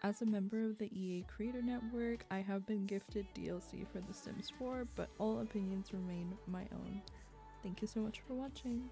As a member of the EA Creator Network, I have been gifted DLC for The Sims 4, but all opinions remain my own. Thank you so much for watching!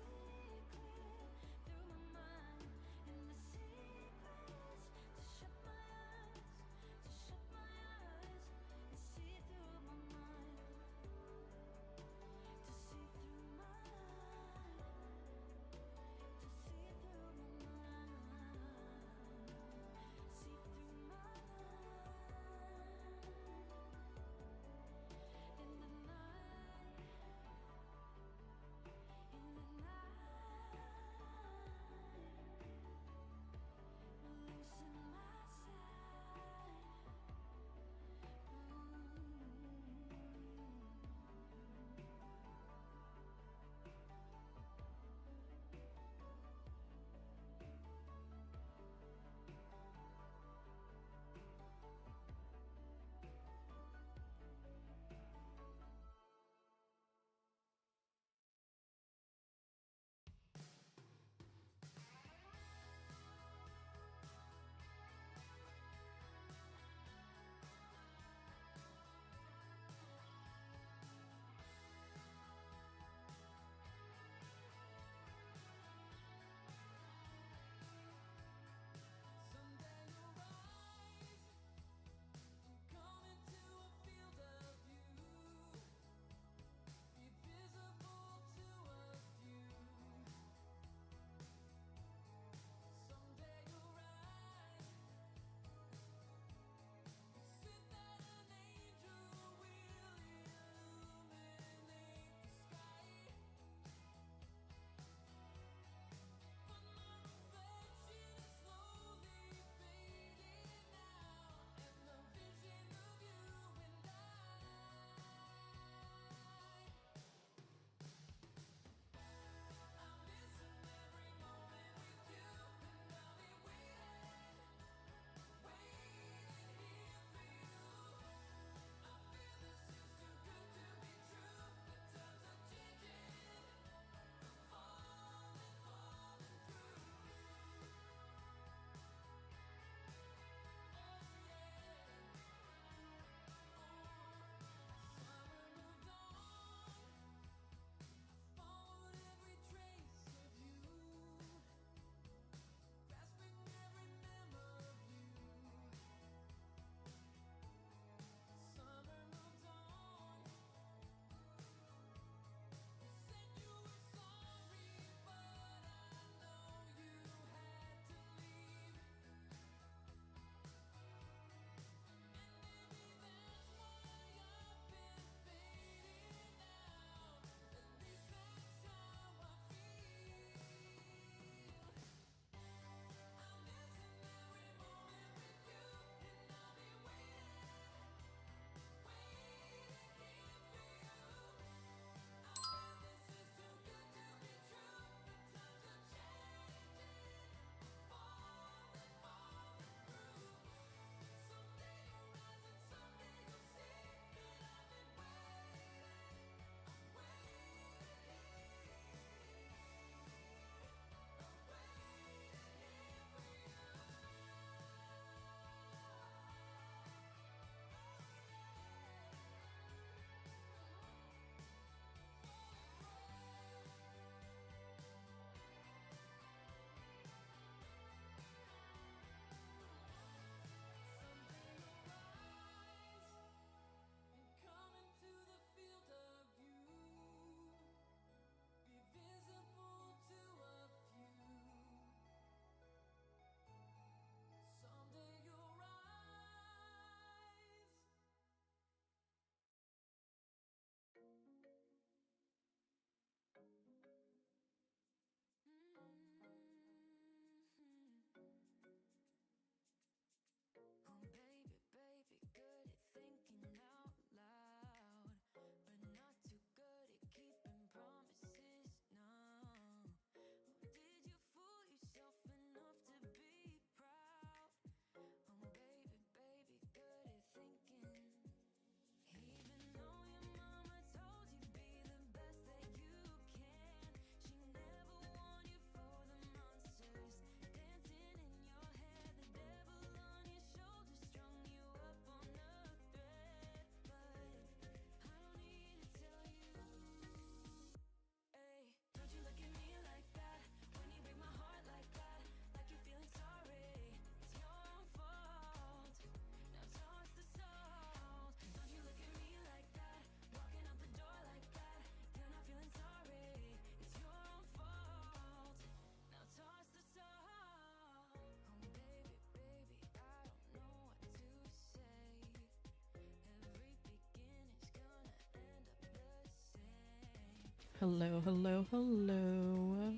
Hello, hello, hello.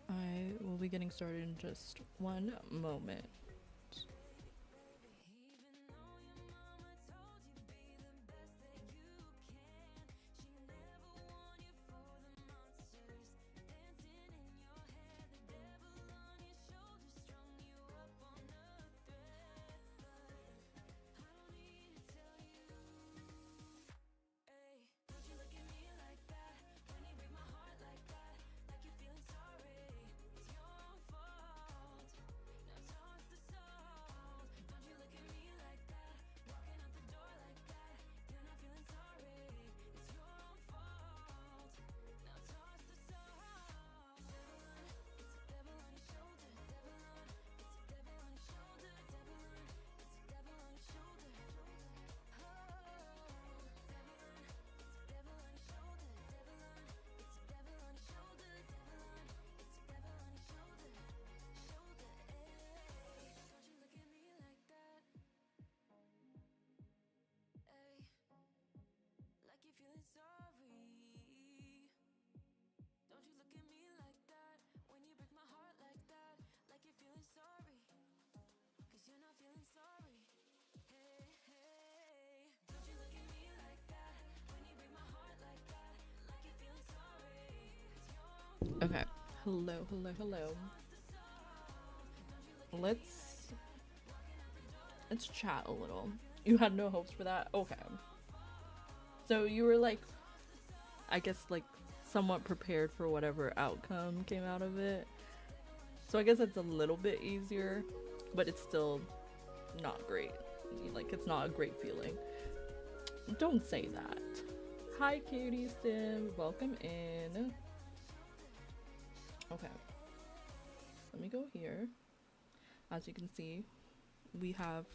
I will be getting started in just one moment. Okay. Hello, hello, hello. Let's chat a little. You had no hopes for that? Okay. So you were like, I guess like somewhat prepared for whatever outcome came out of it. So I guess it's a little bit easier, but it's still not great. Like, it's not a great feeling. Don't say that. Hi, Katie Sim. Welcome in. Okay. Let me go here. As you can see, we have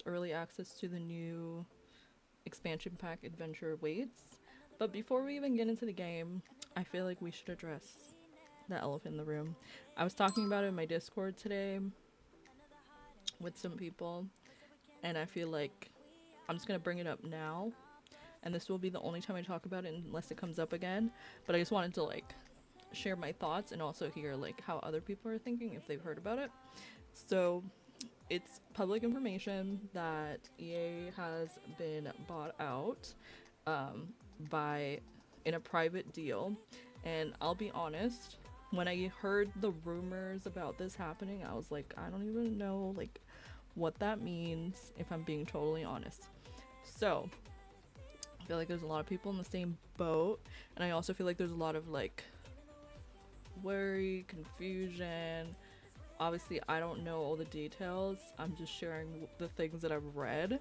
early access to the new expansion pack Adventure Waits. But before we even get into the game, I feel like we should address the elephant in the room. I was talking about it in my Discord today with some people, and I feel like I'm just gonna bring it up now, and this will be the only time I talk about it unless it comes up again. But I just wanted to like share my thoughts and also hear like how other people are thinking if they've heard about it. So it's public information that EA has been bought out in a private deal, and I'll be honest, when I heard the rumors about this happening, I was like, I don't even know like what that means, if I'm being totally honest. So I feel like there's a lot of people in the same boat, and I also feel like there's a lot of like worry, confusion. Obviously I don't know all the details, I'm just sharing the things that I've read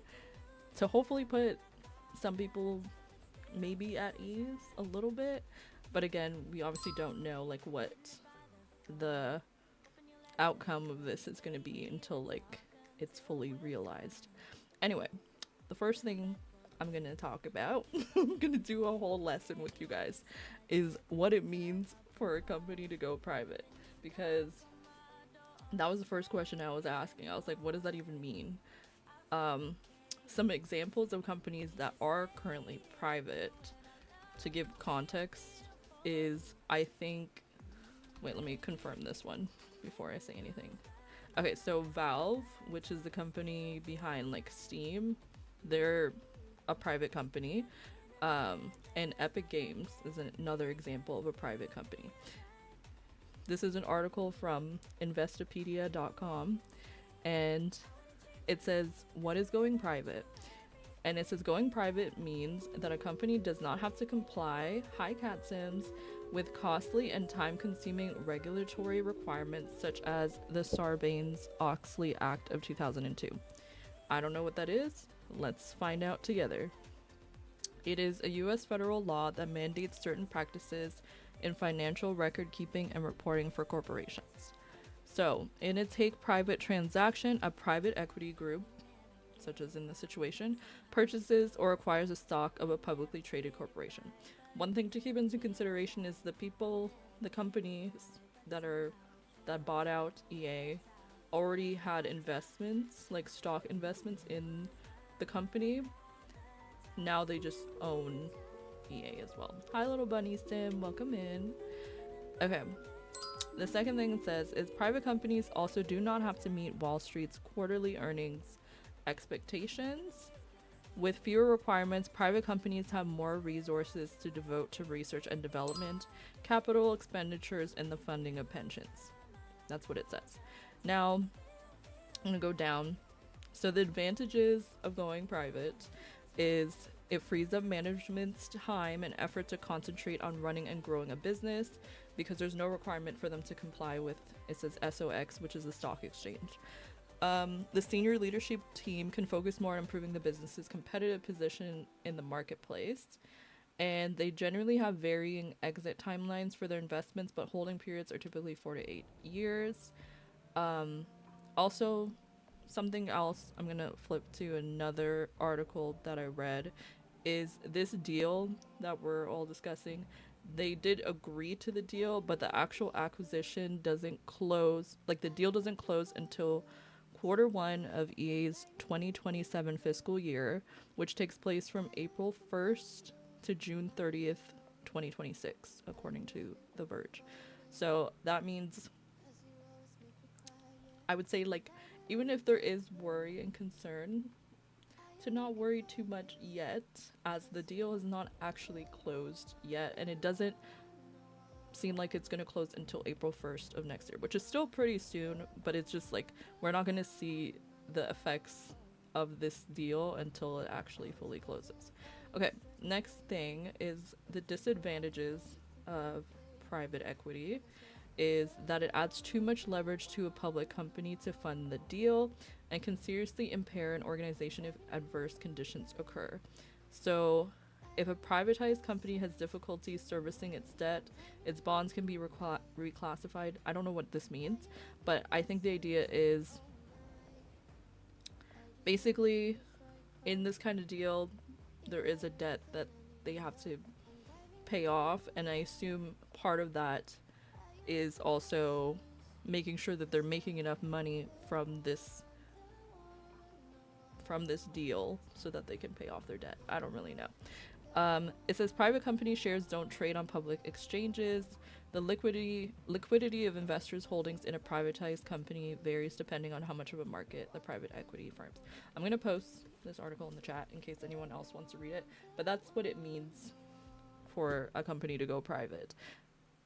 to hopefully put some people maybe at ease a little bit. But again, we obviously don't know like what the outcome of this is going to be until like it's fully realized. Anyway, the first thing I'm going to talk about, I'm going to do a whole lesson with you guys, is what it means for a company to go private, because that was the first question I was asking. I was like, what does that even mean? Some examples of companies that are currently private, to give context, is I think, wait, let me confirm this one before I say anything. Okay, so Valve, which is the company behind like Steam, they're a private company. And Epic Games is another example of a private company. This is an article from Investopedia.com, and it says, what is going private? And it says going private means that a company does not have to comply, hi cat sims, with costly and time-consuming regulatory requirements such as the Sarbanes-Oxley Act of 2002. I don't know what that is. Let's find out together. It is a U.S. federal law that mandates certain practices in financial record keeping and reporting for corporations. So, in a take-private transaction, a private equity group, such as in this situation, purchases or acquires a stock of a publicly traded corporation. One thing to keep into consideration is the companies that bought out EA already had investments, like stock investments in the company. now they just own EA as well. Hi, little bunny Sim, welcome in. Okay, the second thing it says is private companies also do not have to meet Wall Street's quarterly earnings expectations. With fewer requirements, private companies have more resources to devote to research and development, capital expenditures, and the funding of pensions. That's what it says. Now, I'm gonna go down. So the advantages of going private is it frees up management's time and effort to concentrate on running and growing a business because there's no requirement for them to comply with, it says SOX, which is the stock exchange. The senior leadership team can focus more on improving the business's competitive position in the marketplace. And they generally have varying exit timelines for their investments, but holding periods are typically 4 to 8 years. Also, something else, I'm gonna flip to another article that I read, is this deal that we're all discussing. They did agree to the deal, but the actual acquisition doesn't close, like the deal doesn't close until Q1 of EA's 2027 fiscal year, which takes place from April 1st to June 30th, 2026, according to The Verge. So that means, I would say, like, even if there is worry and concern, to not worry too much yet, as the deal is not actually closed yet, and it doesn't seem like it's going to close until April 1st of next year, which is still pretty soon, but it's just like we're not going to see the effects of this deal until it actually fully closes. Okay, next thing is the disadvantages of private equity is that it adds too much leverage to a public company to fund the deal and can seriously impair an organization if adverse conditions occur. So if a privatized company has difficulty servicing its debt, its bonds can be reclassified. I don't know what this means, but I think the idea is basically in this kind of deal, there is a debt that they have to pay off, and I assume part of that is also making sure that they're making enough money from this deal so that they can pay off their debt. I don't really know. It says private company shares don't trade on public exchanges. The liquidity of investors' holdings in a privatized company varies depending on how much of a market the private equity firms. I'm going to post this article in the chat in case anyone else wants to read it, but that's what it means for a company to go private.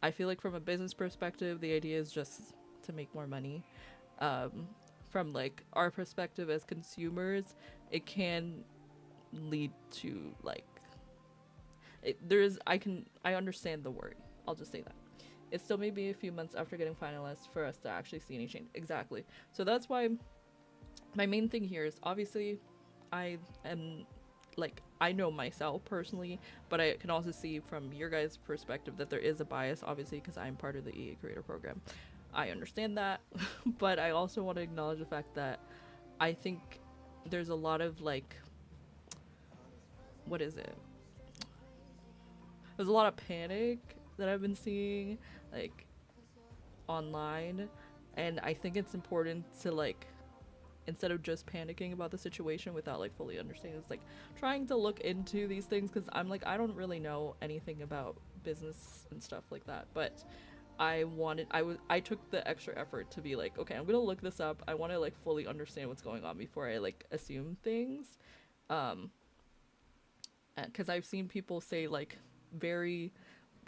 I feel like from a business perspective, the idea is just to make more money. From like our perspective as consumers, it can lead to like I understand the worry. I'll just say that. It still may be a few months after getting finalized for us to actually see any change. Exactly. So that's why my main thing here is obviously I am like, I know myself personally, but I can also see from your guys' perspective that there is a bias, obviously, because I'm part of the EA Creator Program. I understand that, but I also want to acknowledge the fact that I think there's a lot of like, what is it? There's a lot of panic that I've been seeing like online, and I think it's important to like, instead of just panicking about the situation without like fully understanding, it's like trying to look into these things, because I'm like, I don't really know anything about business and stuff like that, but I took the extra effort to be like, okay, I'm gonna look this up. I want to like fully understand what's going on before I like assume things, because I've seen people say like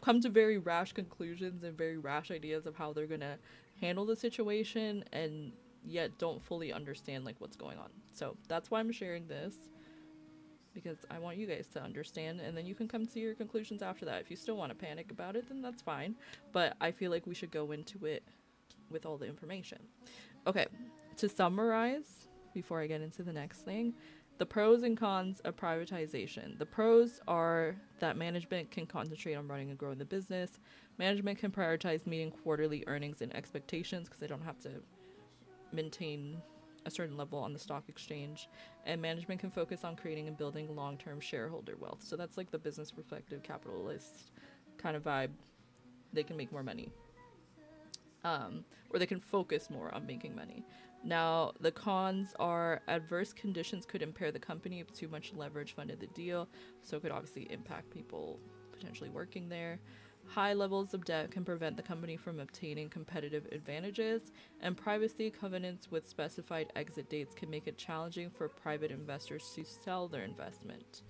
come to very rash conclusions and very rash ideas of how they're gonna handle the situation, and yet don't fully understand like what's going on. So that's why I'm sharing this, because I want you guys to understand, and then you can come to your conclusions after that. If you still want to panic about it, then that's fine, but I feel like we should go into it with all the information. Okay, to summarize before I get into the next thing, the pros and cons of privatization. The pros are that management can concentrate on running and growing the business. Management can prioritize meeting quarterly earnings and expectations because they don't have to maintain a certain level on the stock exchange, and management can focus on creating and building long-term shareholder wealth. So that's like the business perspective, capitalist kind of vibe. They can make more money. or they can focus more on making money. Now, the cons are adverse conditions could impair the company if too much leverage funded the deal, so it could obviously impact people potentially working there. High levels of debt can prevent the company from obtaining competitive advantages, and privacy covenants with specified exit dates can make it challenging for private investors to sell their investment.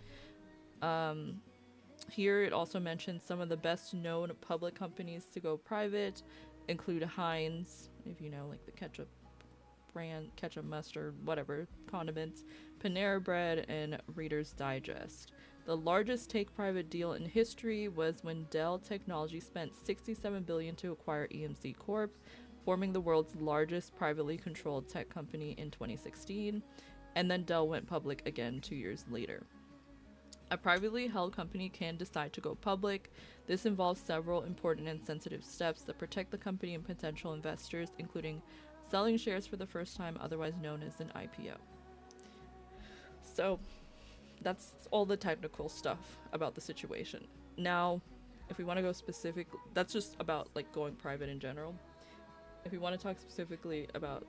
Here it also mentions some of the best known public companies to go private include Heinz, if you know, like the ketchup brand, ketchup, mustard, whatever, condiments, Panera Bread, and Reader's Digest. The largest take-private deal in history was when Dell Technologies spent $67 billion to acquire EMC Corp., forming the world's largest privately controlled tech company in 2016, and then Dell went public again 2 years later. A privately held company can decide to go public. This involves several important and sensitive steps that protect the company and potential investors, including selling shares for the first time, otherwise known as an IPO. So that's all the technical stuff about the situation. Now, if we want to go specific, that's just about like going private in general. If we want to talk specifically about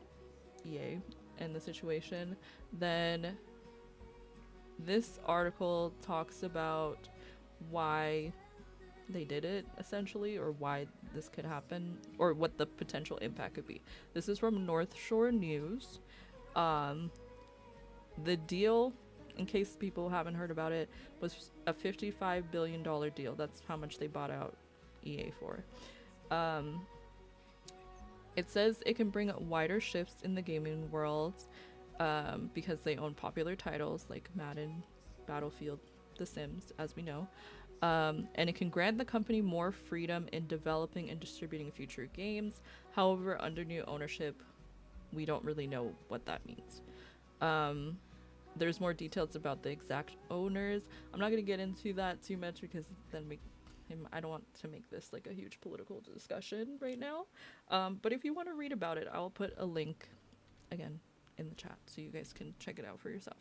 EA and the situation, then this article talks about why they did it, essentially, or why this could happen, or what the potential impact could be. This is from North Shore News. The deal, in case people haven't heard about it, was a $55 billion deal. That's how much they bought out EA for. It says it can bring wider shifts in the gaming world, because they own popular titles like Madden, Battlefield, The Sims, as we know. And it can grant the company more freedom in developing and distributing future games. However, under new ownership, we don't really know what that means. There's more details about the exact owners. I'm not going to get into that too much because then I don't want to make this like a huge political discussion right now. But if you want to read about it, I'll put a link again in the chat so you guys can check it out for yourself.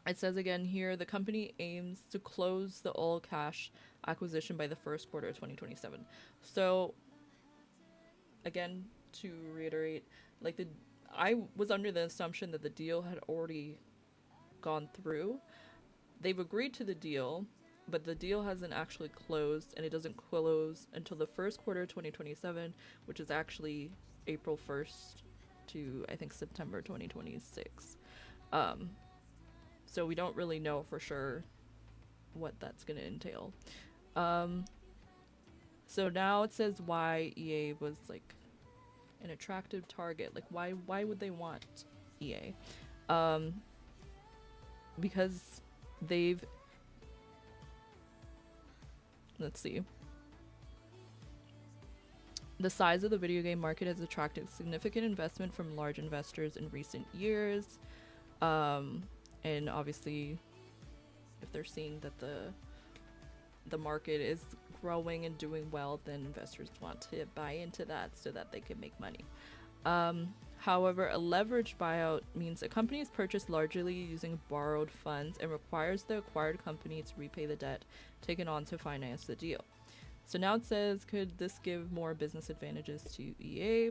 It says again here, the company aims to close the all-cash acquisition by the first quarter of 2027. So again, to reiterate, like I was under the assumption that the deal had already gone through. They've agreed to the deal, but the deal hasn't actually closed, and it doesn't close until the first quarter of 2027, which is actually April 1st to, I think, September 2026. So we don't really know for sure what that's going to entail. So now it says why EA was like an attractive target. Like why would they want EA? Because let's see. The size of the video game market has attracted significant investment from large investors in recent years. And obviously, if they're seeing that the market is growing and doing well, then investors want to buy into that so that they can make money. However, a leveraged buyout means a company is purchased largely using borrowed funds and requires the acquired company to repay the debt taken on to finance the deal. So now it says, could this give more business advantages to EA?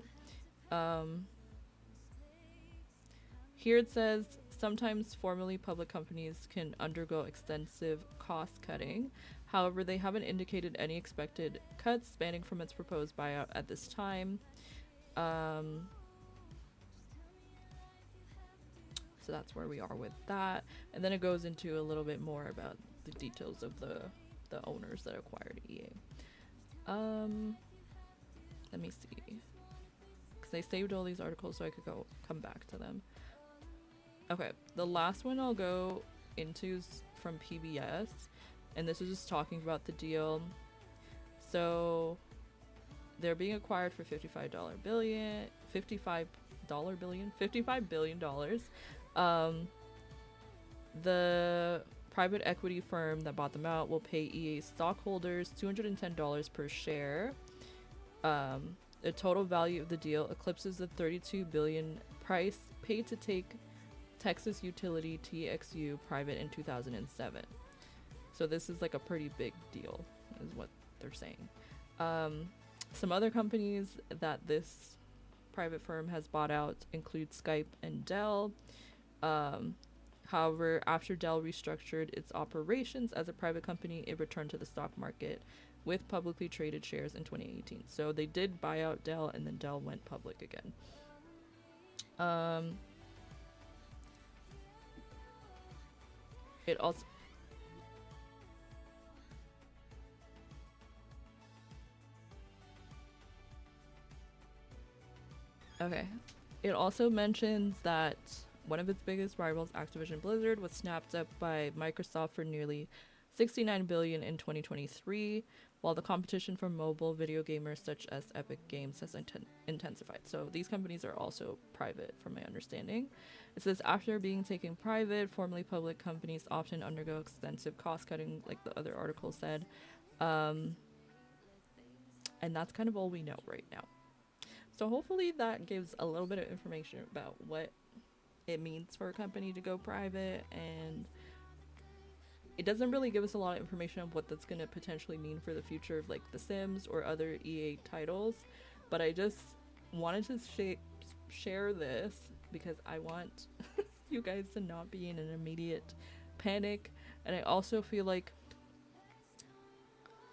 Here it says, sometimes formerly public companies can undergo extensive cost cutting. However, they haven't indicated any expected cuts spanning from its proposed buyout at this time. So that's where we are with that. And then it goes into a little bit more about the details of the owners that acquired EA. Let me see. Because I saved all these articles so I could come back to them. Okay, the last one I'll go into is from PBS, and this is just talking about the deal. So they're being acquired for $55 billion. The private equity firm that bought them out will pay EA stockholders $210 per share. The total value of the deal eclipses the $32 billion price paid to take Texas utility TXU private in 2007. So this is like a pretty big deal, is what they're saying. Some other companies that this private firm has bought out include Skype and Dell. Um, However, after Dell restructured its operations as a private company, it returned to the stock market with publicly traded shares in 2018. So they did buy out Dell, and then Dell went public again. It also okay. It also mentions that one of its biggest rivals, Activision Blizzard, was snapped up by Microsoft for nearly 69 billion in 2023, while the competition for mobile video gamers such as Epic Games has intensified. So these companies are also private, from my understanding. It says after being taken private, formerly public companies often undergo extensive cost cutting, like the other article said. And that's kind of all we know right now. So hopefully that gives a little bit of information about what it means for a company to go private, and it doesn't really give us a lot of information on what that's going to potentially mean for the future of like The Sims or other EA titles, but I just wanted to share this because I want you guys to not be in an immediate panic. And I also feel like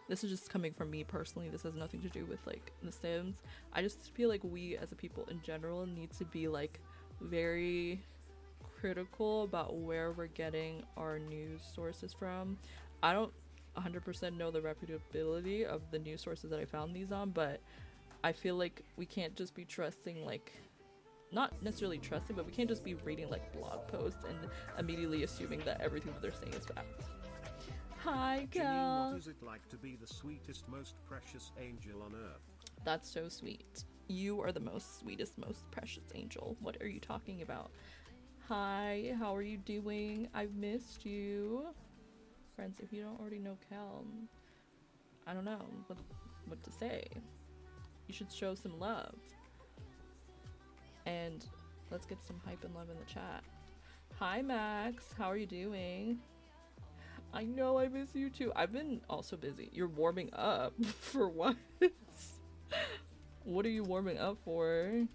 this is just coming from me personally, this has nothing to do with like The Sims. I just feel like we as a people in general need to be like very critical about where we're getting our news sources from. I don't 100% know the reputability of the news sources that I found these on, but I feel like we can't just be trusting, like, not necessarily trusting, but we can't just be reading like blog posts and immediately assuming that everything that they're saying is fact. Hi, Cal. What is it like to be the sweetest, most precious angel on earth? That's so sweet. You are the most sweetest, most precious angel. What are you talking about? Hi, how are you doing? I've missed you. Friends, if you don't already know Cal, I don't know what to say. You should show some love. And let's get some hype and love in the chat. Hi, Max. How are you doing? I know I miss you too. I've been also busy. You're warming up for what? What are you warming up for?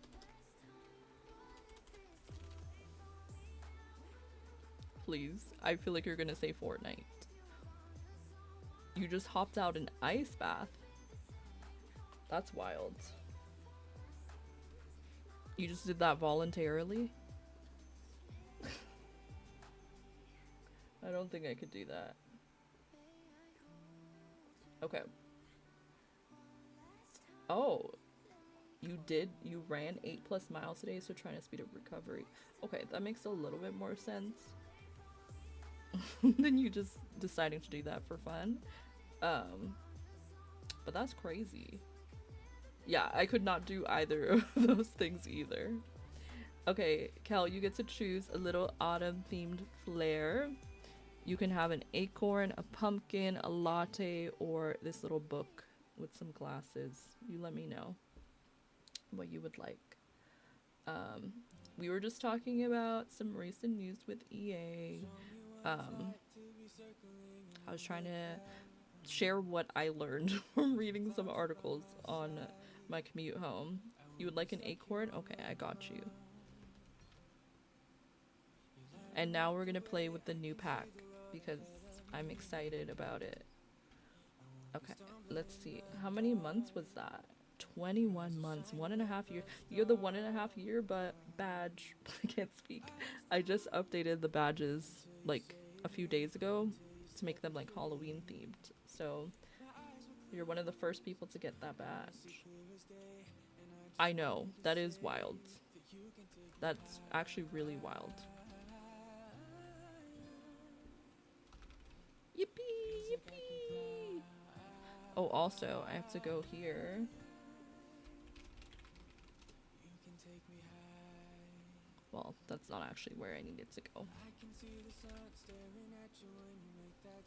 Please. I feel like you're gonna say Fortnite. You just hopped out an ice bath. That's wild. You just did that voluntarily? I don't think I could do that. Okay. Oh. You ran 8+ miles today, so trying to speed up recovery. Okay, that makes a little bit more sense than you just deciding to do that for fun. But that's crazy. Yeah, I could not do either of those things either. Okay, Cal, you get to choose a little autumn themed flair. You can have an acorn, a pumpkin, a latte, or this little book with some glasses. You let me know what you would like. We were just talking about some recent news with EA. I was trying to share what I learned from reading some articles on my commute home. You would like an acorn? Okay, I got you. And now we're gonna play with the new pack because I'm excited about it. Okay, let's see. How many months was that? 21 months, 1.5 years. You're the 1.5 year but badge. I can't speak. I just updated the badges like a few days ago to make them like Halloween themed. So you're one of the first people to get that badge. I know, that is wild. That's actually really wild. Yippee, yippee. Oh, also, I have to go here. Well, that's not actually where I needed to go.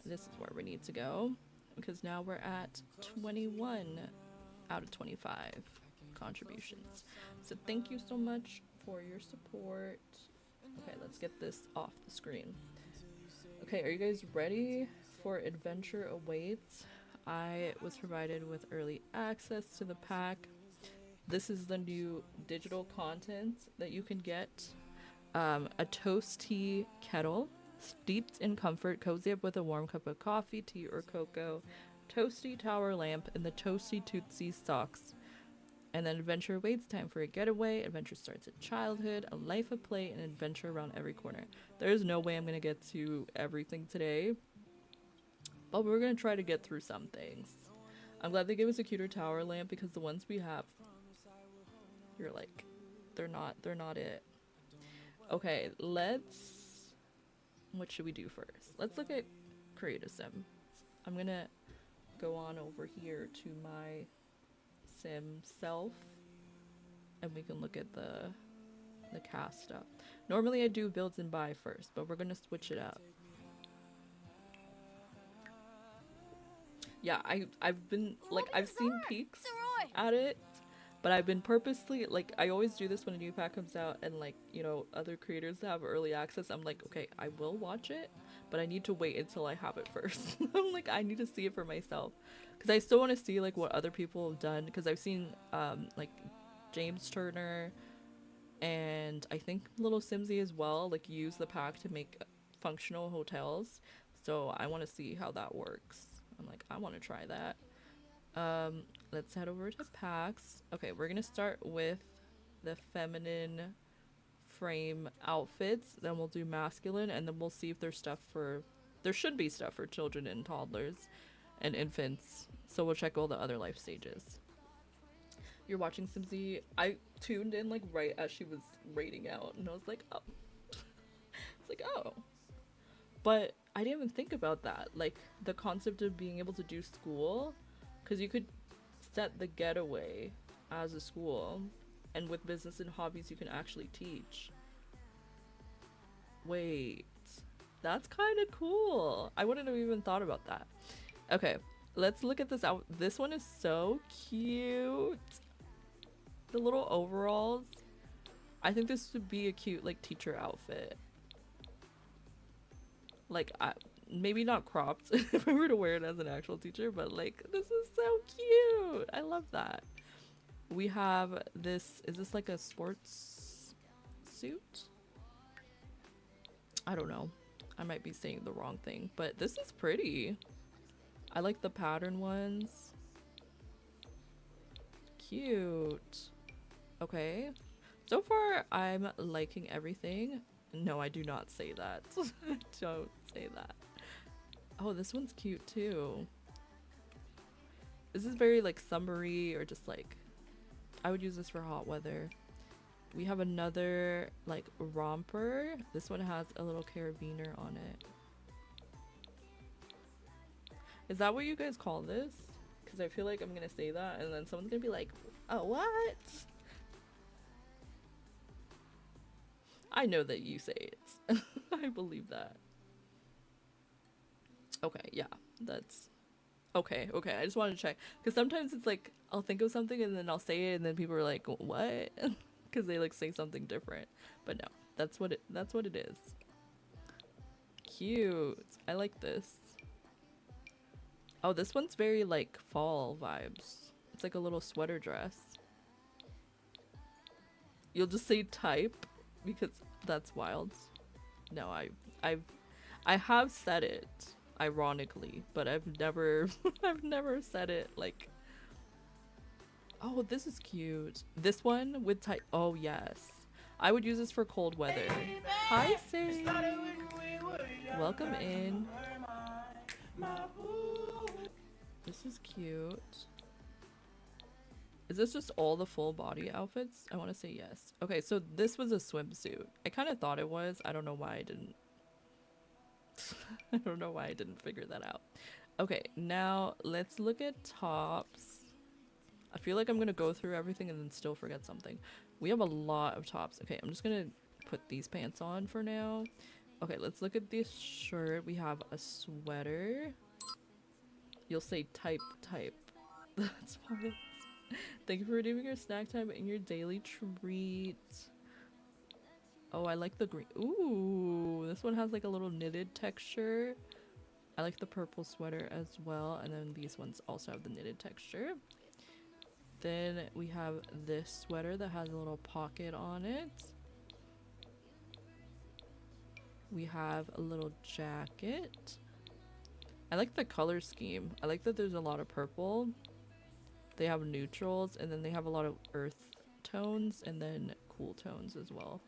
This is where we need to go, because now we're at 21 out of 25 contributions. So thank you so much for your support. Okay, let's get this off the screen. Okay, are you guys ready for Adventure Awaits? I was provided with early access to the pack. This is the new digital content that you can get. A toast tea kettle, steeped in comfort, cozy up with a warm cup of coffee, tea, or cocoa, toasty tower lamp, and the toasty Tootsie socks. And then adventure waits, time for a getaway. Adventure starts at childhood, a life of play, and adventure around every corner. There's no way I'm going to get to everything today, but we're going to try to get through some things. I'm glad they gave us a cuter tower lamp because the ones we have, you're like, they're not it. Okay, what should we do first? Let's look at Create a Sim. I'm going to go on over here to my sim self and we can look at the cast stuff. Normally I do builds and buy first, but we're gonna switch it up. Yeah, I've been like, I've seen peeks at it, but I've been purposely like, I always do this when a new pack comes out and like, you know, other creators have early access. I'm like, okay, I will watch it, but I need to wait until I have it first. I'm like, I need to see it for myself because I still want to see like what other people have done, because I've seen like James Turner and I think Little Simsy as well, like use the pack to make functional hotels. So I want to see how that works. I'm like, I want to try that. Let's head over to packs. Okay, we're gonna start with the feminine frame outfits, then we'll do masculine, and then we'll see if there's stuff for, there should be stuff for children and toddlers and infants, so we'll check all the other life stages. You're watching Simsy. I tuned in like right as she was raiding out and I was like, oh. It's like, oh. But I didn't even think about that, like the concept of being able to do school, because you could set the getaway as a school, and with business and hobbies you can actually teach. Wait, that's kind of cool. I wouldn't have even thought about that. Okay, let's look at this out. This one is so cute. The little overalls. I think this would be a cute like teacher outfit. Like, maybe not cropped if I were to wear it as an actual teacher, but like, this is so cute. I love that. We have this, is this like a sports suit? I don't know. I might be saying the wrong thing, but this is pretty. I like the pattern ones. Cute. Okay. So far, I'm liking everything. No, I do not say that. Don't say that. Oh, this one's cute too. This is very like summery, or just like, I would use this for hot weather. We have another like romper. This one has a little carabiner on it. Is that what you guys call this? Because I feel like I'm gonna say that and then someone's gonna be like, oh, what? I know that you say it. I believe that. Okay, yeah, that's okay. Okay, I just wanted to check, because sometimes it's like I'll think of something and then I'll say it and then people are like, what? Because they like say something different. But no, that's what it is. Cute. I like this. Oh, this one's very like fall vibes. It's like a little sweater dress. You'll just say type because that's wild. No, I have said it ironically, but I've never I've never said it like, oh, this is cute. This one with type. Oh yes, I would use this for cold weather. Hi Sage, welcome in. This is cute. Is this just all the full body outfits? I want to say yes. Okay, so this was a swimsuit. I kind of thought it was. I don't know why I didn't. I don't know why I didn't figure that out. Okay, now let's look at tops. I feel like I'm going to go through everything and then still forget something. We have a lot of tops. Okay, I'm just going to put these pants on for now. Okay, let's look at this shirt. We have a sweater. You'll say type. That's fine. Thank you for redeeming your snack time and your daily treat. Oh, I like the green. Ooh, this one has like a little knitted texture. I like the purple sweater as well, and then these ones also have the knitted texture. Then we have this sweater that has a little pocket on it. We have a little jacket. I like the color scheme. I like that there's a lot of purple. They have neutrals, and then they have a lot of earth tones, and then cool tones as well.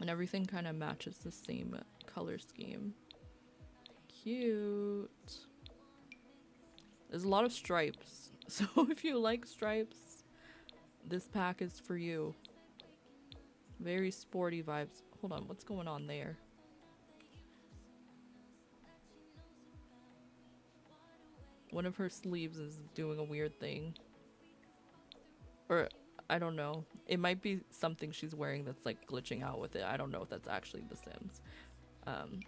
And everything kind of matches the same color scheme. Cute. There's a lot of stripes. So if you like stripes, this pack is for you. Very sporty vibes. Hold on, what's going on there? One of her sleeves is doing a weird thing. Or, I don't know. It might be something she's wearing that's like glitching out with it. I don't know if that's actually The Sims.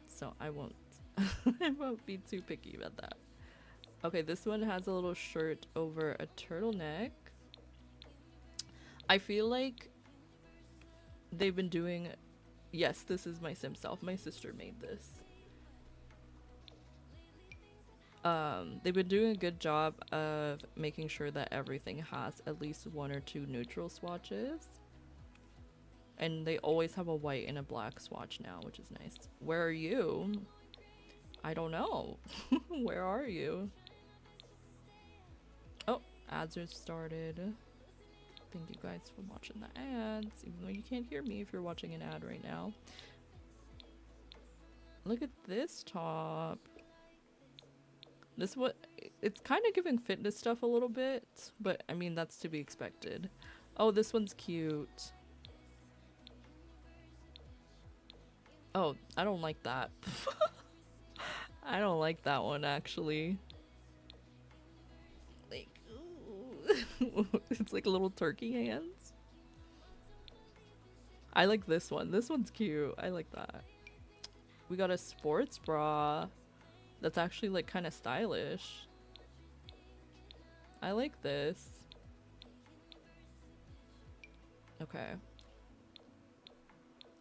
So I won't I won't be too picky about that. Okay, this one has a little shirt over a turtleneck. I feel like they've been doing... Yes, this is my Sim self. My sister made this. They've been doing a good job of making sure that everything has at least 1 or 2 neutral swatches. And they always have a white and a black swatch now, which is nice. Where are you? I don't know. Where are you? Oh, ads are started. Thank you guys for watching the ads, even though you can't hear me if you're watching an ad right now. Look at this top. This what it's kind of giving fitness stuff a little bit, but I mean that's to be expected. Oh, this one's cute. Oh, I don't like that. I don't like that one actually. Like, ooh. It's like little turkey hands. I like this one. This one's cute. I like that. We got a sports bra. That's actually like kind of stylish. I like this. Okay.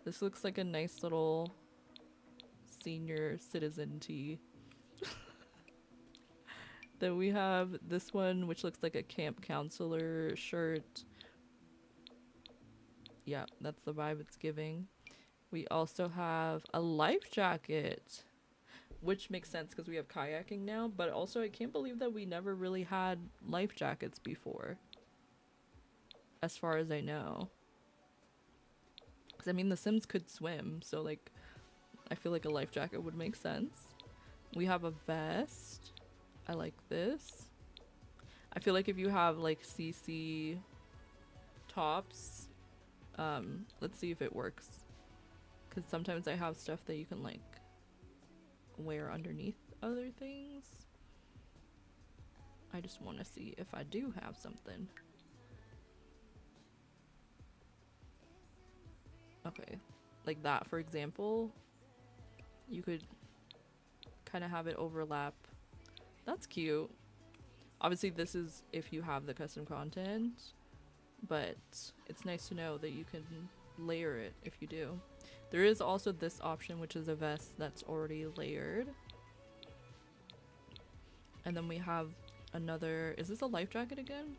This looks like a nice little senior citizen tee. Then we have this one, which looks like a camp counselor shirt. Yeah, that's the vibe it's giving. We also have a life jacket, which makes sense because we have kayaking now, but also I can't believe that we never really had life jackets before, as far as I know. Because I mean, the Sims could swim, so like I feel like a life jacket would make sense. We have a vest. I like this. I feel like if you have like CC tops, let's see if it works, because sometimes I have stuff that you can like wear underneath other things. I just want to see if I do have something. Okay, like that for example, you could kind of have it overlap. That's cute. Obviously this is if you have the custom content, but it's nice to know that you can layer it if you do. There is also this option, which is a vest that's already layered. And then we have another, is this a life jacket again?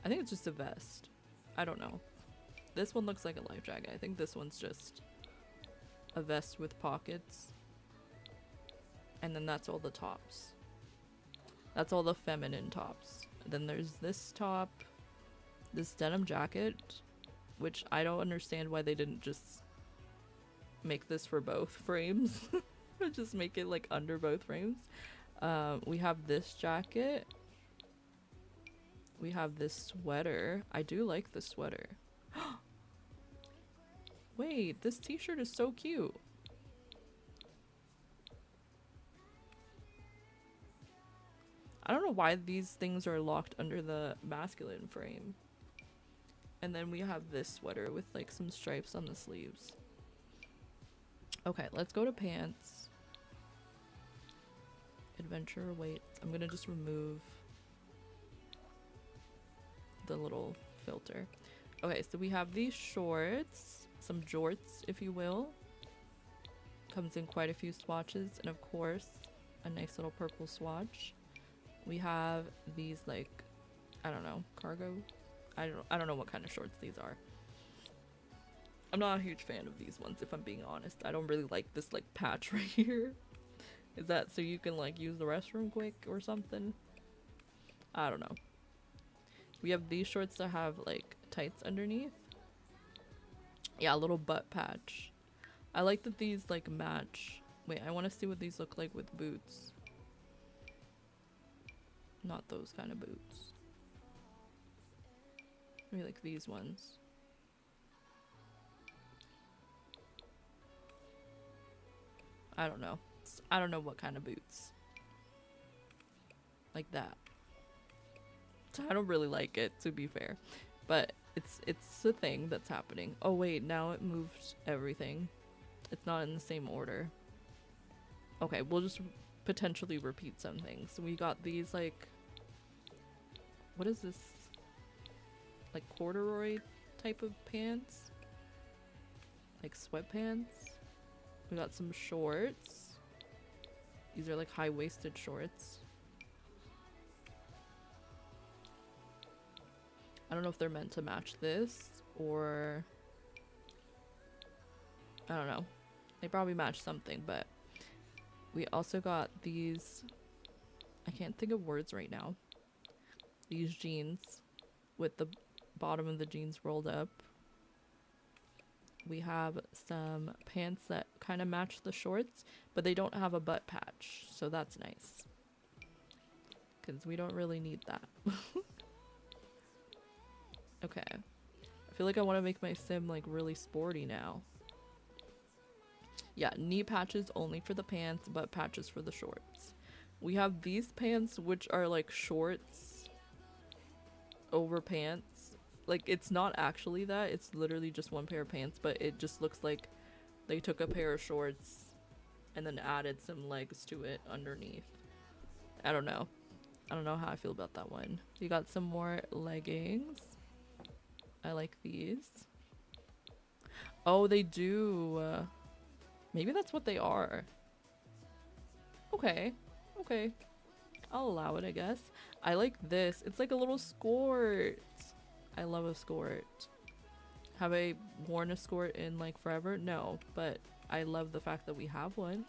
I think it's just a vest. I don't know. This one looks like a life jacket. I think this one's just a vest with pockets. And then that's all the tops. That's all the feminine tops. And then there's this top, this denim jacket, which I don't understand why they didn't just make this for both frames. Just make it like under both frames. We have this jacket. We have this sweater. I do like the sweater. Wait, this t-shirt is so cute. I don't know why these things are locked under the masculine frame. And then we have this sweater with like some stripes on the sleeves. Okay, let's go to pants. Adventure awaits. I'm gonna just remove the little filter. Okay, so we have these shorts, some jorts if you will. Comes in quite a few swatches, and of course, a nice little purple swatch. We have these like, I don't know, cargo. I don't know what kind of shorts these are. I'm not a huge fan of these ones, if I'm being honest. I don't really like this like patch right here. Is that so you can like use the restroom quick or something? I don't know. We have these shorts that have like tights underneath. Yeah, a little butt patch. I like that these like match. Wait, I want to see what these look like with boots. Not those kind of boots. Maybe like these ones. I don't know. I don't know what kind of boots. Like that. So I don't really like it, to be fair. But it's a thing that's happening. Oh wait, now it moved everything. It's not in the same order. Okay, we'll just potentially repeat some things. So we got these like, what is this? Like corduroy type of pants? Like sweatpants? We got some shorts. These are like high-waisted shorts. I don't know if they're meant to match this or I don't know. They probably match something, but we also got these, I can't think of words right now. These jeans with the bottom of the jeans rolled up. We have some pants that kind of match the shorts, but they don't have a butt patch, so that's nice. Because we don't really need that. Okay. I feel like I want to make my sim like really sporty now. Yeah, knee patches only for the pants, butt patches for the shorts. We have these pants which are like shorts over pants. Like it's not actually that, it's literally just one pair of pants, but it just looks like they took a pair of shorts and then added some legs to it underneath. I don't know. I don't know how I feel about that one. We got some more leggings. I like these. Oh, they do. Maybe that's what they are. Okay. Okay. I'll allow it, I guess. I like this. It's like a little skirt. I love a skirt. Have I worn a skirt in like forever? No, but I love the fact that we have one.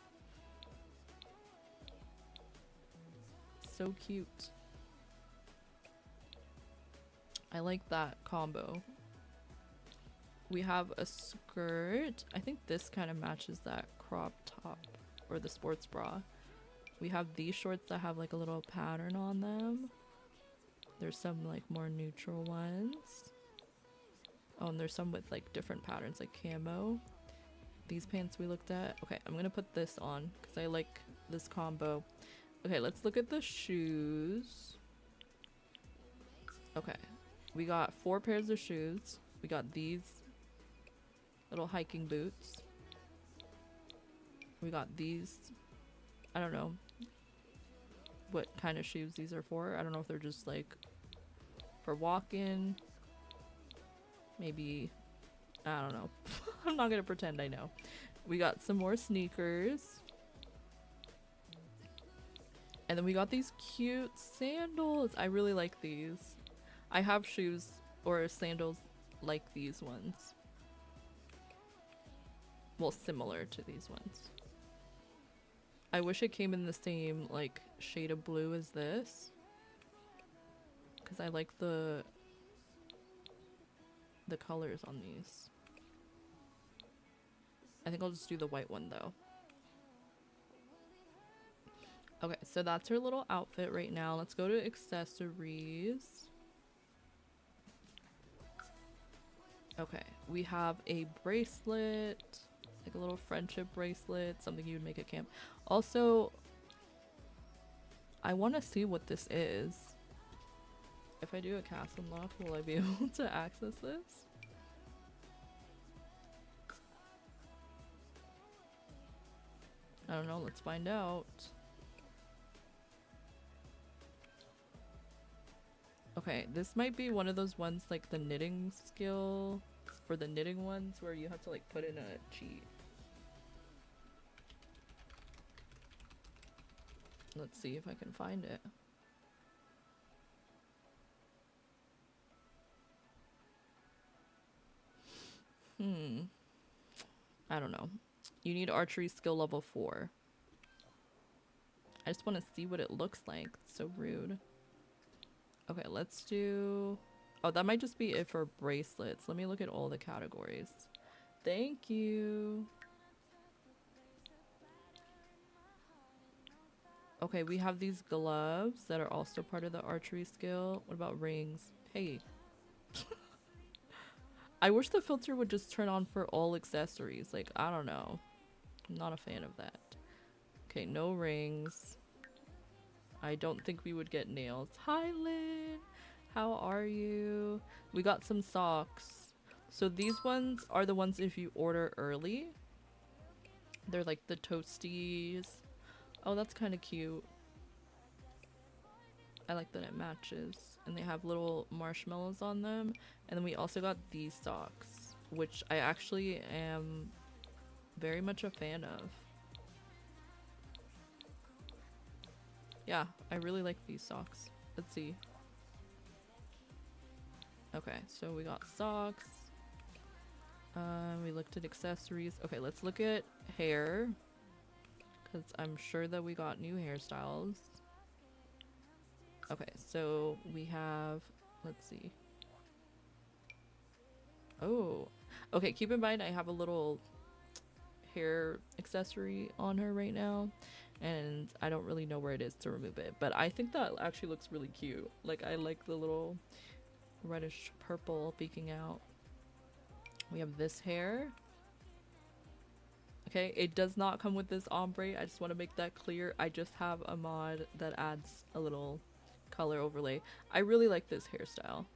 So cute. I like that combo. We have a skirt. I think this kind of matches that crop top or the sports bra. We have these shorts that have like a little pattern on them. There's some like more neutral ones. Oh, and there's some with like different patterns like camo. These pants we looked at. Okay, I'm gonna put this on because I like this combo. Okay, let's look at the shoes. Okay, we got 4 pairs of shoes. We got these little hiking boots. We got these, I don't know what kind of shoes these are for. I don't know if they're just like for walking. Maybe, I don't know. I'm not gonna pretend I know. We got some more sneakers. And then we got these cute sandals. I really like these. I have shoes or sandals like these ones. Well, similar to these ones. I wish it came in the same like shade of blue as this, because I like the colors on these. I think I'll just do the white one though. Okay, so that's her little outfit right now. Let's go to accessories. Okay, we have a bracelet, like a little friendship bracelet, something you would make at camp. Also, I want to see what this is. If I do a cast unlock, will I be able to access this? I don't know, let's find out. Okay, this might be one of those ones like the knitting skill for the knitting ones where you have to like put in a cheat. Let's see if I can find it. I don't know. You need archery skill level 4. I just want to see what it looks like. It's so rude. Okay, let's do... Oh, that might just be it for bracelets. Let me look at all the categories. Thank you. Okay, we have these gloves that are also part of the archery skill. What about rings? Hey. I wish the filter would just turn on for all accessories. Like, I don't know. I'm not a fan of that. Okay, no rings. I don't think we would get nails. Hi, Lynn. How are you? We got some socks. So these ones are the ones if you order early. They're like the toasties. Oh, that's kind of cute. I like that it matches. And they have little marshmallows on them. And then we also got these socks, which I actually am very much a fan of. Yeah, I really like these socks. Let's see. Okay, so we got socks. We looked at accessories. Okay, let's look at hair. Because I'm sure that we got new hairstyles. Okay, so we have... Let's see. Oh. Okay, keep in mind I have a little hair accessory on her right now. And I don't really know where it is to remove it. But I think that actually looks really cute. Like, I like the little reddish purple peeking out. We have this hair. Okay, it does not come with this ombre. I just want to make that clear. I just have a mod that adds a little color overlay. I really like this hairstyle.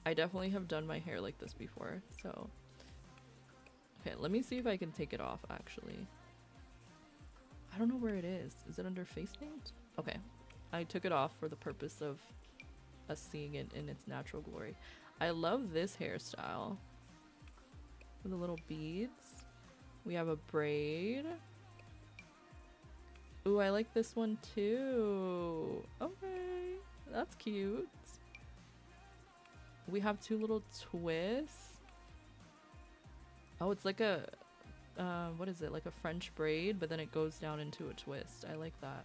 I definitely have done my hair like this before, so... Okay, let me see if I can take it off, actually. I don't know where it is. Is it under face paint? Okay. I took it off for the purpose of us seeing it in its natural glory. I love this hairstyle. With the little beads. We have a braid. Ooh, I like this one too. Okay. That's cute. We have two little twists. Oh, it's like a, what is it? Like a French braid, but then it goes down into a twist. I like that.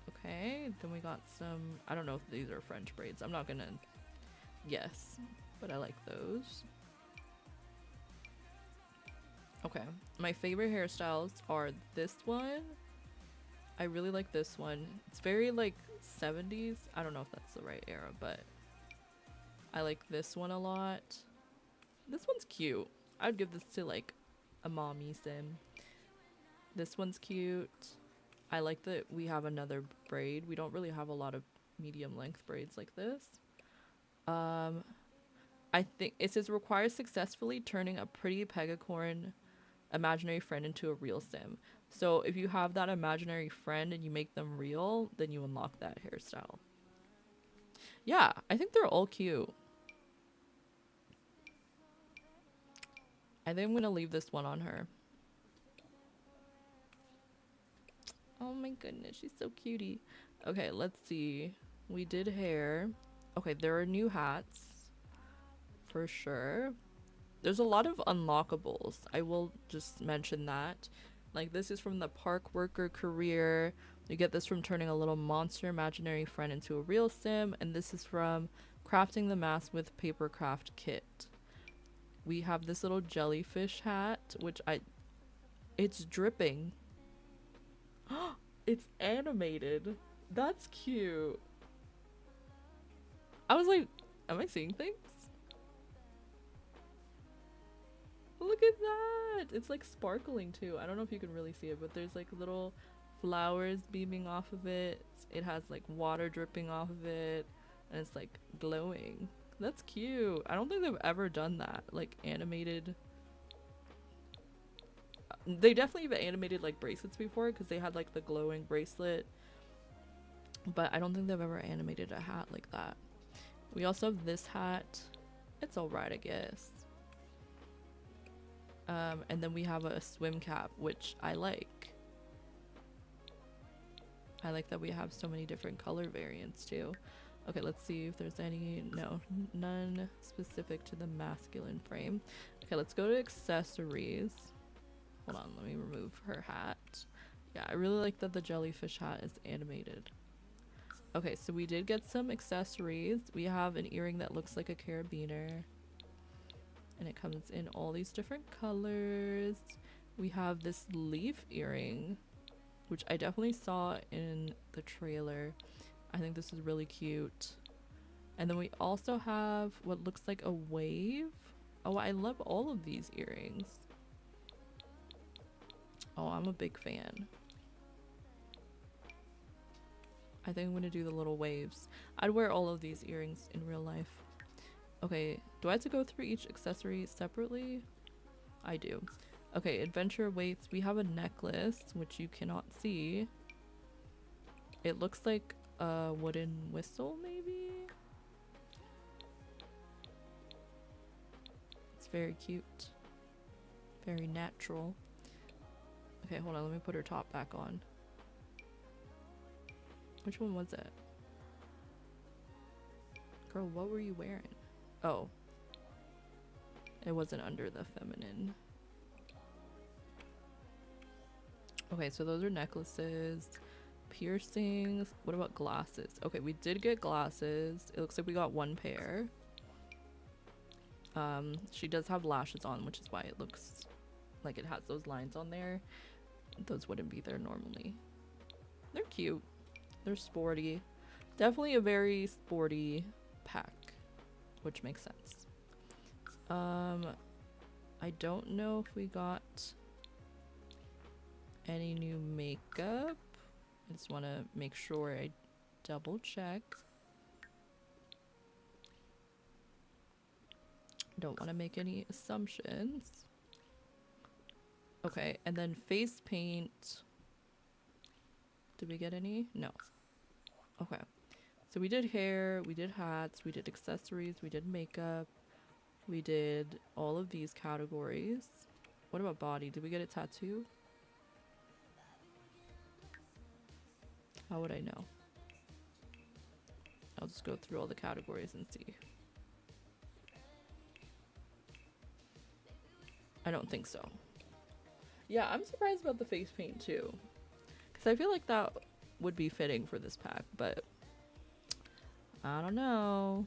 Okay, then we got some, I don't know if these are French braids. I'm not gonna guess, but I like those. Okay, my favorite hairstyles are this one. I really like this one. It's very like 70s. I don't know if that's the right era, but I like this one a lot. This one's cute. I'd give this to like a mommy sim. This one's cute. I like that we have another braid. We don't really have a lot of medium length braids like this. I think it says requires successfully turning a pretty pegacorn imaginary friend into a real sim. So if you have that imaginary friend and you make them real, then you unlock that hairstyle. Yeah, I think they're all cute. I think I'm gonna leave this one on her. Oh my goodness, she's so cutie. Okay, let's see. We did hair. Okay, there are new hats. For sure. There's a lot of unlockables. I will just mention that. Like, this is from the park worker career. You get this from turning a little monster imaginary friend into a real sim. And this is from crafting the mask with paper craft kit. We have this little jellyfish hat, which it's dripping. It's animated. That's cute. I was like, am I seeing things? Look at that. It's like sparkling too. I don't know if you can really see it, but there's like little flowers beaming off of it. It has like water dripping off of it, and it's like glowing. That's cute. I don't think they've ever done that, like animated. They definitely have animated like bracelets before, because they had like the glowing bracelet, but I don't think they've ever animated a hat like that. We also have this hat. It's alright, I guess. And then we have a swim cap, which I like. I like that we have so many different color variants too. Okay, let's see if there's any. No, none specific to the masculine frame. Okay, let's go to accessories. Hold on, let me remove her hat. Yeah, I really like that the jellyfish hat is animated. Okay, so we did get some accessories. We have an earring that looks like a carabiner. And it comes in all these different colors. We have this leaf earring, which I definitely saw in the trailer. I think this is really cute. And then we also have what looks like a wave. Oh, I love all of these earrings. Oh, I'm a big fan. I think I'm gonna do the little waves. I'd wear all of these earrings in real life. Okay, do I have to go through each accessory separately? I do. Okay, adventure weights. We have a necklace, which you cannot see. It looks like a wooden whistle, maybe? It's very cute. Very natural. Okay, hold on. Let me put her top back on. Which one was it? Girl, what were you wearing? Oh. It wasn't under the feminine. Okay, so those are necklaces. Piercings. What about glasses? Okay, we did get glasses. It looks like we got one pair. She does have lashes on, which is why it looks like it has those lines on there. Those wouldn't be there normally. They're cute. They're sporty. Definitely a very sporty pack, which makes sense. I don't know if we got any new makeup. I just want to make sure I double check. Don't want to make any assumptions. Okay, and then face paint. Did we get any? No. Okay. So we did hair, we did hats, we did accessories, we did makeup. We did all of these categories. What about body? Did we get a tattoo? How would I know? I'll just go through all the categories and see. I don't think so. Yeah, I'm surprised about the face paint too. Because I feel like that would be fitting for this pack, but I don't know.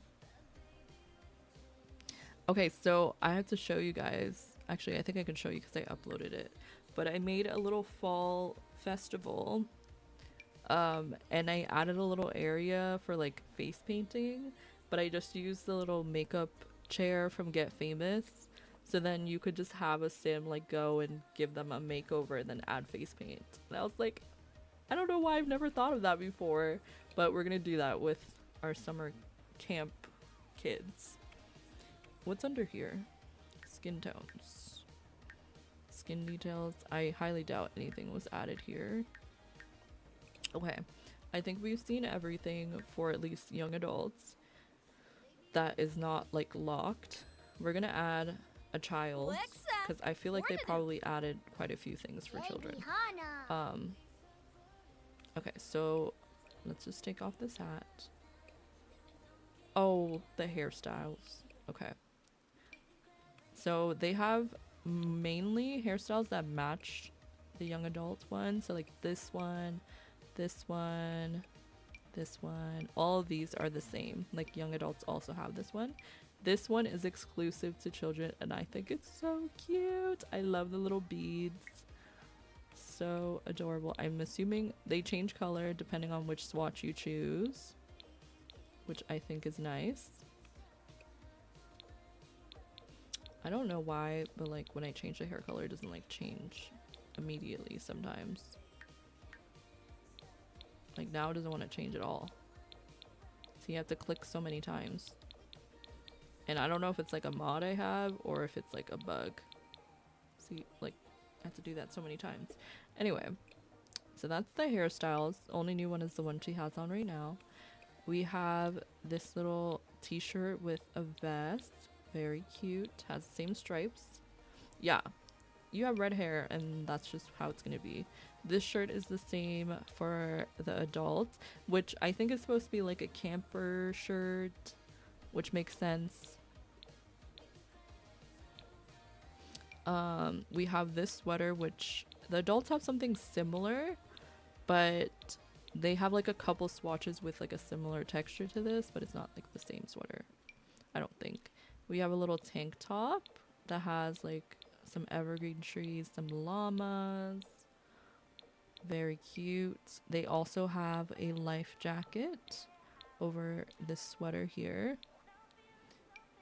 Okay, so I have to show you guys. Actually, I think I can show you because I uploaded it. But I made a little fall festival. And I added a little area for like face painting. But I just used the little makeup chair from Get Famous. So then you could just have a sim like go and give them a makeover and then add face paint. And I was like, I don't know why I've never thought of that before. But we're gonna do that with our summer camp kids. What's under here? Skin tones. Skin details. I highly doubt anything was added here. Okay. I think we've seen everything for at least young adults that is not like locked. We're gonna add a child because I feel like they probably added quite a few things for children. Okay, so let's just take off this hat. Oh, the hairstyles. Okay. So they have mainly hairstyles that match the young adult one. So like this one, this one, this one. All of these are the same. Like young adults also have this one. This one is exclusive to children and I think it's so cute. I love the little beads. So adorable. I'm assuming they change color depending on which swatch you choose, which I think is nice. I don't know why, but like when I change the hair color, it doesn't like change immediately sometimes. Like now it doesn't want to change at all. So you have to click so many times. And I don't know if it's like a mod I have or if it's like a bug. See, like I have to do that so many times. Anyway, so that's the hairstyles. The only new one is the one she has on right now. We have this little t-shirt with a vest. Very cute. Has the same stripes. Yeah, you have red hair and that's just how it's gonna be. This shirt is the same for the adults, which I think is supposed to be like a camper shirt, which makes sense. We have this sweater, which the adults have something similar, but they have like a couple swatches with like a similar texture to this, but it's not like the same sweater, I don't think. We have a little tank top that has like some evergreen trees, some llamas. Very cute. They also have a life jacket over this sweater here.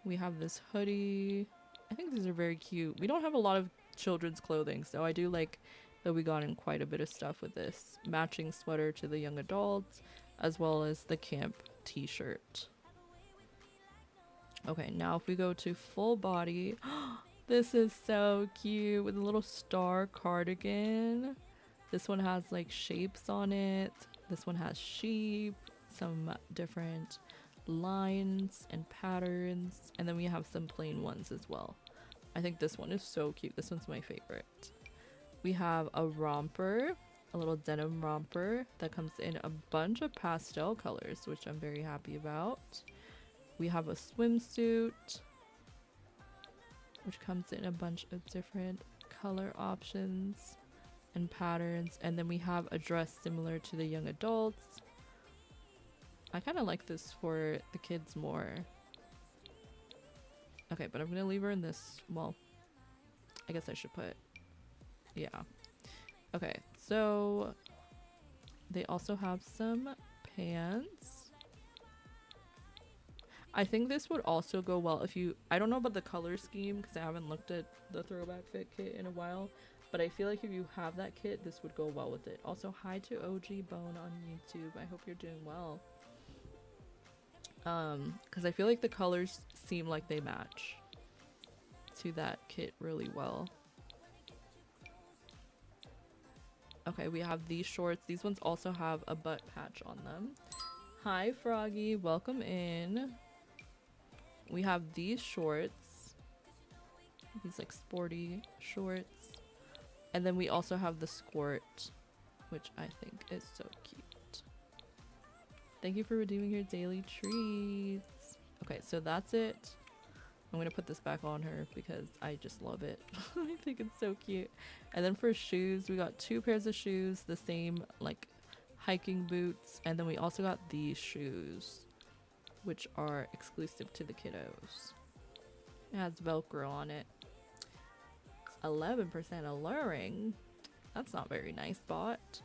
We have this hoodie. I think these are very cute. We don't have a lot of children's clothing, so I do like that we got in quite a bit of stuff with this. Matching sweater to the young adults, as well as the camp t-shirt. Okay, now if we go to full body, this is so cute with a little star cardigan. This one has like shapes on it. This one has sheep, some different lines and patterns, and then we have some plain ones as well. I think this one is so cute. This one's my favorite. We have a romper, a little denim romper that comes in a bunch of pastel colors, which I'm very happy about. We have a swimsuit, which comes in a bunch of different color options and patterns, and then we have a dress similar to the young adults. I kind of like this for the kids more. Okay, but I'm gonna leave her in this. Well, I guess I should put, yeah. Okay, so they also have some pants. I think this would also go well if you, I don't know about the color scheme because I haven't looked at the throwback fit kit in a while, but I feel like if you have that kit, this would go well with it. Also, hi to OG Bone on YouTube. I hope you're doing well. Because I feel like the colors seem like they match to that kit really well. Okay, we have these shorts. These ones also have a butt patch on them. Hi Froggy, welcome in. We have these shorts, these like sporty shorts, and then we also have the skirt, which I think is so cute. Thank you for redeeming your daily treats. Okay, so that's it. I'm gonna put this back on her because I just love it. I think it's so cute. And then for shoes, we got 2 pairs of shoes, the same like hiking boots, and then we also got these shoes, which are exclusive to the kiddos. It has Velcro on it. 11% alluring. That's not very nice, bot.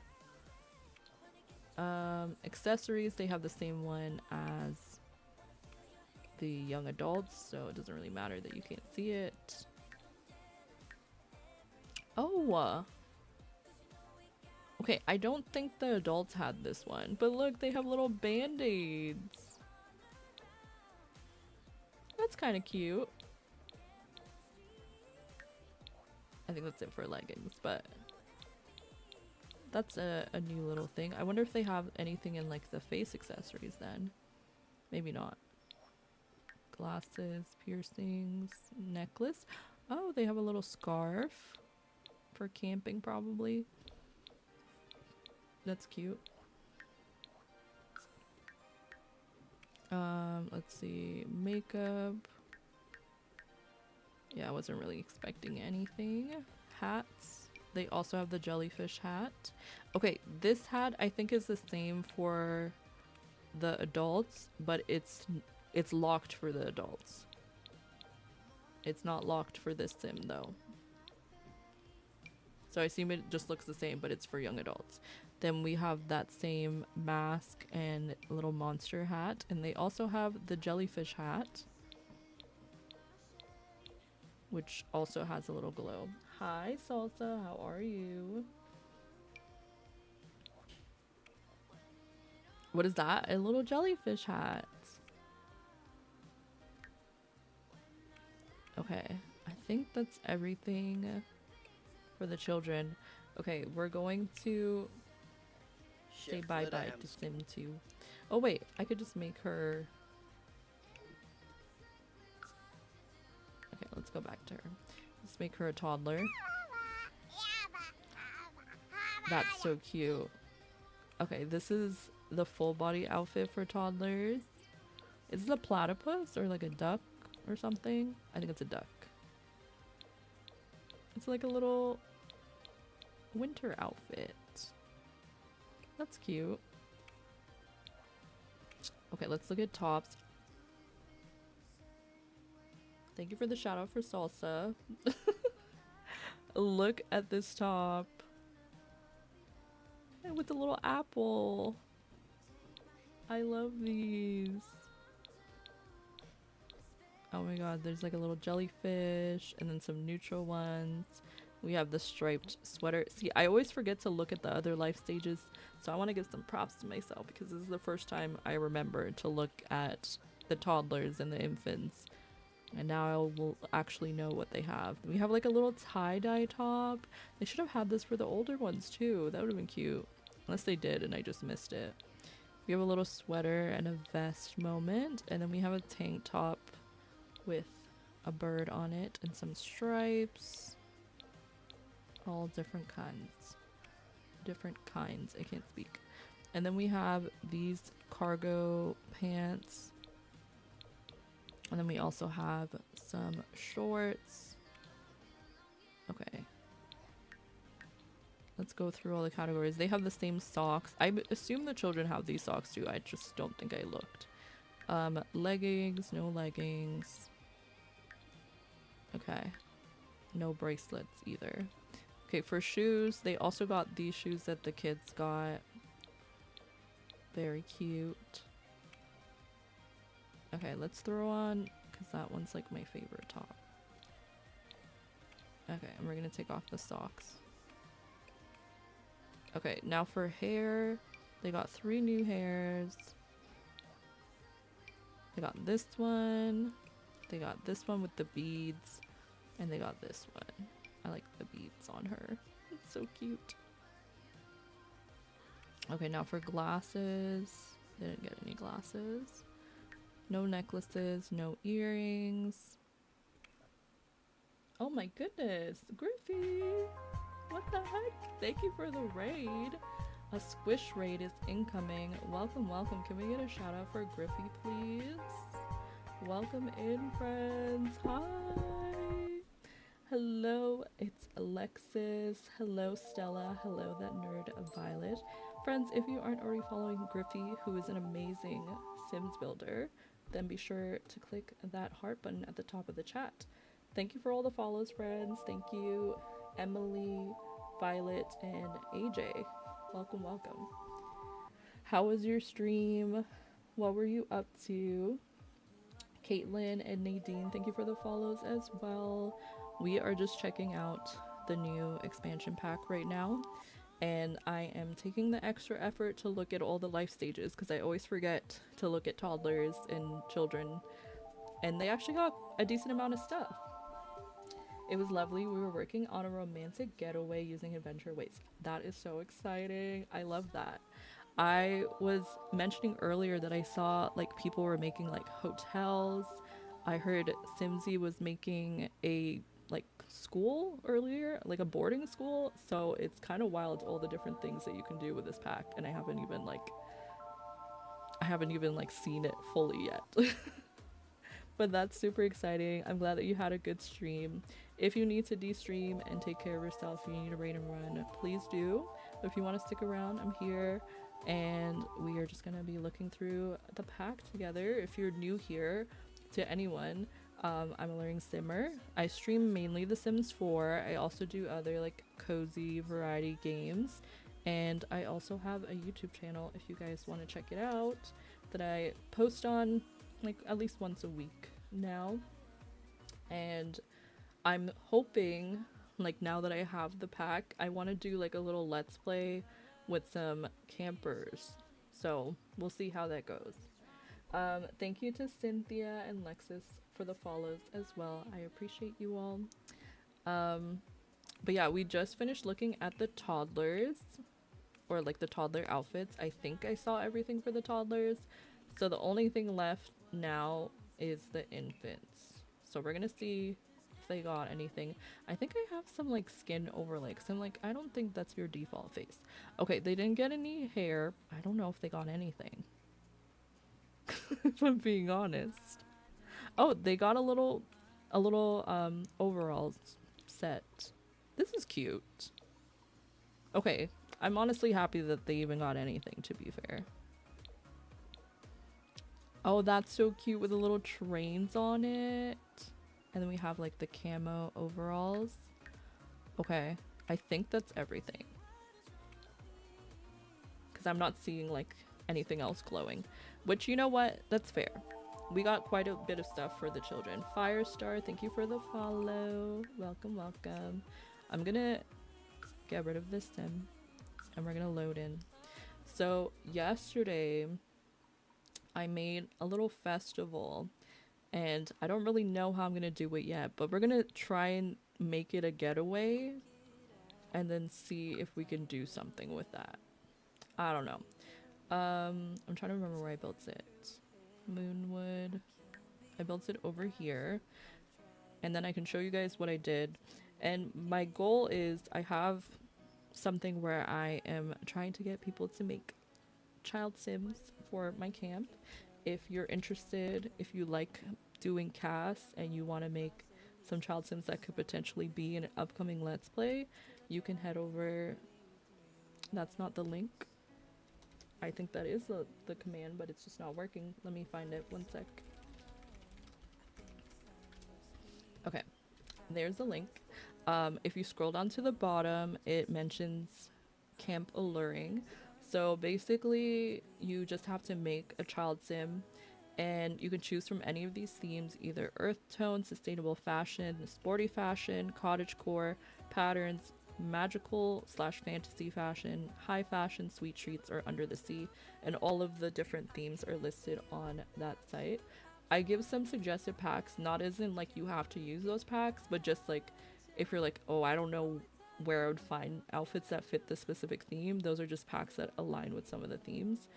Accessories, they have the same one as the young adults, so it doesn't really matter that you can't see it. Oh, okay, I don't think the adults had this one, but look, they have little band-aids. That's kind of cute. I think that's it for leggings, but that's a new little thing. I wonder if they have anything in like the face accessories then. Maybe not. Glasses, piercings, necklace. Oh, they have a little scarf for camping probably. That's cute. Let's see, makeup. Yeah, I wasn't really expecting anything. Hats. They also have the jellyfish hat. Okay, this hat I think is the same for the adults, but it's locked for the adults. It's not locked for this sim though. So I assume it just looks the same, but it's for young adults. Then we have that same mask and little monster hat, and they also have the jellyfish hat, which also has a little glow. Hi Salsa, how are you? What is that? A little jellyfish hat. Okay, I think that's everything for the children. Okay, we're going to say bye-bye to Sim 2. Oh wait, I could just make her... Okay, let's go back to her. Let's make her a toddler. That's so cute. Okay, this is the full body outfit for toddlers. Is it a platypus or like a duck or something? I think it's a duck. It's like a little winter outfit. That's cute. Okay, let's look at tops. Thank you for the shout out for salsa. Look at this top. And with the little apple. I love these. Oh my god, there's like a little jellyfish and then some neutral ones. We have the striped sweater. See, I always forget to look at the other life stages, so I want to give some props to myself because this is the first time I remember to look at the toddlers and the infants. And now I will actually know what they have. We have like a little tie-dye top. They should have had this for the older ones too. That would have been cute. Unless they did and I just missed it. We have a little sweater and a vest moment. And then we have a tank top with a bird on it and some stripes. All different kinds. I can't speak. And then we have these cargo pants. And then we also have some shorts. Okay. Let's go through all the categories. They have the same socks. I assume the children have these socks too. I just don't think I looked. Leggings, no leggings. Okay. No bracelets either. Okay, for shoes, they also got these shoes that the kids got. Very cute. Okay, let's throw on, because that one's like my favorite top. Okay, and we're gonna take off the socks. Okay, now for hair, they got 3 new hairs. They got this one, they got this one with the beads, and they got this one. I like the beads on her. It's so cute. Okay, now for glasses, they didn't get any glasses. No necklaces, no earrings. Oh my goodness, Griffey! What the heck? Thank you for the raid. A squish raid is incoming. Welcome, welcome. Can we get a shout out for Griffey, please? Welcome in, friends. Hi! Hello, it's Alexis. Hello, Stella. Hello, that nerd Violet. Friends, if you aren't already following Griffey, who is an amazing Sims builder, then be sure to click that heart button at the top of the chat. Thank you for all the follows, friends. Thank you, Emily, Violet, and AJ. Welcome, welcome. How was your stream? What were you up to? Caitlin and Nadine, thank you for the follows as well. We are just checking out the new expansion pack right now. And I am taking the extra effort to look at all the life stages because I always forget to look at toddlers and children. And they actually got a decent amount of stuff. It was lovely. We were working on a romantic getaway using adventure weights. That is so exciting. I love that. I was mentioning earlier that I saw like people were making like hotels. I heard Simsy was making a like school earlier, like a boarding school. So it's kind of wild all the different things that you can do with this pack, and I haven't even like seen it fully yet. But that's super exciting. I'm glad that you had a good stream. If you need to de-stream and take care of yourself, you need to raid and run, please do. But if you want to stick around, I'm here, and we are just gonna be looking through the pack together. If you're new here, to anyone, I'm AlluringSimmer. I stream mainly The Sims 4. I also do other like cozy variety games, and I also have a YouTube channel if you guys want to check it out, that I post on like at least once a week now. And I'm hoping, like now that I have the pack, I want to do like a little let's play with some campers, so we'll see how that goes. Thank you to Cynthia and Lexus for the follows as well. I appreciate you all. But yeah, we just finished looking at the toddlers, or like the toddler outfits. I think I saw everything for the toddlers, so the only thing left now is the infants. So we're gonna see if they got anything. I think I have some like skin overlay, 'cause I'm like, I don't think that's your default face. Okay, they didn't get any hair. I don't know if they got anything. If I'm being honest. Oh, they got a little overalls set. This is cute. Okay, I'm honestly happy that they even got anything, to be fair. Oh, that's so cute with the little trains on it. And then we have like the camo overalls. Okay, I think that's everything. Because I'm not seeing like anything else glowing. Which, you know what? That's fair. We got quite a bit of stuff for the children. Firestar, thank you for the follow. Welcome, welcome. I'm gonna get rid of this sim. And we're gonna load in. So yesterday I made a little festival, and I don't really know how I'm gonna do it yet, but we're gonna try and make it a getaway and then see if we can do something with that. I don't know. I'm trying to remember where I built it. Moonwood. I built it over here, and then I can show you guys what I did. And my goal is I have something where I am trying to get people to make child sims for my camp. If you're interested, if you like doing casts and you want to make some child sims that could potentially be in an upcoming Let's Play, you can head over. That's not the link. I think that is the command, but it's just not working. Let me find it. One sec. Okay, there's the link. If you scroll down to the bottom, it mentions Camp Alluring. So basically, you just have to make a child sim, and you can choose from any of these themes, either earth tone, sustainable fashion, sporty fashion, cottagecore, patterns, magical / fantasy fashion, high fashion, sweet treats, or under the sea. And all of the different themes are listed on that site. I give some suggested packs, not as in like you have to use those packs, but just like if you're like, oh, I don't know where I would find outfits that fit the specific theme, those are just packs that align with some of the themes.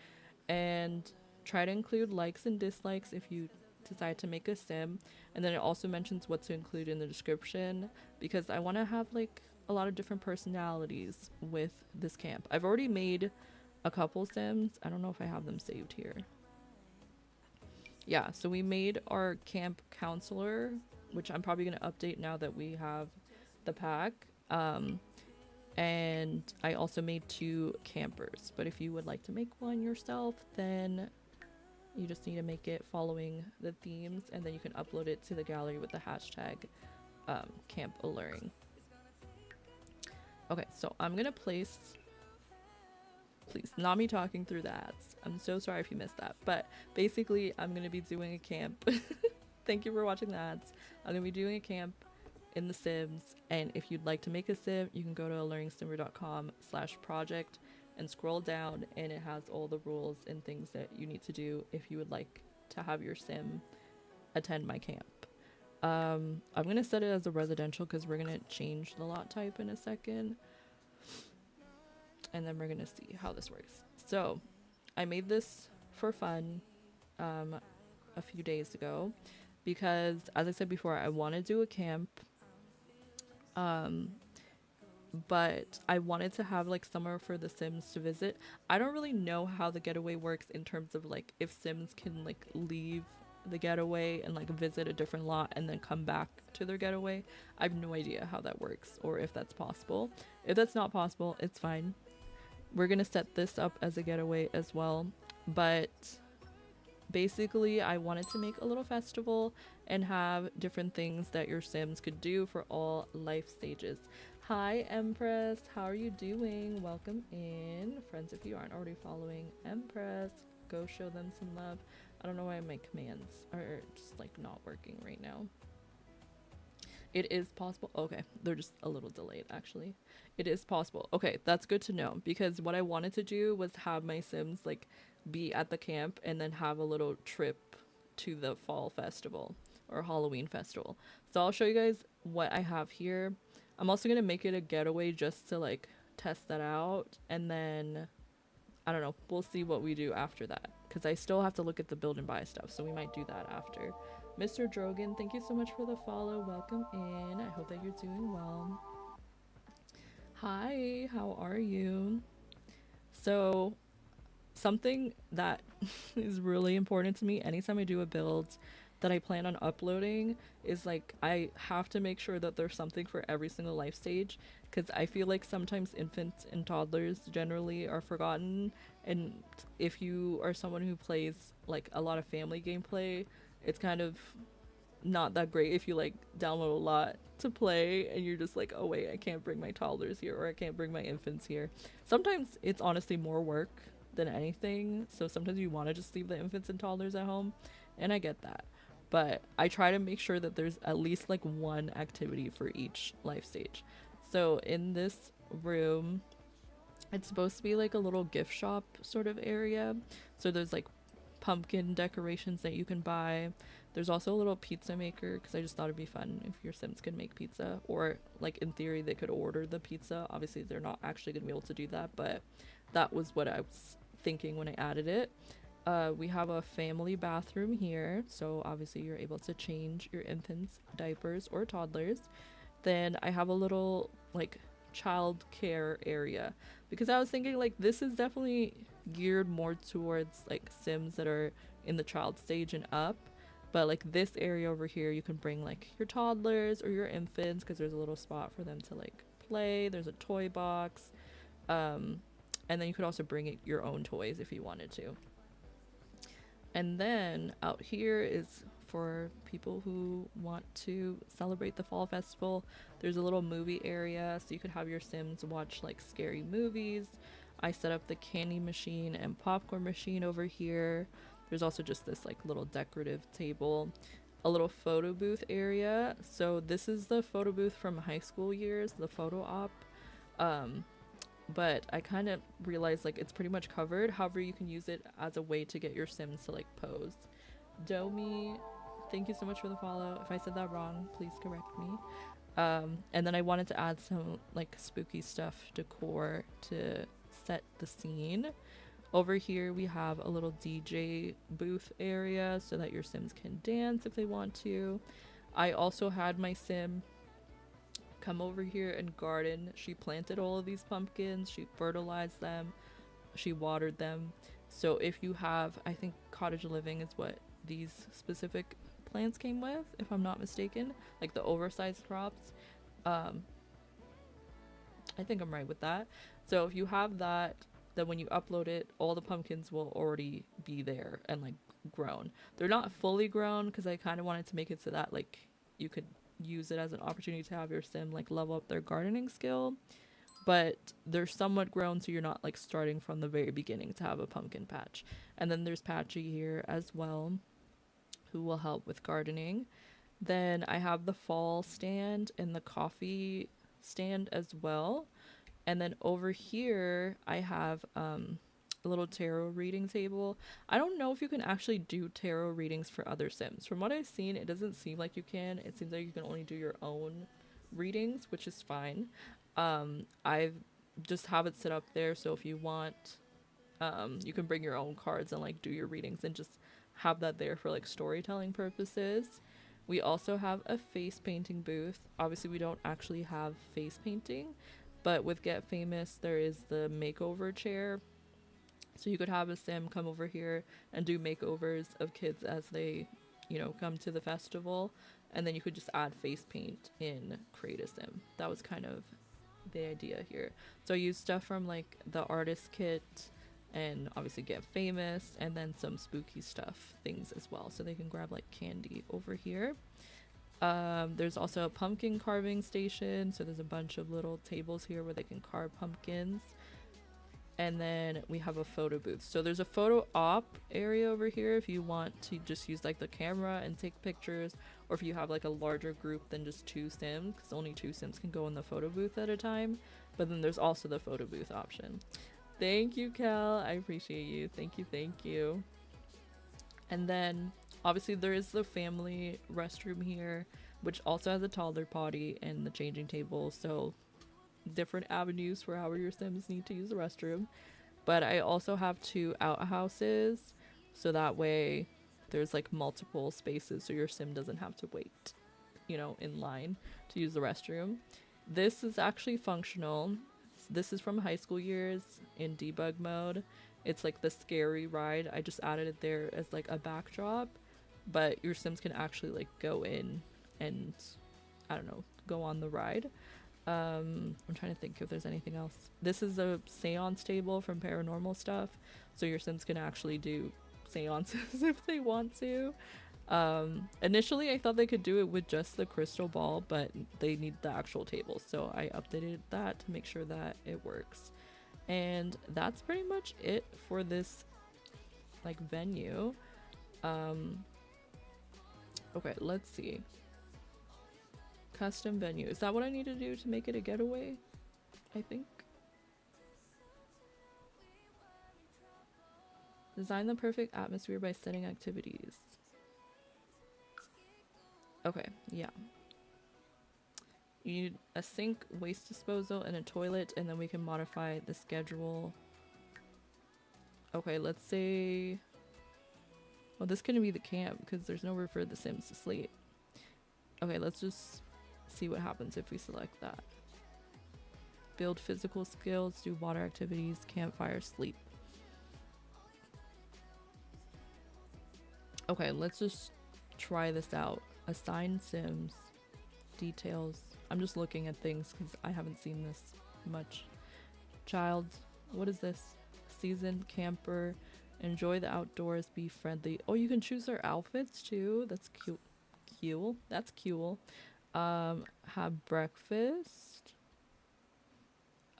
And try to include likes and dislikes if you decide to make a sim. And then it also mentions what to include in the description, because I want to have like a lot of different personalities with this camp. I've already made a couple sims. I don't know if I have them saved here. Yeah, so we made our camp counselor, which I'm probably going to update now that we have the pack. And I also made 2 campers, but if you would like to make one yourself, then you just need to make it following the themes, and then you can upload it to the gallery with the hashtag Camp Alluring. Okay, so I'm gonna place, please, not me talking through the ads. I'm so sorry if you missed that, but basically I'm gonna be doing a camp. Thank you for watching the ads. I'm gonna be doing a camp in the Sims, and if you'd like to make a sim, you can go to AlluringSimmer.com/project and scroll down, and it has all the rules and things that you need to do if you would like to have your sim attend my camp. I'm gonna set it as a residential because we're gonna change the lot type in a second, and then we're gonna see how this works. So I made this for fun a few days ago because, as I said before, I want to do a camp, but I wanted to have like somewhere for the Sims to visit. I don't really know how the getaway works in terms of like if Sims can like leave the getaway and like visit a different lot and then come back to their getaway. I have no idea how that works or if that's possible. If that's not possible, it's fine. We're gonna set this up as a getaway as well, but basically I wanted to make a little festival and have different things that your Sims could do for all life stages. Hi Empress, how are you doing? Welcome in. Friends, if you aren't already following Empress, go show them some love. I don't know why my commands are just like not working right now. It is possible. Okay, they're just a little delayed actually. It is possible. Okay, that's good to know, because what I wanted to do was have my Sims like be at the camp and then have a little trip to the fall festival or Halloween festival. So I'll show you guys what I have here. I'm also gonna make it a getaway just to like test that out, and then I don't know, we'll see what we do after that, because I still have to look at the build and buy stuff, so we might do that after. Mr. Drogan, thank you so much for the follow. Welcome in. I hope that you're doing well. Hi, how are you? So, something that is really important to me anytime I do a build that I plan on uploading is like I have to make sure that there's something for every single life stage, because I feel like sometimes infants and toddlers generally are forgotten, and if you are someone who plays like a lot of family gameplay, it's kind of not that great if you like download a lot to play and you're just like, oh wait, I can't bring my toddlers here, or I can't bring my infants here. Sometimes it's honestly more work than anything, so sometimes you want to just leave the infants and toddlers at home, and I get that. But I try to make sure that there's at least like one activity for each life stage. So in this room, it's supposed to be like a little gift shop sort of area. So there's like pumpkin decorations that you can buy. There's also a little pizza maker, because I just thought it'd be fun if your Sims could make pizza, or like in theory they could order the pizza. Obviously they're not actually gonna be able to do that, but that was what I was thinking when I added it. We have a family bathroom here, so obviously you're able to change your infants' diapers or toddlers. Then I have a little like child care area, because I was thinking like this is definitely geared more towards like Sims that are in the child stage and up. But like this area over here, you can bring like your toddlers or your infants, because there's a little spot for them to like play. There's a toy box. And then you could also bring it your own toys if you wanted to. And then out here is for people who want to celebrate the fall festival. There's a little movie area, so you could have your Sims watch like scary movies. I set up the candy machine and popcorn machine over here. There's also just this like little decorative table, a little photo booth area. So this is the photo booth from high school years, the photo op. But I kind of realized like it's pretty much covered. However, you can use it as a way to get your Sims to like pose. Domi, thank you so much for the follow. If I said that wrong, please correct me. And then I wanted to add some like spooky stuff decor to set the scene. Over here we have a little DJ booth area so that your Sims can dance if they want to. I also had my Sim come over here and garden. She planted all of these pumpkins, she fertilized them, she watered them. So if you have, I think cottage living is what these specific plants came with, if I'm not mistaken, like the oversized crops. I think I'm right with that. So if you have that, then when you upload it, all the pumpkins will already be there and like grown. They're not fully grown, because I kind of wanted to make it so that like you could use it as an opportunity to have your Sim like level up their gardening skill, but they're somewhat grown, so you're not like starting from the very beginning to have a pumpkin patch. And then there's Patchy here as well, who will help with gardening. Then I have the fall stand and the coffee stand as well. And then over here I have a little tarot reading table. I don't know if you can actually do tarot readings for other Sims. From what I've seen, it doesn't seem like you can. It seems like you can only do your own readings, which is fine. I've just have it set up there, so if you want, you can bring your own cards and like do your readings and just have that there for like storytelling purposes. We also have a face painting booth. Obviously we don't actually have face painting, but with Get Famous there is the makeover chair. So you could have a Sim come over here and do makeovers of kids as they, you know, come to the festival. And then you could just add face paint in Create a Sim. That was kind of the idea here. So I used stuff from like the artist kit and obviously Get Famous, and then some spooky stuff things as well. So they can grab like candy over here. There's also a pumpkin carving station. So there's a bunch of little tables here where they can carve pumpkins. And then we have a photo booth. So there's a photo op area over here if you want to just use like the camera and take pictures, or if you have like a larger group than just 2 Sims, because only 2 Sims can go in the photo booth at a time. But then there's also the photo booth option. Thank you, Cal. I appreciate you. Thank you, thank you. And then obviously there is the family restroom here, which also has a toddler potty and the changing table. So different avenues for how your Sims need to use the restroom. But I also have 2 outhouses, so that way there's like multiple spaces so your sim doesn't have to wait, you know, in line to use the restroom. This is actually functional. This is from high school years in debug mode. It's like the scary ride. I just added it there as like a backdrop, but your sims can actually like go in and, I don't know, go on the ride. I'm trying to think if there's anything else. This is a seance table from paranormal stuff, so your sims can actually do seances if they want to. Initially I thought they could do it with just the crystal ball, but they need the actual table, so I updated that to make sure that it works. And that's pretty much it for this like venue. Okay, let's see. Custom venue. Is that what I need to do to make it a getaway? I think. Design the perfect atmosphere by setting activities. Okay, yeah. You need a sink, waste disposal, and a toilet, and then we can modify the schedule. Okay, let's say... Well, this couldn't be the camp because there's nowhere for the sims to sleep. Okay, let's just see what happens if we select that. Build physical skills, do water activities, campfire, sleep. Okay, let's just try this out. Assign sims, details. I'm just looking at things because I haven't seen this much. Child, what is this? Season, camper, enjoy the outdoors, be friendly. Oh, you can choose their outfits too. That's cute. Cute. That's cool. Have breakfast.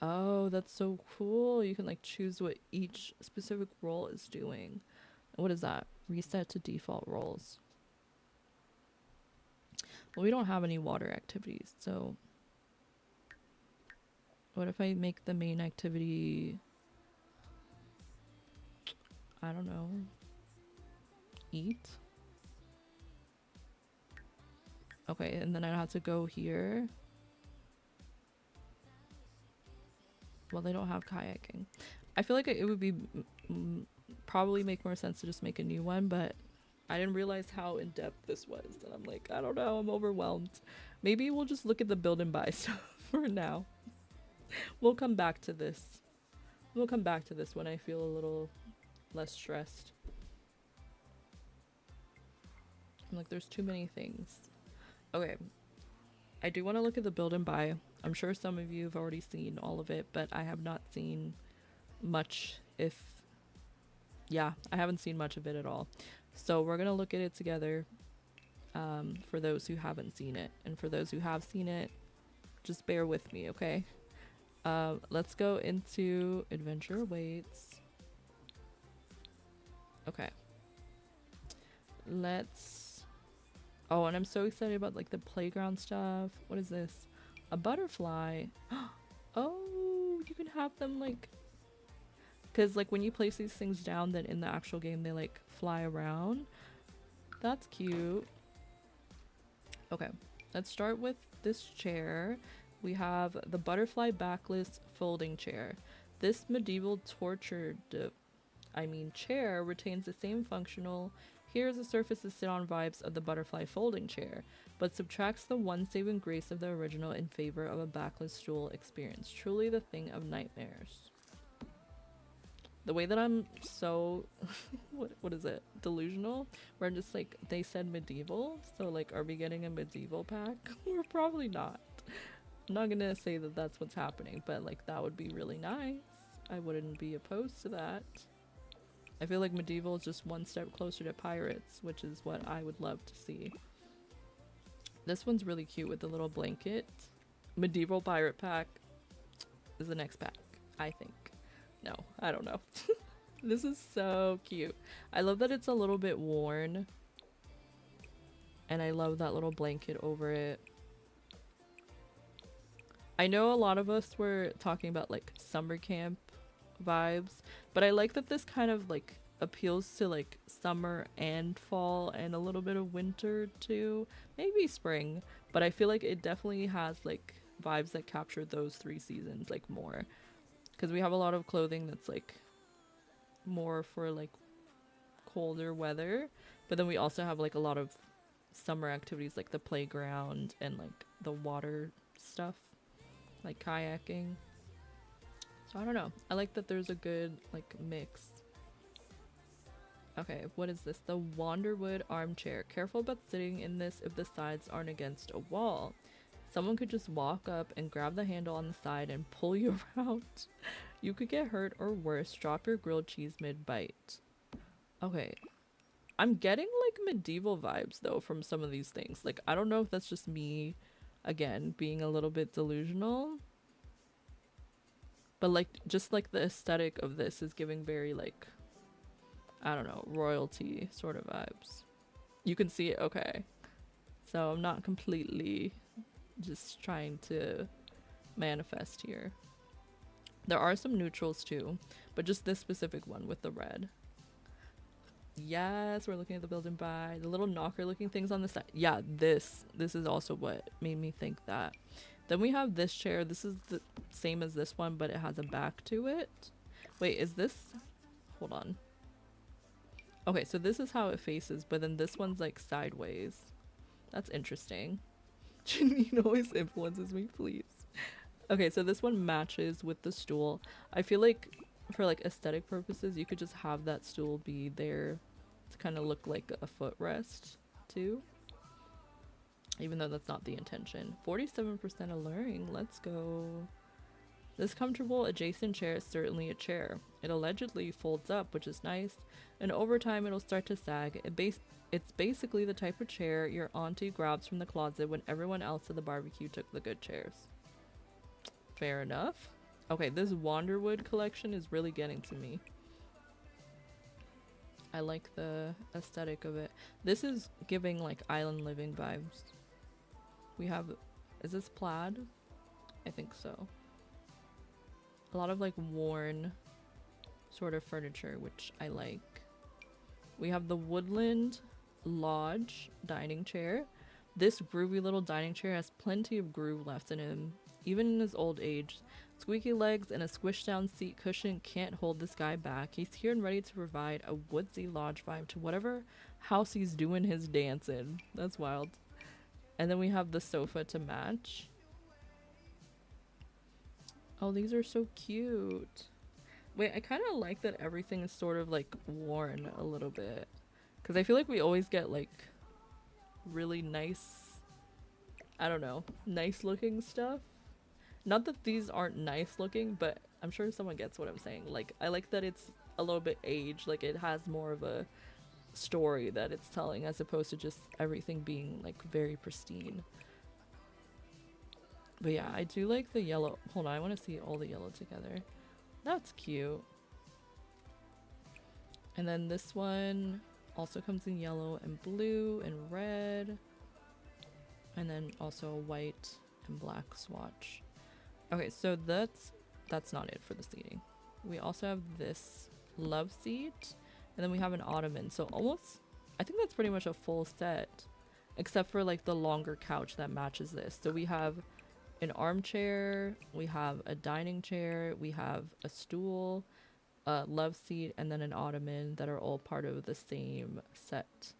Oh, that's so cool. You can like choose what each specific role is doing. What is that? Reset to default roles. Well, we don't have any water activities, so what if I make the main activity, I don't know, eat? Okay, and then I have to go here. Well, they don't have kayaking. I feel like it would be probably make more sense to just make a new one, but I didn't realize how in-depth this was, and I'm like, I don't know, I'm overwhelmed. Maybe we'll just look at the build and buy stuff for now. We'll come back to this. We'll come back to this when I feel a little less stressed. I'm like, there's too many things. Okay, I do want to look at the build and buy. I'm sure some of you have already seen all of it, but I have not seen much, yeah, I haven't seen much of it at all. So we're gonna look at it together, for those who haven't seen it, and for those who have seen it, just bear with me, okay? Let's go into adventure awaits. Okay, oh, and I'm so excited about like the playground stuff. What is this? A butterfly. Oh, you can have them like, because like when you place these things down, then in the actual game they like fly around. That's cute. Okay, let's start with this chair. We have the butterfly backless folding chair. This medieval chair retains the same functional here's a surface to sit on vibes of the butterfly folding chair, but subtracts the one saving grace of the original in favor of a backless stool experience. Truly the thing of nightmares. The way that I'm so what is it, delusional, where I'm just like, they said medieval, so like, are we getting a medieval pack? We're probably not. I'm not gonna say that that's what's happening, but like, that would be really nice. I wouldn't be opposed to that. I feel like medieval is just one step closer to pirates, which is what I would love to see. This one's really cute with the little blanket. Medieval pirate pack is the next pack, I think. No, I don't know. This is so cute. I love that it's a little bit worn. And I love that little blanket over it. I know a lot of us were talking about like summer camp vibes, but I like that this kind of like appeals to like summer and fall and a little bit of winter too. Maybe spring, but I feel like it definitely has like vibes that capture those three seasons like more. Because we have a lot of clothing that's like more for like colder weather, But then we also have like a lot of summer activities like the playground and like the water stuff, like kayaking. So I don't know. I like that there's a good like mix. Okay, what is this? The Wanderwood armchair. Careful about sitting in this if the sides aren't against a wall. Someone could just walk up and grab the handle on the side and pull you around. You could get hurt or worse, drop your grilled cheese mid-bite. Okay. I'm getting like medieval vibes though from some of these things. Like I don't know if that's just me, again, being a little bit delusional. But like just like the aesthetic of this is giving very like, I don't know, royalty sort of vibes. You can see it, okay. So I'm not completely just trying to manifest here. There are some neutrals too, but just this specific one with the red. Yes, we're looking at the build and buy. The little knocker looking things on the side. Yeah, this is also what made me think that. Then we have this chair. This is the same as this one, but it has a back to it. Wait, is this? Hold on. Okay, so this is how it faces, but then this one's like sideways. That's interesting. Janine always influences me, please. Okay, so this one matches with the stool. I feel like for like aesthetic purposes, you could just have that stool be there to kind of look like a footrest too. Even though that's not the intention. 47% alluring. Let's go. This comfortable adjacent chair is certainly a chair. It allegedly folds up, which is nice, and over time it'll start to sag. It's basically the type of chair your auntie grabs from the closet when everyone else at the barbecue took the good chairs. Fair enough. Okay, this Wanderwood collection is really getting to me. I like the aesthetic of it. This is giving like island living vibes. We have, is this plaid? I think so. A lot of like worn sort of furniture, which I like. We have the Woodland Lodge dining chair. This groovy little dining chair has plenty of groove left in him, even in his old age. Squeaky legs and a squished down seat cushion can't hold this guy back. He's here and ready to provide a woodsy lodge vibe to whatever house he's doing his dance in. That's wild. And then we have the sofa to match. Oh, these are so cute. Wait, I kind of like that everything is sort of like worn a little bit. Because I feel like we always get like really nice, I don't know, nice looking stuff. Not that these aren't nice looking, but I'm sure someone gets what I'm saying. Like, I like that it's a little bit aged. Like, it has more of a story that it's telling as opposed to just everything being like very pristine. But yeah, I do like the yellow. Hold on, I want to see all the yellow together. That's cute. And then this one also comes in yellow and blue and red. And then also a white and black swatch. Okay, so that's not it for the seating. We also have this love seat. And then we have an ottoman. So almost, I think that's pretty much a full set. Except for like the longer couch that matches this. So we have an armchair, we have a dining chair, we have a stool, a love seat, and then an ottoman that are all part of the same set.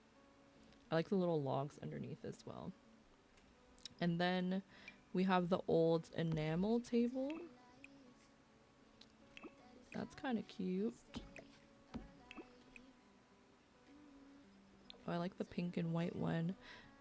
I like the little logs underneath as well. And then we have the old enamel table. That's kind of cute. Oh, I like the pink and white one.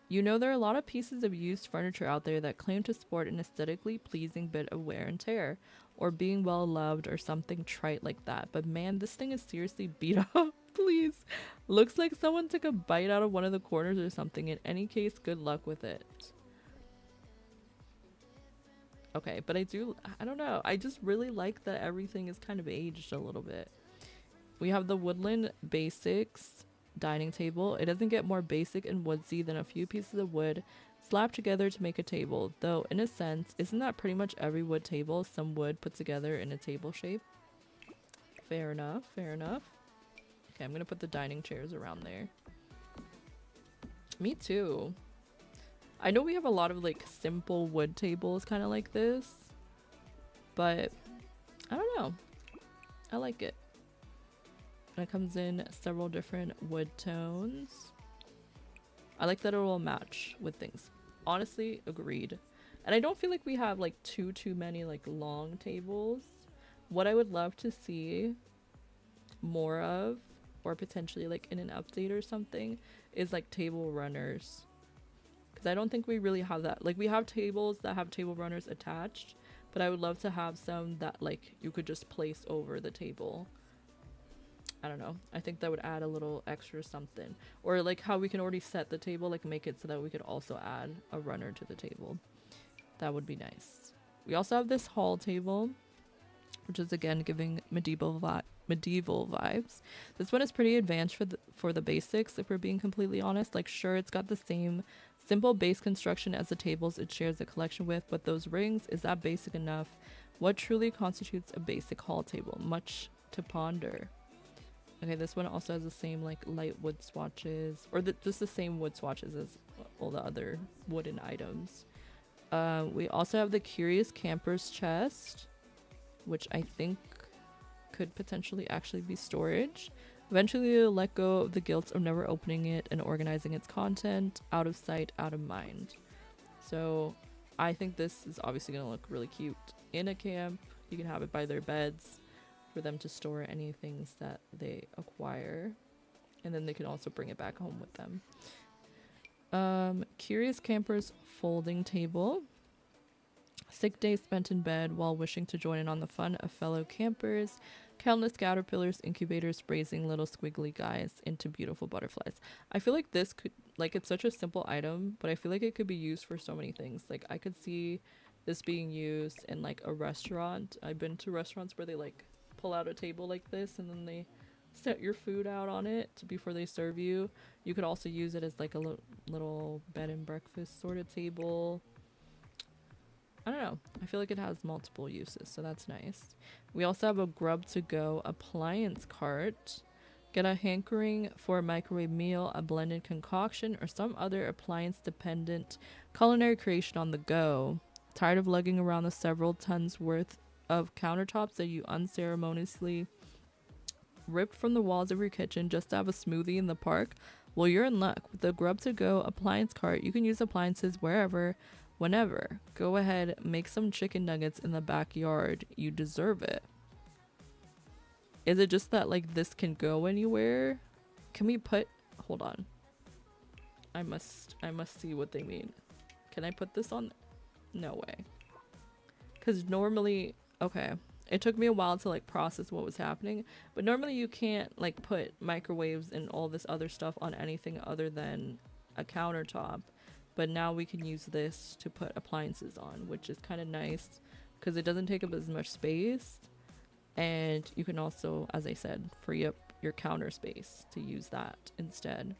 You know, there are a lot of pieces of used furniture out there that claim to sport an aesthetically pleasing bit of wear and tear, or being well loved or something trite like that. But man, this thing is seriously beat up. Please. Looks like someone took a bite out of one of the corners or something. In any case, good luck with it. Okay, but I don't know. I just really like that everything is kind of aged a little bit. We have the Woodland Basics dining table. It doesn't get more basic and woodsy than a few pieces of wood slapped together to make a table, though in a sense, isn't that pretty much every wood table? Some wood put together in a table shape. Fair enough, fair enough. Okay, I'm gonna put the dining chairs around there. Me too. I know we have a lot of like simple wood tables kind of like this, but I don't know. I like it. And it comes in several different wood tones. I like that it will match with things. Honestly, agreed. And I don't feel like we have like too many like long tables. What I would love to see more of, or potentially like in an update or something, is like table runners. Because I don't think we really have that. Like we have tables that have table runners attached, but I would love to have some that like you could just place over the table. I don't know. I think that would add a little extra something. Or like how we can already set the table, like make it so that we could also add a runner to the table. That would be nice. We also have this hall table, which is again giving medieval vibes. This one is pretty advanced for the basics, if we're being completely honest. Like sure, it's got the same simple base construction as the tables it shares a collection with, but those rings, is that basic enough? What truly constitutes a basic hall table? Much to ponder. Okay, this one also has the same like light wood swatches, or just the same wood swatches as all the other wooden items. We also have the Curious Camper's chest, which I think could potentially actually be storage. Eventually you'll let go of the guilt of never opening it and organizing its content. Out of sight, out of mind. So I think this is obviously going to look really cute in a camp. You can have it by their beds for them to store any things that they acquire, and then they can also bring it back home with them. Curious Camper's folding table. Sick days spent in bed while wishing to join in on the fun of fellow campers. Countless caterpillars, incubators, raising little squiggly guys into beautiful butterflies. I feel like this could, like, it's such a simple item, but I feel like it could be used for so many things. Like I could see this being used in like a restaurant. I've been to restaurants where they like pull out a table like this and then they set your food out on it before they serve you. You could also use it as like a little bed and breakfast sort of table. I don't know. I feel like it has multiple uses, so that's nice. We also have a grub to go appliance cart. Get a hankering for a microwave meal, a blended concoction, or some other appliance dependent culinary creation on the go. Tired of lugging around the several tons worth of countertops that you unceremoniously ripped from the walls of your kitchen just to have a smoothie in the park? Well, you're in luck. With the grub to go appliance cart, you can use appliances wherever, whenever. Go ahead, make some chicken nuggets in the backyard. You deserve it. Is it just that like this can go anywhere? Can we put, hold on. I must see what they mean. Can I put this on? No way. Cause normally, okay, it took me a while to like process what was happening, but normally you can't like put microwaves and all this other stuff on anything other than a countertop. But now we can use this to put appliances on, which is kind of nice because it doesn't take up as much space. And you can also, as I said, free up your counter space to use that instead.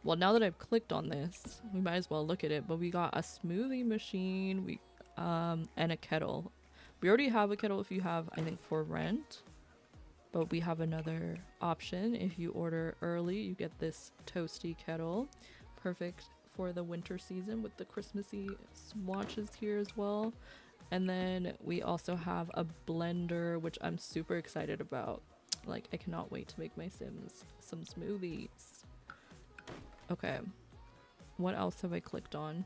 Well, now that I've clicked on this, we might as well look at it. But we got a smoothie machine, and a kettle. We already have a kettle if you have, I think, for rent. But we have another option. If you order early, you get this toasty kettle. Perfect for the winter season with the Christmassy swatches here as well. And then we also have a blender, which I'm super excited about. Like, I cannot wait to make my Sims some smoothies. Okay. What else have I clicked on?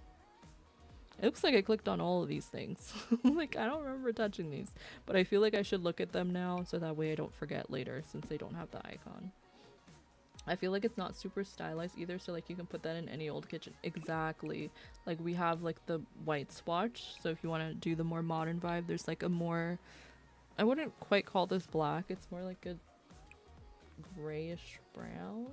It looks like I clicked on all of these things. Like, I don't remember touching these. But I feel like I should look at them now so that way I don't forget later since they don't have the icon. I feel like it's not super stylized either, so like you can put that in any old kitchen. Exactly. Like we have like the white swatch, so if you want to do the more modern vibe, there's like a more, I wouldn't quite call this black, it's more like a grayish brown.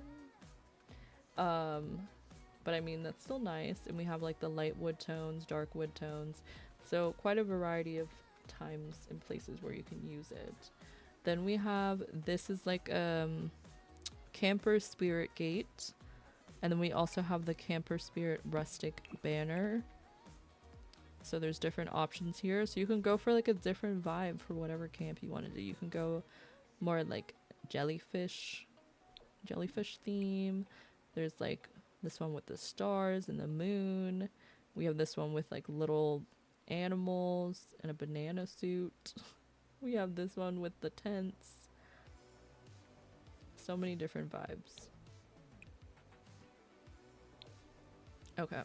But I mean that's still nice. And we have like the light wood tones, dark wood tones, so quite a variety of times and places where you can use it. Then we have, this is like Camper Spirit Gate, and then we also have the Camper Spirit Rustic Banner. So there's different options here, so you can go for like a different vibe for whatever camp you want to do. You can go more like jellyfish theme. There's like this one with the stars and the moon. We have this one with like little animals and a banana suit. We have this one with the tents. So many different vibes. Okay.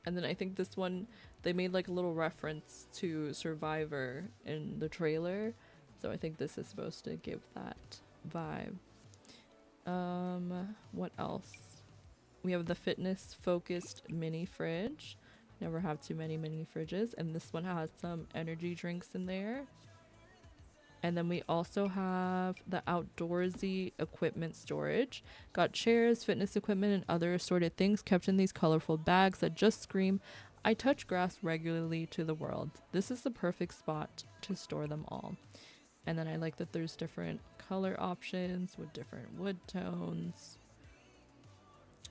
And then I think this one, they made like a little reference to Survivor in the trailer. So I think this is supposed to give that vibe. What else? We have the fitness focused mini fridge. Never have too many mini fridges. And this one has some energy drinks in there. And then we also have the outdoorsy equipment storage. Got chairs, fitness equipment, and other assorted things kept in these colorful bags that just scream, I touch grass regularly to the world. This is the perfect spot to store them all. And then I like that there's different color options with different wood tones.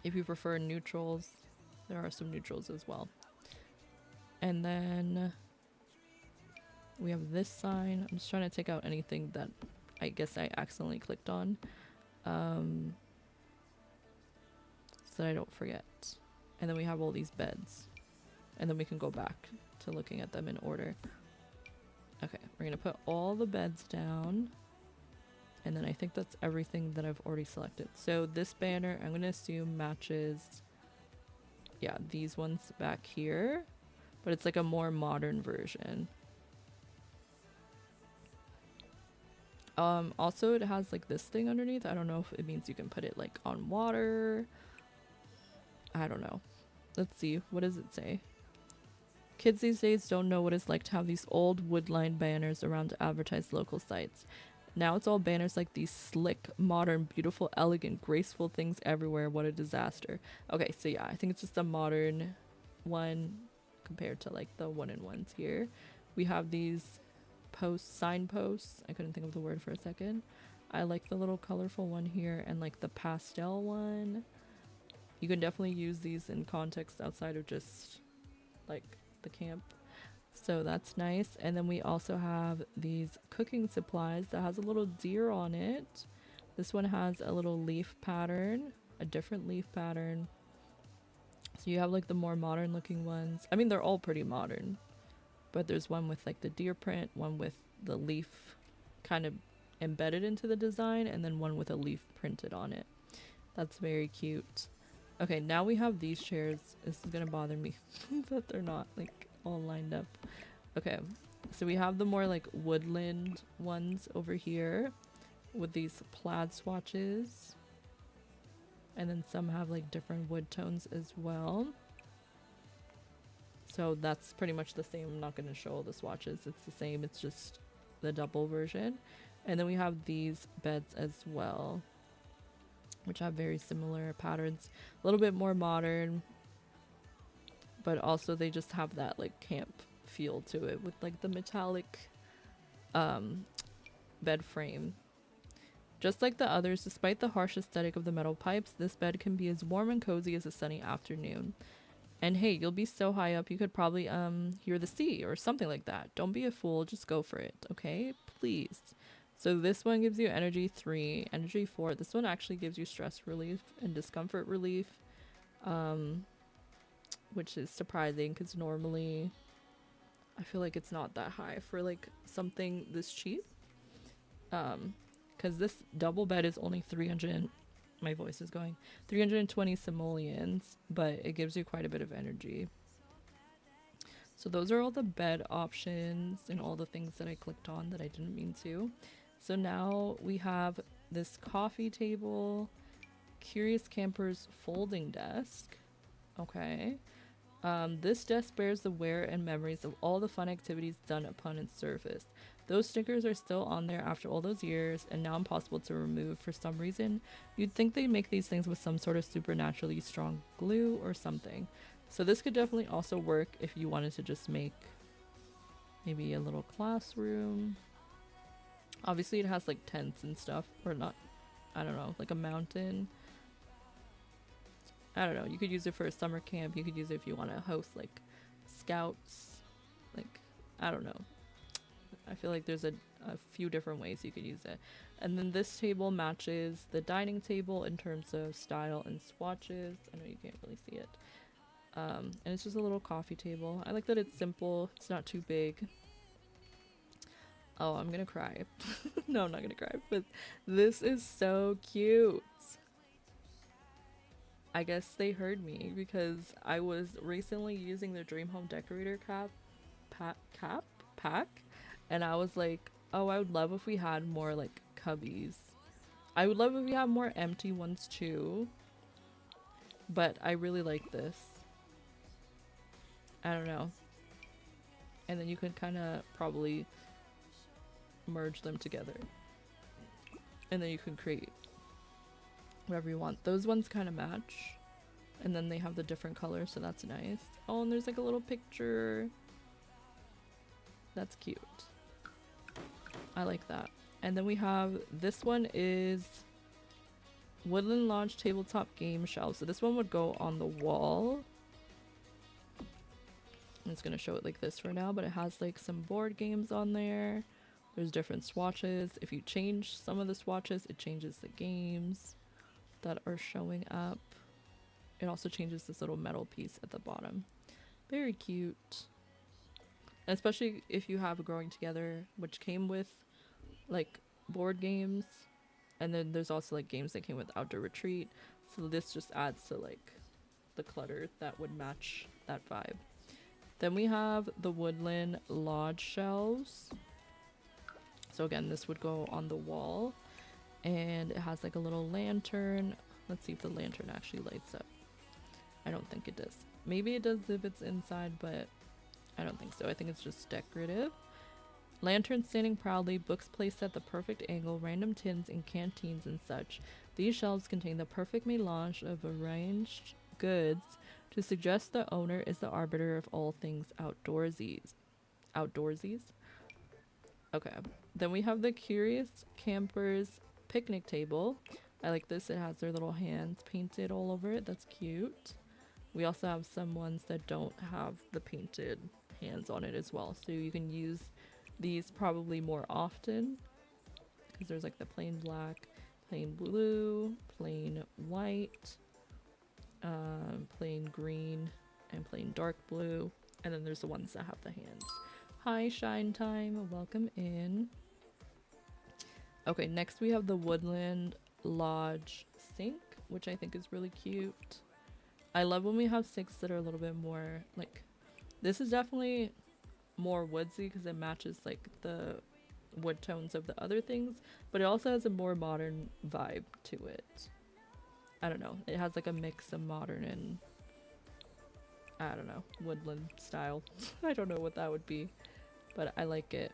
If you prefer neutrals, there are some neutrals as well. And then we have this sign. I'm just trying to take out anything that I guess I accidentally clicked on. So that I don't forget. And then we have all these beds. And then we can go back to looking at them in order. Okay, we're going to put all the beds down. And then I think that's everything that I've already selected. So this banner, I'm going to assume matches, yeah, these ones back here. But it's like a more modern version. Also it has like this thing underneath. I don't know if it means you can put it like on water. I don't know. Let's see. What does it say? Kids these days don't know what it's like to have these old wood-lined banners around to advertise local sites. Now it's all banners like these slick, modern, beautiful, elegant, graceful things everywhere. What a disaster. Okay, so yeah, I think it's just a modern one compared to like the one-in-ones here. We have these signposts. I couldn't think of the word for a second. I like the little colorful one here and like the pastel one. You can definitely use these in context outside of just like the camp. So that's nice. And then we also have these cooking supplies that has a little deer on it. This one has a little leaf pattern, a different leaf pattern. So you have like the more modern looking ones. I mean, they're all pretty modern. But there's one with like the deer print, one with the leaf kind of embedded into the design, and then one with a leaf printed on it. That's very cute. Okay, now we have these chairs. This is gonna bother me that they're not like all lined up. Okay, so we have the more like woodland ones over here with these plaid swatches. And then some have like different wood tones as well. So that's pretty much the same. I'm not going to show all the swatches. It's the same. It's just the double version. And then we have these beds as well, which have very similar patterns. A little bit more modern, but also they just have that like camp feel to it with like the metallic bed frame. Just like the others, despite the harsh aesthetic of the metal pipes, this bed can be as warm and cozy as a sunny afternoon. And hey, you'll be so high up you could probably hear the sea or something like that. Don't be a fool, just go for it, okay? Please. So this one gives you energy 3, energy 4. This one actually gives you stress relief and discomfort relief, which is surprising because normally I feel like it's not that high for like something this cheap. Because this double bed is only 320 simoleons, but it gives you quite a bit of energy. So those are all the bed options and all the things that I clicked on that I didn't mean to. So now we have this coffee table, Curious Camper's folding desk. Okay. This desk bears the wear and memories of all the fun activities done upon its surface. Those stickers are still on there after all those years and now impossible to remove for some reason. You'd think they'd make these things with some sort of supernaturally strong glue or something. So this could definitely also work if you wanted to just make maybe a little classroom. Obviously it has like tents and stuff, or not, I don't know, like a mountain. I don't know, you could use it for a summer camp. You could use it if you want to host like scouts. Like, I don't know. I feel like there's a few different ways you could use it. And then this table matches the dining table in terms of style and swatches. I know you can't really see it. And it's just a little coffee table. I like that it's simple. It's not too big. Oh, I'm gonna cry. No, I'm not gonna cry. But this is so cute. I guess they heard me because I was recently using the Dream Home Decorator pack, and I was like, oh, I would love if we had more like cubbies. I would love if we had more empty ones too, but I really like this. I don't know. And then you can kind of probably merge them together, and then you can create whatever you want. Those ones kind of match, and then they have the different colors, so that's nice. Oh, and there's like a little picture. That's cute. I like that. And then we have, this one is Woodland Lodge tabletop game shelf. So this one would go on the wall. I'm just gonna show it like this for now, but it has like some board games on there. There's different swatches. If you change some of the swatches, it changes the games that are showing up. It also changes this little metal piece at the bottom. Very cute. And especially if you have Growing Together, which came with like board games, and then there's also like games that came with Outdoor Retreat, so this just adds to like the clutter that would match that vibe. Then we have the Woodland Lodge shelves. So again, this would go on the wall, and it has like a little lantern. Let's see if the lantern actually lights up. I don't think it does. Maybe it does if it's inside, but I don't think so. I think it's just decorative. Lanterns standing proudly, books placed at the perfect angle, random tins and canteens and such. These shelves contain the perfect melange of arranged goods to suggest the owner is the arbiter of all things outdoorsies. Outdoorsies? Okay. Then we have the Curious Campers picnic table. I like this. It has their little hands painted all over it. That's cute. We also have some ones that don't have the painted hands on it as well. So you can use these probably more often, because there's like the plain black, plain blue, plain white, plain green, and plain dark blue. And then there's the ones that have the hands. Hi, Shine Time. Welcome in. Okay, next we have the Woodland Lodge sink, which I think is really cute. I love when we have sinks that are a little bit more like, this is definitely more woodsy because it matches like the wood tones of the other things, but it also has a more modern vibe to it. I don't know, it has like a mix of modern and, I don't know, woodland style. I don't know what that would be, but I like it.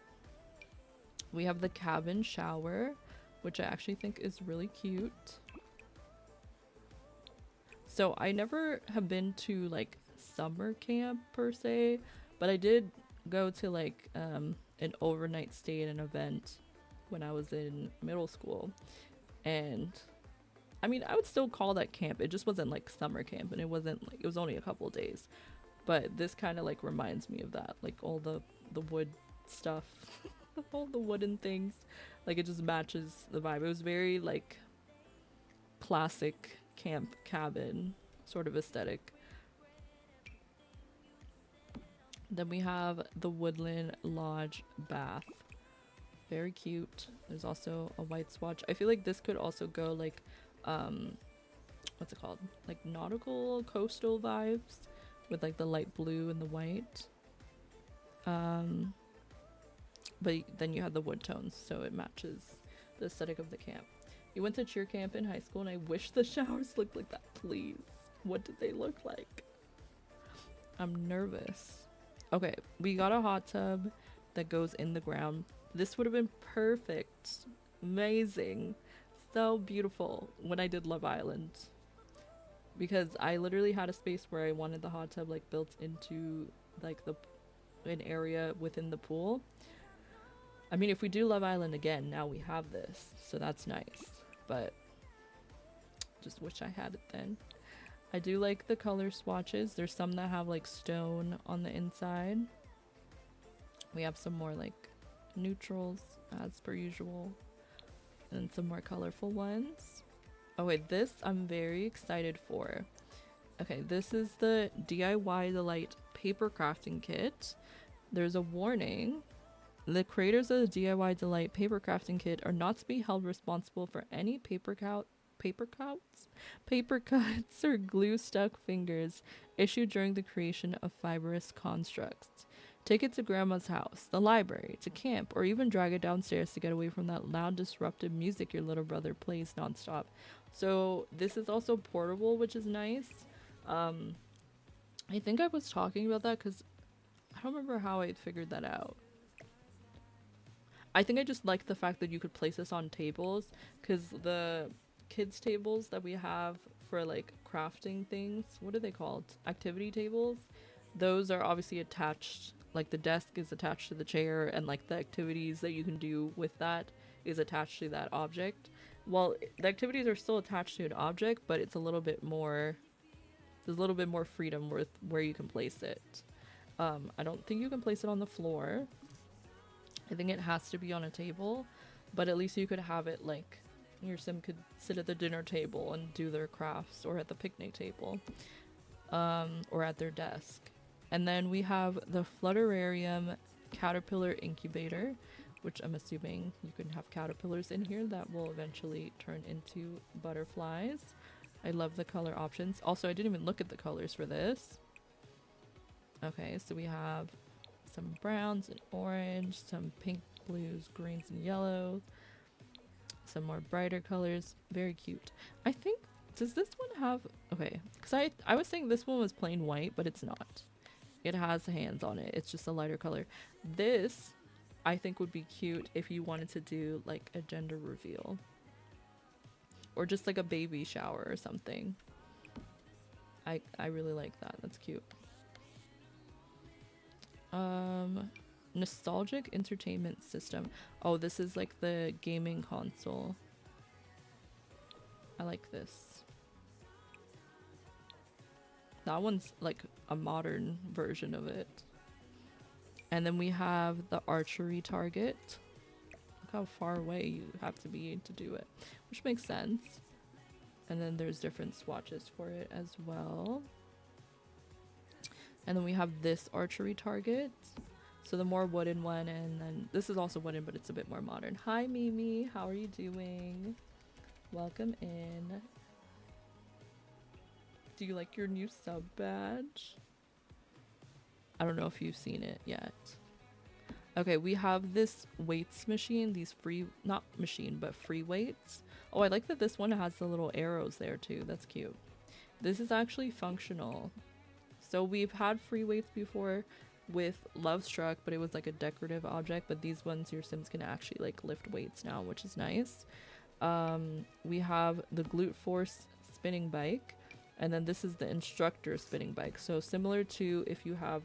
We have the cabin shower, which I actually think is really cute. So I never have been to like summer camp per se, but I did go to like an overnight stay at an event when I was in middle school, and I mean, I would still call that camp. It just wasn't like summer camp, and it wasn't like, it was only a couple of days, but this kind of like reminds me of that, like all the wood stuff, all the wooden things, like it just matches the vibe. It was very like classic camp cabin sort of aesthetic. Then we have the Woodland Lodge bath. Very cute. There's also a white swatch. I feel like this could also go like, what's it called? Like nautical, coastal vibes with like the light blue and the white. But then you have the wood tones, so it matches the aesthetic of the camp. You went to cheer camp in high school, and I wish the showers looked like that, please. What did they look like? I'm nervous. Okay, we got a hot tub that goes in the ground. This would have been perfect. Amazing. So beautiful when I did Love Island. Because I literally had a space where I wanted the hot tub like built into like an area within the pool. I mean, if we do Love Island again, now we have this. So that's nice. But just wish I had it then. I do like the color swatches. There's some that have like stone on the inside. We have some more like neutrals as per usual, and some more colorful ones. Oh wait, this I'm very excited for. Okay, this is the DIY Delight paper crafting kit. There's a warning. The creators of the DIY Delight paper crafting kit are not to be held responsible for any paper Paper cuts or glue stuck fingers issued during the creation of fibrous constructs. Take it to grandma's house, the library, to camp, or even drag it downstairs to get away from that loud, disruptive music your little brother plays nonstop. So this is also portable, which is nice. I think I was talking about that because I don't remember how I figured that out. I think I just like the fact that you could place this on tables, because the kids tables that we have for like crafting things, what are they called? Activity tables. Those are obviously attached, like the desk is attached to the chair, and like the activities that you can do with that is attached to that object. Well, the activities are still attached to an object, but it's a little bit more, there's a little bit more freedom with where you can place it. I don't think you can place it on the floor. I think it has to be on a table, but at least you could have it like your sim could sit at the dinner table and do their crafts, or at the picnic table, or at their desk. And then we have the Flutterarium Caterpillar Incubator, which I'm assuming you can have caterpillars in here that will eventually turn into butterflies. I love the color options. Also, I didn't even look at the colors for this. Okay, so we have some browns and orange, some pink, blues, greens, and yellow, some more brighter colors. Very cute. I think, does this one have, okay, because I was saying this one was plain white, but it's not. It has hands on it. It's just a lighter color. This, I think, would be cute if you wanted to do like a gender reveal, or just like a baby shower or something. I really like that. That's cute. Nostalgic entertainment system. Oh, this is like the gaming console. I like this. That one's like a modern version of it. And then we have the archery target. Look how far away you have to be to do it, which makes sense. And then there's different swatches for it as well. And then we have this archery target. So the more wooden one, and then this is also wooden, but it's a bit more modern. Hi Mimi, how are you doing? Welcome in. Do you like your new sub badge? I don't know if you've seen it yet. Okay, we have this weights machine, these free, not machine, but free weights. Oh, I like that this one has the little arrows there too. That's cute. This is actually functional. So we've had free weights before with Love Struck, but it was like a decorative object, but these ones your Sims can actually like lift weights now, which is nice. We have the WINDFORCE spinning bike, and then this is the instructor spinning bike. So similar to if you have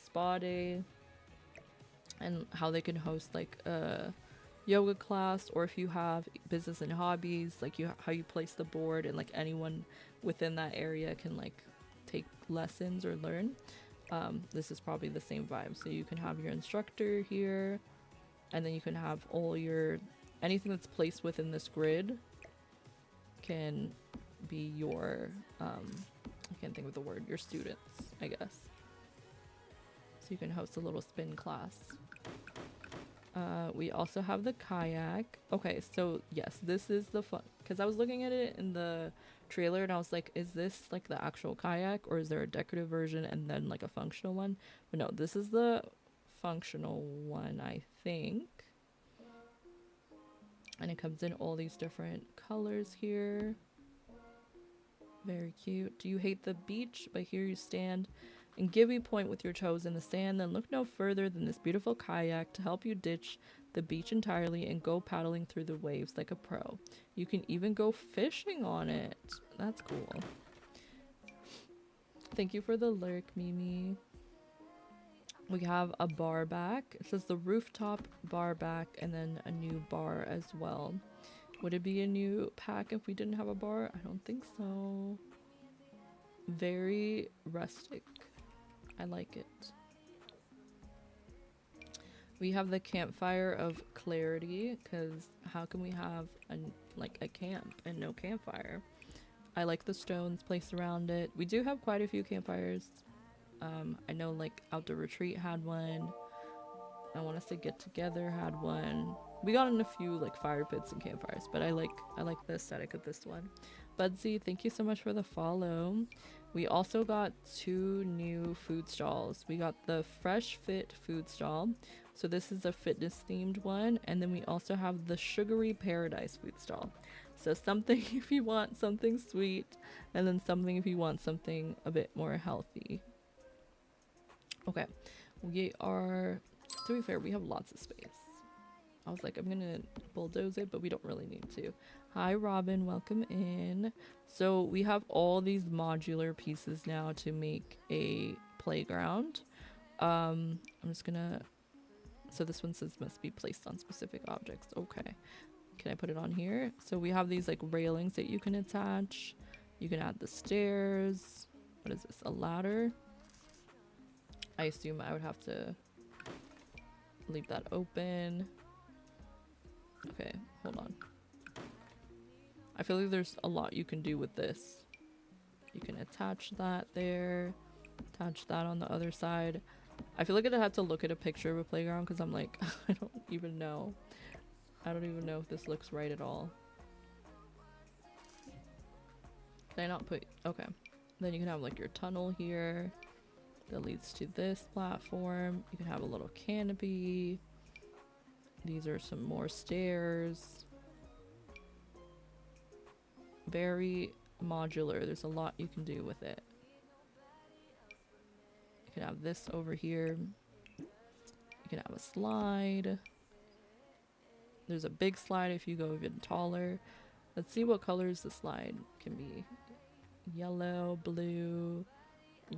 spa day and how they can host like a yoga class, or if you have business and hobbies, like how you place the board and like anyone within that area can like take lessons or learn. This is probably the same vibe. So you can have your instructor here, and then you can have all your, anything that's placed within this grid can be your, I can't think of the word, your students, I guess. So you can host a little spin class. We also have the kayak. Okay, so yes, this is the fun, because I was looking at it in the trailer and I was like, is this like the actual kayak, or is there a decorative version and then like a functional one? But no, this is the functional one, I think. And it comes in all these different colors here. Very cute. Do you hate the beach? But here you stand and give you point with your toes in the sand, then look no further than this beautiful kayak to help you ditch the beach entirely and go paddling through the waves like a pro. You can even go fishing on it. That's cool. Thank you for the lurk, Mimi. We have a bar back. It says the rooftop bar back, and then a new bar as well. Would it be a new pack if we didn't have a bar? I don't think so. Very rustic. I like it. We have the campfire of clarity, because how can we have a camp and no campfire? I like the stones placed around it. We do have quite a few campfires. I know like Outdoor Retreat had one. I want to say Get Together had one. We got in a few like fire pits and campfires, but I like the aesthetic of this one. Budsy, thank you so much for the follow. We also got 2 new food stalls. We got the Fresh Fit food stall. So this is a fitness themed one. And then we also have the Sugary Paradise food stall. So something if you want something sweet, and then something if you want something a bit more healthy. Okay, we are, to be fair, we have lots of space. I was like, I'm gonna bulldoze it, but we don't really need to. Hi Robin, welcome in. So we have all these modular pieces now to make a playground. I'm just gonna, so this one says must be placed on specific objects. Okay, can I put it on here? So we have these like railings that you can attach. You can add the stairs. What is this, a ladder? I assume I would have to leave that open. Okay, hold on. I feel like there's a lot you can do with this. You can attach that there, attach that on the other side. I feel like I'd have to look at a picture of a playground because I'm like, I don't even know. I don't even know if this looks right at all. Can I not put, okay. Then you can have like your tunnel here that leads to this platform. You can have a little canopy. These are some more stairs. Very modular. There's a lot you can do with it. You can have this over here. You can have a slide. There's a big slide if you go even taller. Let's see what colors the slide can be. Yellow, blue,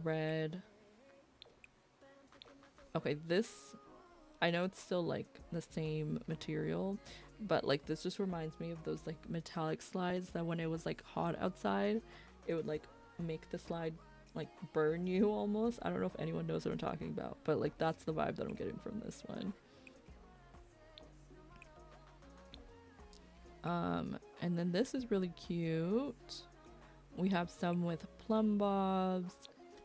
red. Okay, this, I know it's still like the same material, but like this just reminds me of those like metallic slides that when it was like hot outside, it would like make the slide like burn you almost. I don't know if anyone knows what I'm talking about, but like that's the vibe that I'm getting from this one. And then this is really cute. We have some with plumb bobs,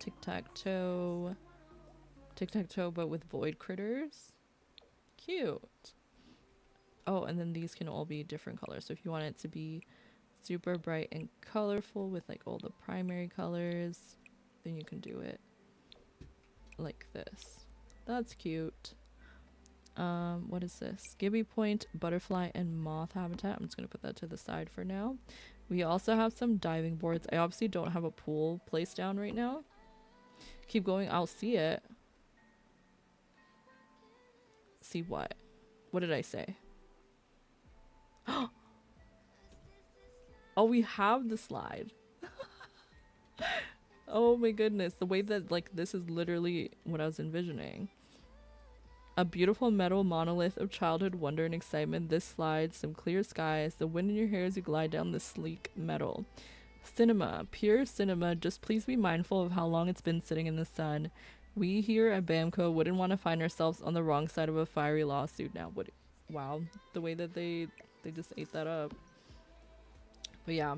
tic-tac-toe, but with void critters. Cute. Oh, and then these can all be different colors. So if you want it to be super bright and colorful with like all the primary colors, then you can do it like this. That's cute. What is this? Gibby point, butterfly, and moth habitat. I'm just gonna put that to the side for now. We also have some diving boards. I obviously don't have a pool placed down right now. Keep going, I'll see it. See what? What did I say? Oh, we have the slide. Oh my goodness, the way that like this is literally what I was envisioning. A beautiful metal monolith of childhood wonder and excitement. This slide, some clear skies, the wind in your hair as you glide down the sleek metal. Cinema, pure cinema. Just please be mindful of how long it's been sitting in the sun. We here at Bamco wouldn't want to find ourselves on the wrong side of a fiery lawsuit now. Would, wow, the way that they just ate that up. But yeah,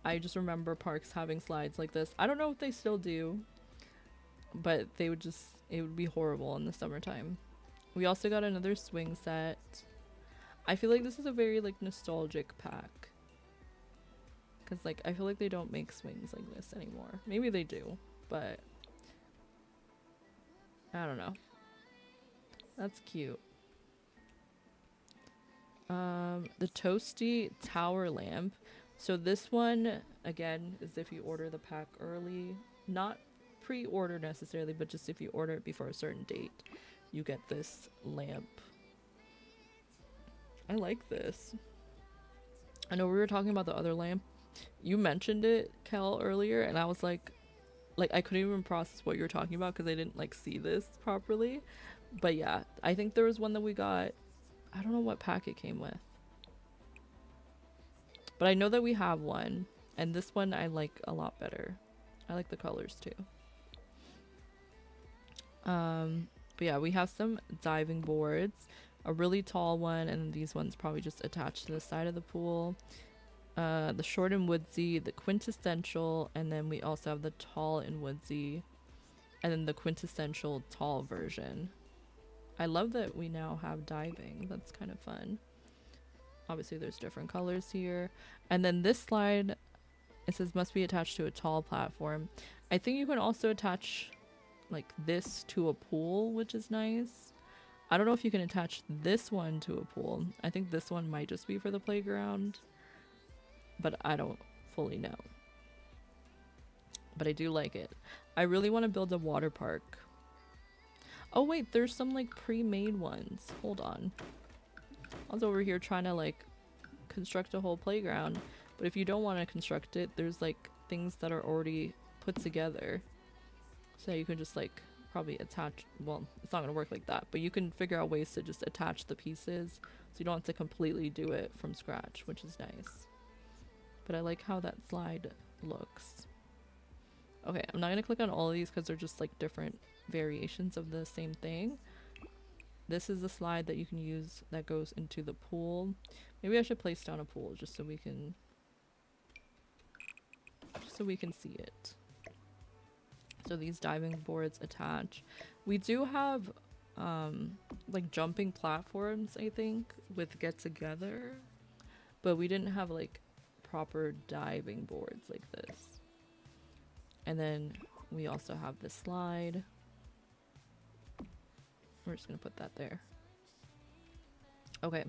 I just remember parks having slides like this. I don't know if they still do, but they would just, it would be horrible in the summertime. We also got another swing set. I feel like this is a very like nostalgic pack, because like I feel like they don't make swings like this anymore. Maybe they do, but I don't know. That's cute. The toasty tower lamp. So this one again is if you order the pack early, not pre-order necessarily, but just if you order it before a certain date, you get this lamp. I like this. I know we were talking about the other lamp. You mentioned it, Kel, earlier, and I was like I couldn't even process what you were talking about because I didn't like see this properly. But yeah, I think there was one that we got. I don't know what pack it came with, but I know that we have one, and this one I like a lot better. I like the colors too. But yeah, we have some diving boards, a really tall one, and these ones probably just attached to the side of the pool. The short and woodsy, the quintessential, and then we also have the tall and woodsy, and then the quintessential tall version. I love that we now have diving. That's kind of fun. Obviously there's different colors here. And then this slide, it says must be attached to a tall platform. I think you can also attach like this to a pool, which is nice. I don't know if you can attach this one to a pool. I think this one might just be for the playground, but I don't fully know. But I do like it. I really want to build a water park. Oh wait, there's some like pre-made ones. Hold on. I was over here trying to like construct a whole playground, but if you don't want to construct it, there's like things that are already put together. So you can just like probably attach, well, it's not going to work like that, but you can figure out ways to just attach the pieces so you don't have to completely do it from scratch, which is nice. But I like how that slide looks. Okay, I'm not going to click on all of these because they're just like different variations of the same thing. This is a slide that you can use that goes into the pool. Maybe I should place down a pool just so we can see it. So these diving boards attach. We do have like jumping platforms, I think, with Get Together, but we didn't have like proper diving boards like this. And then we also have this slide. We're just gonna put that there. Okay,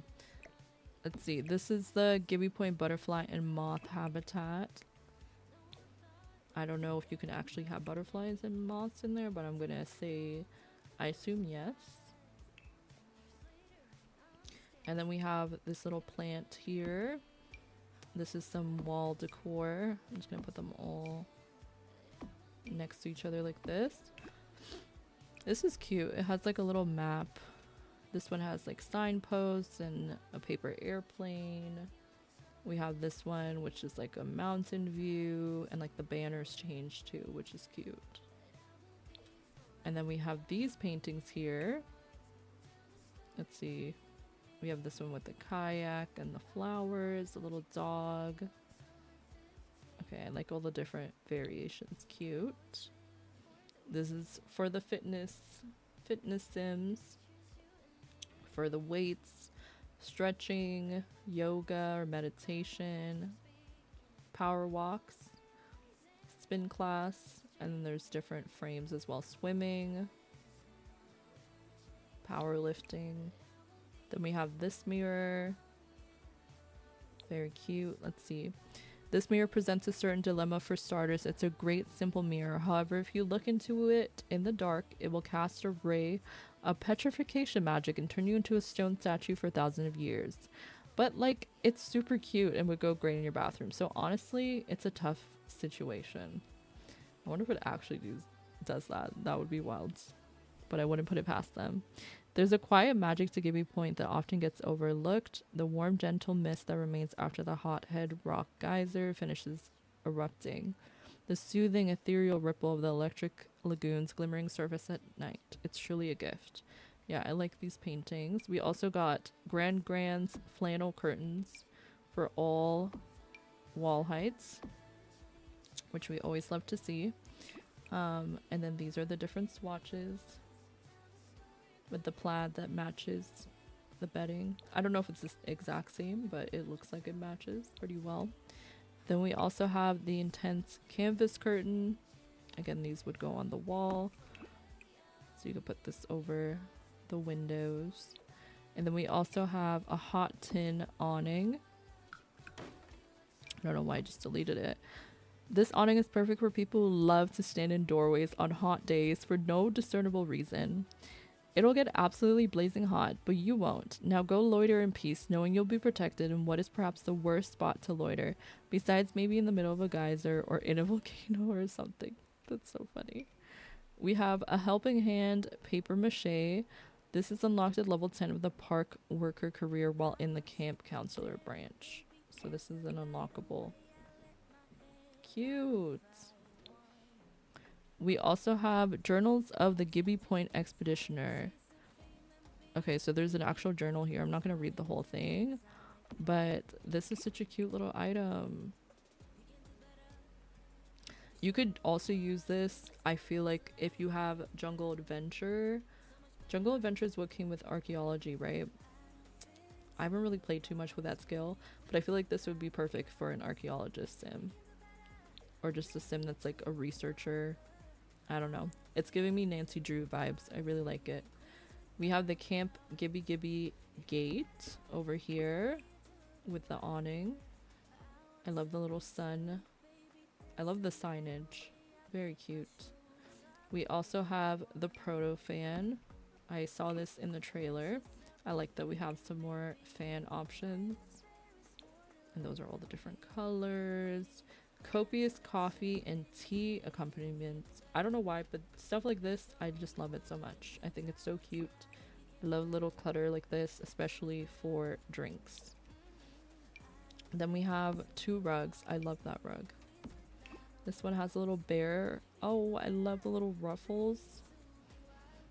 let's see. This is the Gibby Point butterfly and moth habitat. I don't know if you can actually have butterflies and moths in there, but I'm gonna say, I assume yes. And then we have this little plant here. This is some wall decor. I'm just gonna put them all next to each other like this. This is cute. It has like a little map. This one has like signposts and a paper airplane. We have this one, which is like a mountain view, and like the banners change too, which is cute. And then we have these paintings here. Let's see. We have this one with the kayak and the flowers, a little dog. Okay, I like all the different variations. Cute. This is for the fitness sims, for the weights, stretching, yoga or meditation, power walks, spin class, and then there's different frames as well. Swimming, powerlifting. Then we have this mirror. Very cute. Let's see. This mirror presents a certain dilemma for starters. It's a great simple mirror. However, if you look into it in the dark, it will cast a ray of petrification magic and turn you into a stone statue for thousands of years. But like, it's super cute and would go great in your bathroom. So honestly, it's a tough situation. I wonder if it actually does that. That would be wild. But I wouldn't put it past them. There's a quiet magic to Gibby Point that often gets overlooked. The warm, gentle mist that remains after the hothead rock geyser finishes erupting. The soothing, ethereal ripple of the electric lagoon's glimmering surface at night. It's truly a gift. Yeah, I like these paintings. We also got Grand's flannel curtains for all wall heights, which we always love to see. And then these are the different swatches with the plaid that matches the bedding. I don't know if it's the exact same, but it looks like it matches pretty well. Then we also have the intense canvas curtain. Again, these would go on the wall. So you could put this over the windows. And then we also have a hot tin awning. I don't know why I just deleted it. This awning is perfect for people who love to stand in doorways on hot days for no discernible reason. It'll get absolutely blazing hot, but you won't. Now go loiter in peace, knowing you'll be protected in what is perhaps the worst spot to loiter, besides maybe in the middle of a geyser or in a volcano or something. That's so funny. We have a helping hand paper mache. This is unlocked at level 10 of the park worker career while in the camp counselor branch. So this is an unlockable. Cute. We also have journals of the Gibby Point Expeditioner. Okay, so there's an actual journal here. I'm not going to read the whole thing, but this is such a cute little item. You could also use this, I feel like, if you have Jungle Adventure Jungle Adventure is what came with archaeology, right? I haven't really played too much with that skill, but I feel like this would be perfect for an archaeologist sim. Or just a sim that's like a researcher. I don't know. It's giving me Nancy Drew vibes. I really like it. We have the Camp Gibby gate over here with the awning. I love the little sun. I love the signage. Very cute. We also have the proto fan. I saw this in the trailer. I like that we have some more fan options. And those are all the different colors. Copious coffee and tea accompaniments. I don't know why, but stuff like this, I just love it so much. I think it's so cute. I love little clutter like this, especially for drinks. Then we have 2 rugs. I love that rug. This one has a little bear. Oh, I love the little ruffles.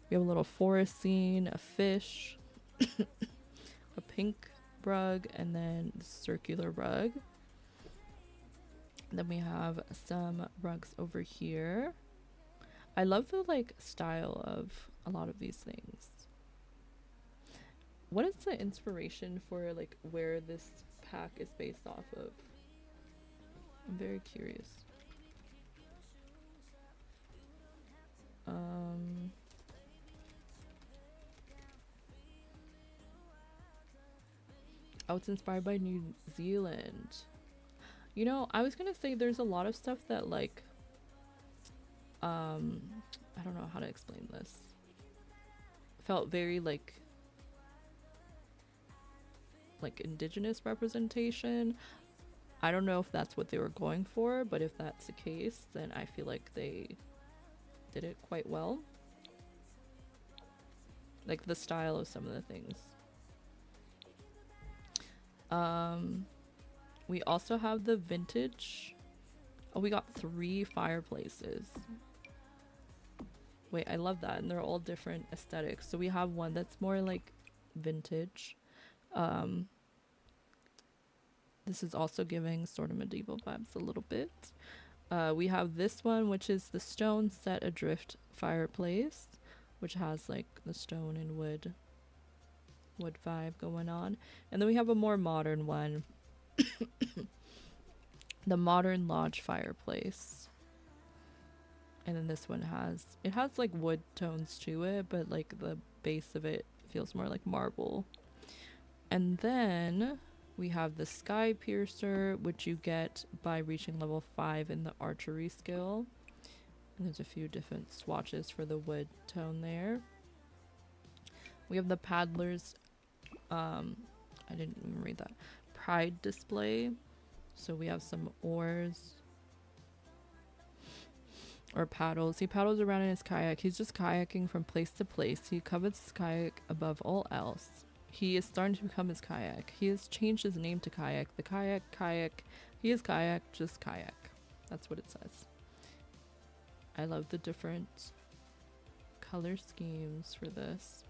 We have a little forest scene, a fish, a pink rug, and then the circular rug. Then we have some rugs over here. I love the like style of a lot of these things. What is the inspiration for like where this pack is based off of? I'm very curious. Oh, it's inspired by New Zealand. You know, I was gonna say there's a lot of stuff that like I don't know how to explain this. Felt very like indigenous representation. I don't know if that's what they were going for, but if that's the case, then I feel like they did it quite well. Like the style of some of the things. We also have the vintage. Oh, we got 3 fireplaces. Wait, I love that. And they're all different aesthetics. So we have one that's more like vintage. This is also giving sort of medieval vibes a little bit. We have this one, which is the stone set adrift fireplace, which has like the stone and wood vibe going on. And then we have a more modern one. The modern lodge fireplace. And then this one has like wood tones to it, but like the base of it feels more like marble. And then we have the sky piercer, which you get by reaching level 5 in the archery skill. And there's a few different swatches for the wood tone there. We have the paddler's I didn't even read that. Pride display. So we have some oars or paddles. He paddles around in his kayak. He's just kayaking from place to place. He covets his kayak above all else. He is starting to become his kayak. He has changed his name to kayak. The kayak. He is kayak, just kayak. That's what it says. I love the different color schemes for this.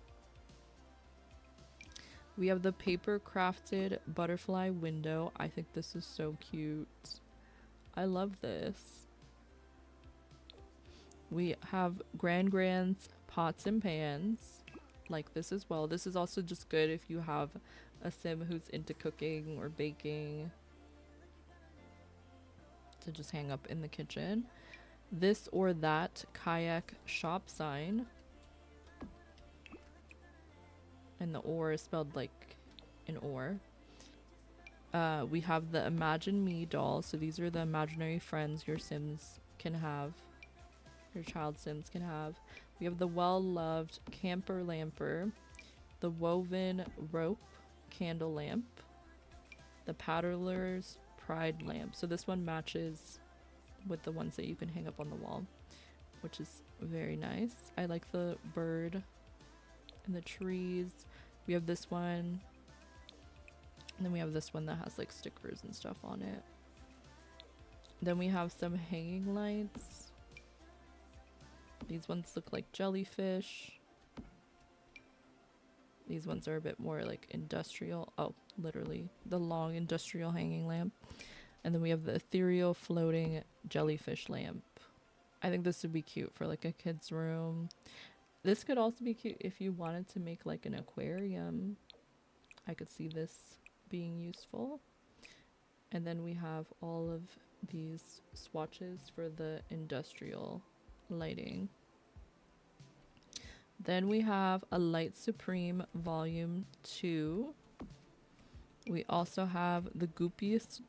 We have the paper crafted butterfly window. I think this is so cute. I love this. We have Grand's pots and pans. Like this as well. This is also just good if you have a sim who's into cooking or baking, to just hang up in the kitchen. This or that kayak shop sign. And the oar is spelled like an oar. We have the Imagine Me doll. So these are the imaginary friends your sims can have. Your child sims can have. We have the well-loved camper lamper. The woven rope candle lamp. The paddler's pride lamp. So this one matches with the ones that you can hang up on the wall, which is very nice. I like the bird and the trees. We have this one, and then we have this one that has like stickers and stuff on it. Then we have some hanging lights. These ones look like jellyfish. These ones are a bit more like industrial. Oh, literally the long industrial hanging lamp. And then we have the ethereal floating jellyfish lamp. I think this would be cute for like a kid's room. This could also be cute if you wanted to make like an aquarium. I could see this being useful. And then we have all of these swatches for the industrial lighting. Then we have a Light Supreme Volume 2. We also have the goopiest...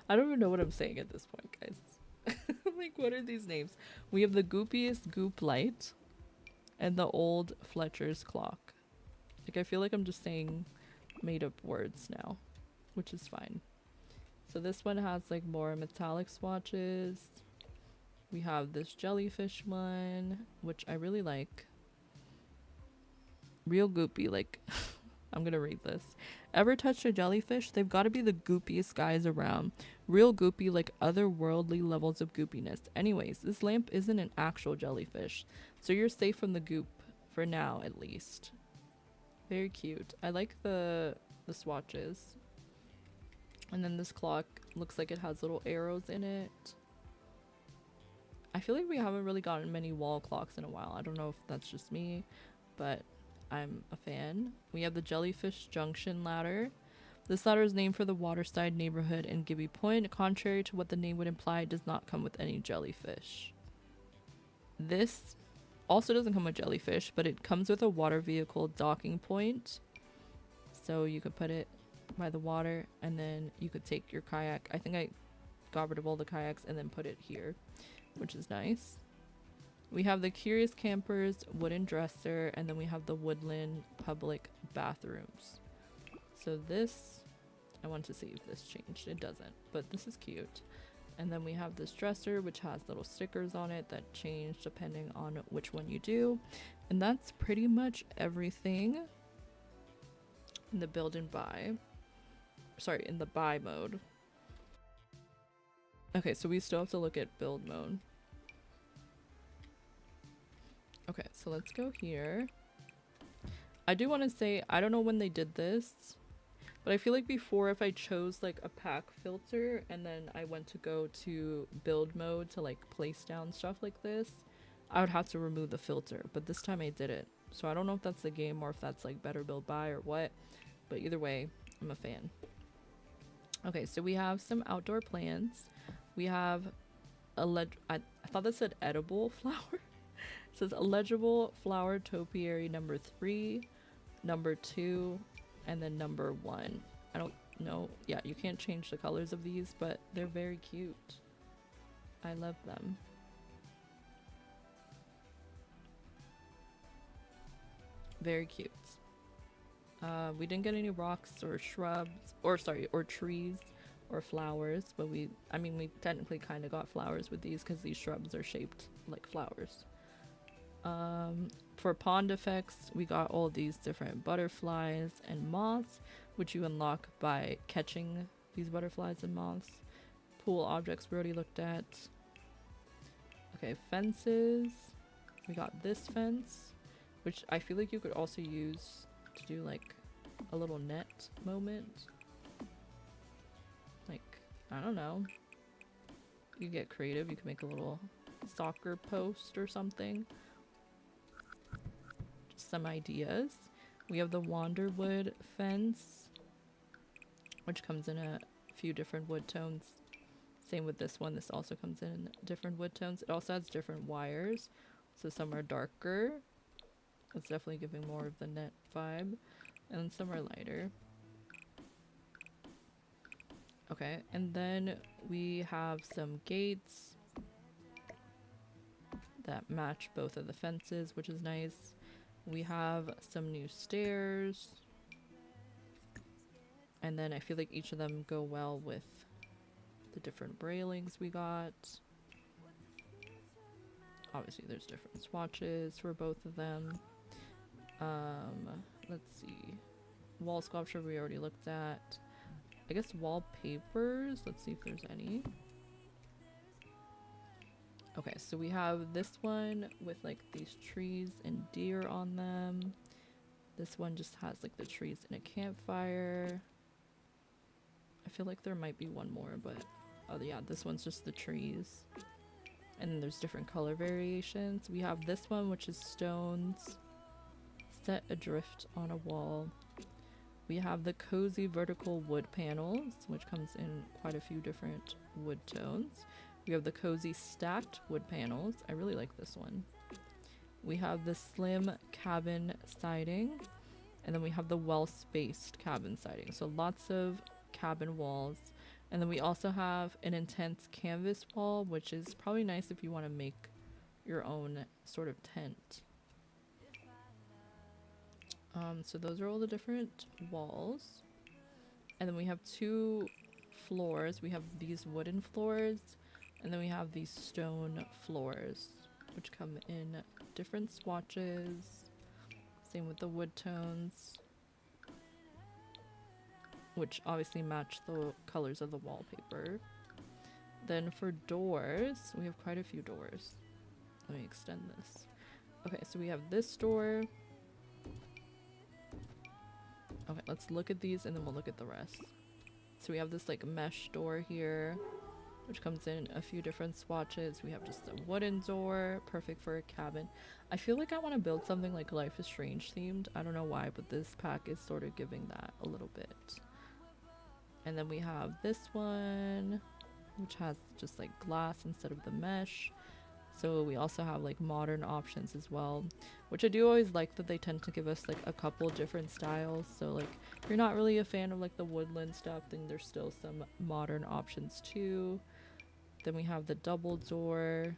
I don't even know what I'm saying at this point, guys. Like, what are these names? We have the goopiest goop light and the old Fletcher's clock. Like, I feel like I'm just saying made up words now, which is fine. So this one has like more metallic swatches. We have this jellyfish one, which I really like. Real goopy, like, I'm gonna read this. Ever touched a jellyfish? They've got to be the goopiest guys around. Real goopy, like otherworldly levels of goopiness. Anyways, this lamp isn't an actual jellyfish, so you're safe from the goop, for now at least. Very cute. I like the swatches. And then this clock looks like it has little arrows in it. I feel like we haven't really gotten many wall clocks in a while. I don't know if that's just me, but I'm a fan. We have the Jellyfish Junction ladder. This ladder is named for the waterside neighborhood in Gibby Point. Contrary to what the name would imply, it does not come with any jellyfish. This also doesn't come with jellyfish, but it comes with a water vehicle docking point. So you could put it by the water and then you could take your kayak. I think I got rid of all the kayaks and then put it here, which is nice. We have the Curious Campers wooden dresser, and then we have the Woodland public bathrooms. So this, I want to see if this changed. It doesn't, but this is cute. And then we have this dresser, which has little stickers on it that change depending on which one you do. And that's pretty much everything in the build and buy. Sorry, in the buy mode. Okay, so we still have to look at build mode. Okay, so let's go here. I do want to say, I don't know when they did this, but I feel like before, if I chose like a pack filter and then I went to go to build mode to like place down stuff like this, I would have to remove the filter, but this time I did it. So I don't know if that's the game or if that's like better build buy or what, but either way, I'm a fan. Okay, so we have some outdoor plants. We have a I thought that said edible flower. It says illegible flower topiary number 3, number 2, and then number 1. I don't know. Yeah, you can't change the colors of these, but they're very cute. I love them. Very cute. We didn't get any rocks or shrubs, or sorry, or trees or flowers, but we technically kind of got flowers with these because these shrubs are shaped like flowers. For pond effects, we got all these different butterflies and moths, which you unlock by catching these butterflies and moths. Pool objects we already looked at. Okay, fences. We got this fence, which I feel like you could also use to do like a little net moment. Like, I don't know. You get creative. You can make a little soccer post or something. Just some ideas. We have the Wanderwood fence, which comes in a few different wood tones. Same with this one. This also comes in different wood tones. It also has different wires. So some are darker. It's definitely giving more of the net vibe. And some are lighter. Okay, and then we have some gates that match both of the fences, which is nice. We have some new stairs. And then I feel like each of them go well with the different railings we got. Obviously there's different swatches for both of them. Let's see. Wall sculpture we already looked at. I guess wallpapers. Let's see if there's any. Okay, so we have this one with like these trees and deer on them. This one just has like the trees and a campfire. I feel like there might be one more, but oh yeah, this one's just the trees. And then there's different color variations. We have this one, which is stones set adrift on a wall. We have the cozy vertical wood panels, which comes in quite a few different wood tones. We have the cozy stacked wood panels. I really like this one. We have the slim cabin siding, and then we have the well-spaced cabin siding. So lots of cabin walls. And then we also have an intense canvas wall, which is probably nice if you want to make your own sort of tent. So those are all the different walls. And then we have two floors. We have these wooden floors, and then we have these stone floors, which come in different swatches. Same with the wood tones, which obviously match the colors of the wallpaper. Then for doors, we have quite a few doors. Let me extend this. Okay, so we have this door. Okay, let's look at these and then we'll look at the rest. So we have this like mesh door here, which comes in a few different swatches. We have just a wooden door, perfect for a cabin. I feel like I want to build something like Life is Strange themed. I don't know why, but this pack is sort of giving that a little bit. And then we have this one, which has just like glass instead of the mesh. So we also have like modern options as well, which I do always like that they tend to give us like a couple different styles. So like if you're not really a fan of like the woodland stuff, then there's still some modern options too. Then we have the double door.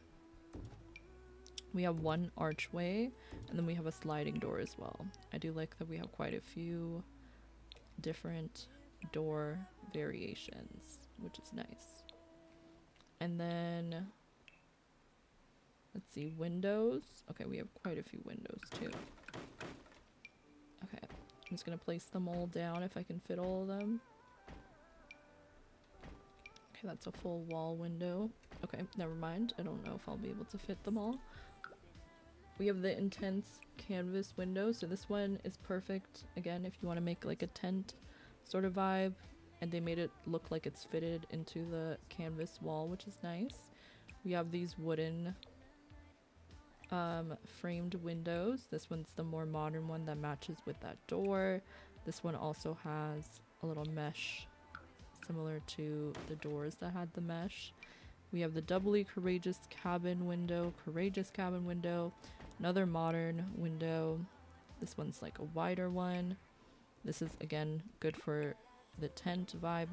We have one archway, and then we have a sliding door as well. I do like that we have quite a few different door variations, which is nice. And then let's see, windows. Okay, we have quite a few windows too. Okay, I'm just gonna place them all down if I can fit all of them. Okay, that's a full wall window. Okay, never mind. I don't know if I'll be able to fit them all. We have the intense canvas window. So this one is perfect, again, if you want to make like a tent sort of vibe. And they made it look like it's fitted into the canvas wall, which is nice. We have these wooden framed windows. This one's the more modern one that matches with that door. This one also has a little mesh similar to the doors that had the mesh. We have the doubly courageous cabin window, another modern window. This one's like a wider one. This is again good for the tent vibe.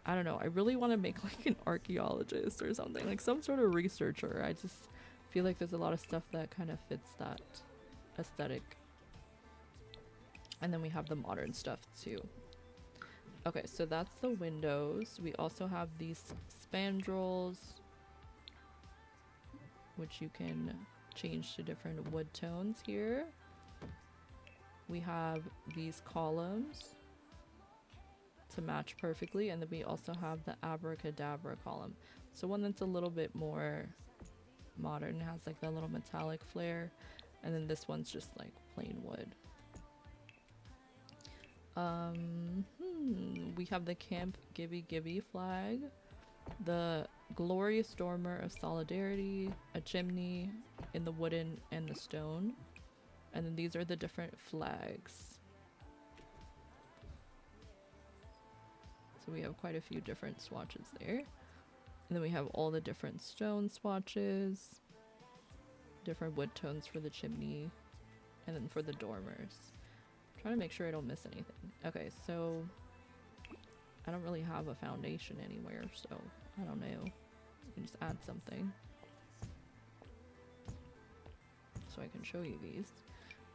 I don't know, I really want to make like an archaeologist or something, like some sort of researcher. I just feel like there's a lot of stuff that kind of fits that aesthetic. And then we have the modern stuff too. Okay, so that's the windows. We also have these spandrels, which you can change to different wood tones here. We have these columns to match perfectly, and then we also have the abracadabra column. So one that's a little bit more modern, has like that little metallic flare, and then this one's just like plain wood. We have the Camp Gibby Gibby flag, the Glorious Dormer of Solidarity, a chimney in the wooden and the stone, and then these are the different flags. So we have quite a few different swatches there. And then we have all the different stone swatches, different wood tones for the chimney, and then for the dormers. I'm trying to make sure I don't miss anything. Okay, so I don't really have a foundation anywhere, so I don't know. You can just add something. So I can show you these.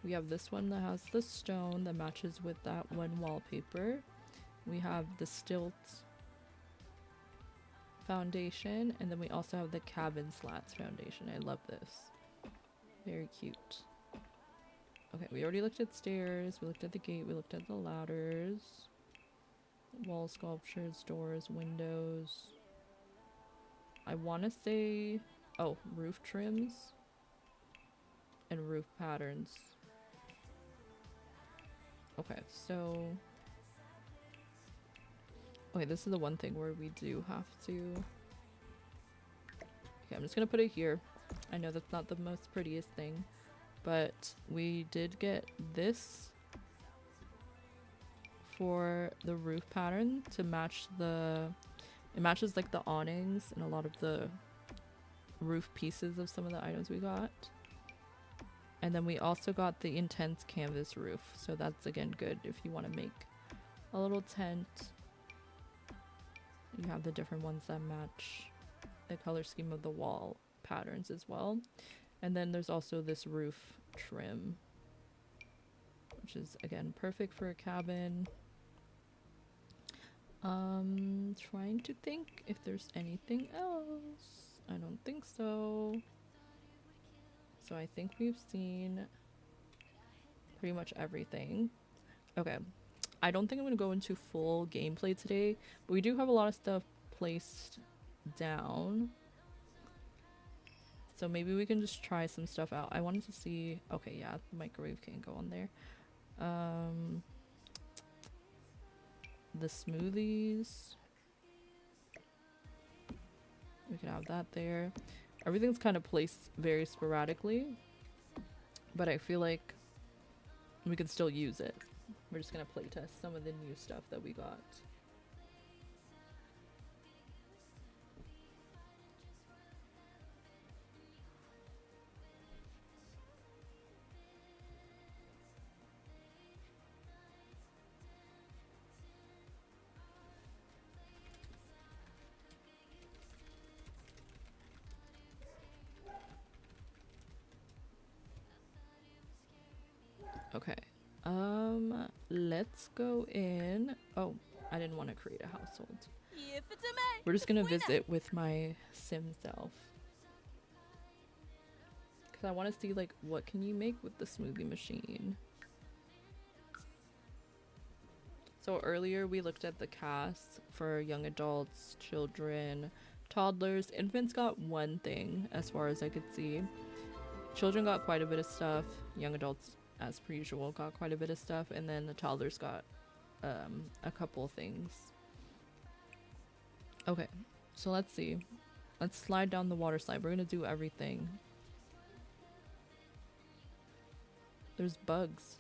We have this one that has the stone that matches with that one wallpaper. We have the stilt foundation, and then we also have the cabin slats foundation. I love this. Very cute. Okay, we already looked at stairs, we looked at the gate, we looked at the ladders, wall sculptures, doors, windows. I want to say, oh, roof trims and roof patterns. Okay, so okay, this is the one thing where we do have to Okay, I'm just gonna put it here. I know that's not the most prettiest thing, but we did get this for the roof pattern to match the, it matches like the awnings and a lot of the roof pieces of some of the items we got. And then we also got the intense canvas roof, so that's again good if you want to make a little tent. You have the different ones that match the color scheme of the wall patterns as well. And then there's also this roof trim, which is again perfect for a cabin. Trying to think if there's anything else. I don't think so. So I think we've seen pretty much everything. Okay, I don't think I'm gonna go into full gameplay today, but we do have a lot of stuff placed down. So maybe we can just try some stuff out. I wanted to see, okay, yeah, the microwave can't go on there. The smoothies. We could have that there. Everything's kind of placed very sporadically, but I feel like we can still use it. We're just gonna playtest some of the new stuff that we got. Okay, let's go in. Oh, I didn't want to create a household. We're just gonna visit with my sim self, because I want to see like what can you make with the smoothie machine. So earlier we looked at the cast for young adults, children, toddlers. Infants got one thing as far as I could see. Children got quite a bit of stuff. Young adults, as per usual, got quite a bit of stuff, and then the toddlers got a couple things. Okay, so let's see. Let's slide down the water slide. We're gonna do everything. There's bugs.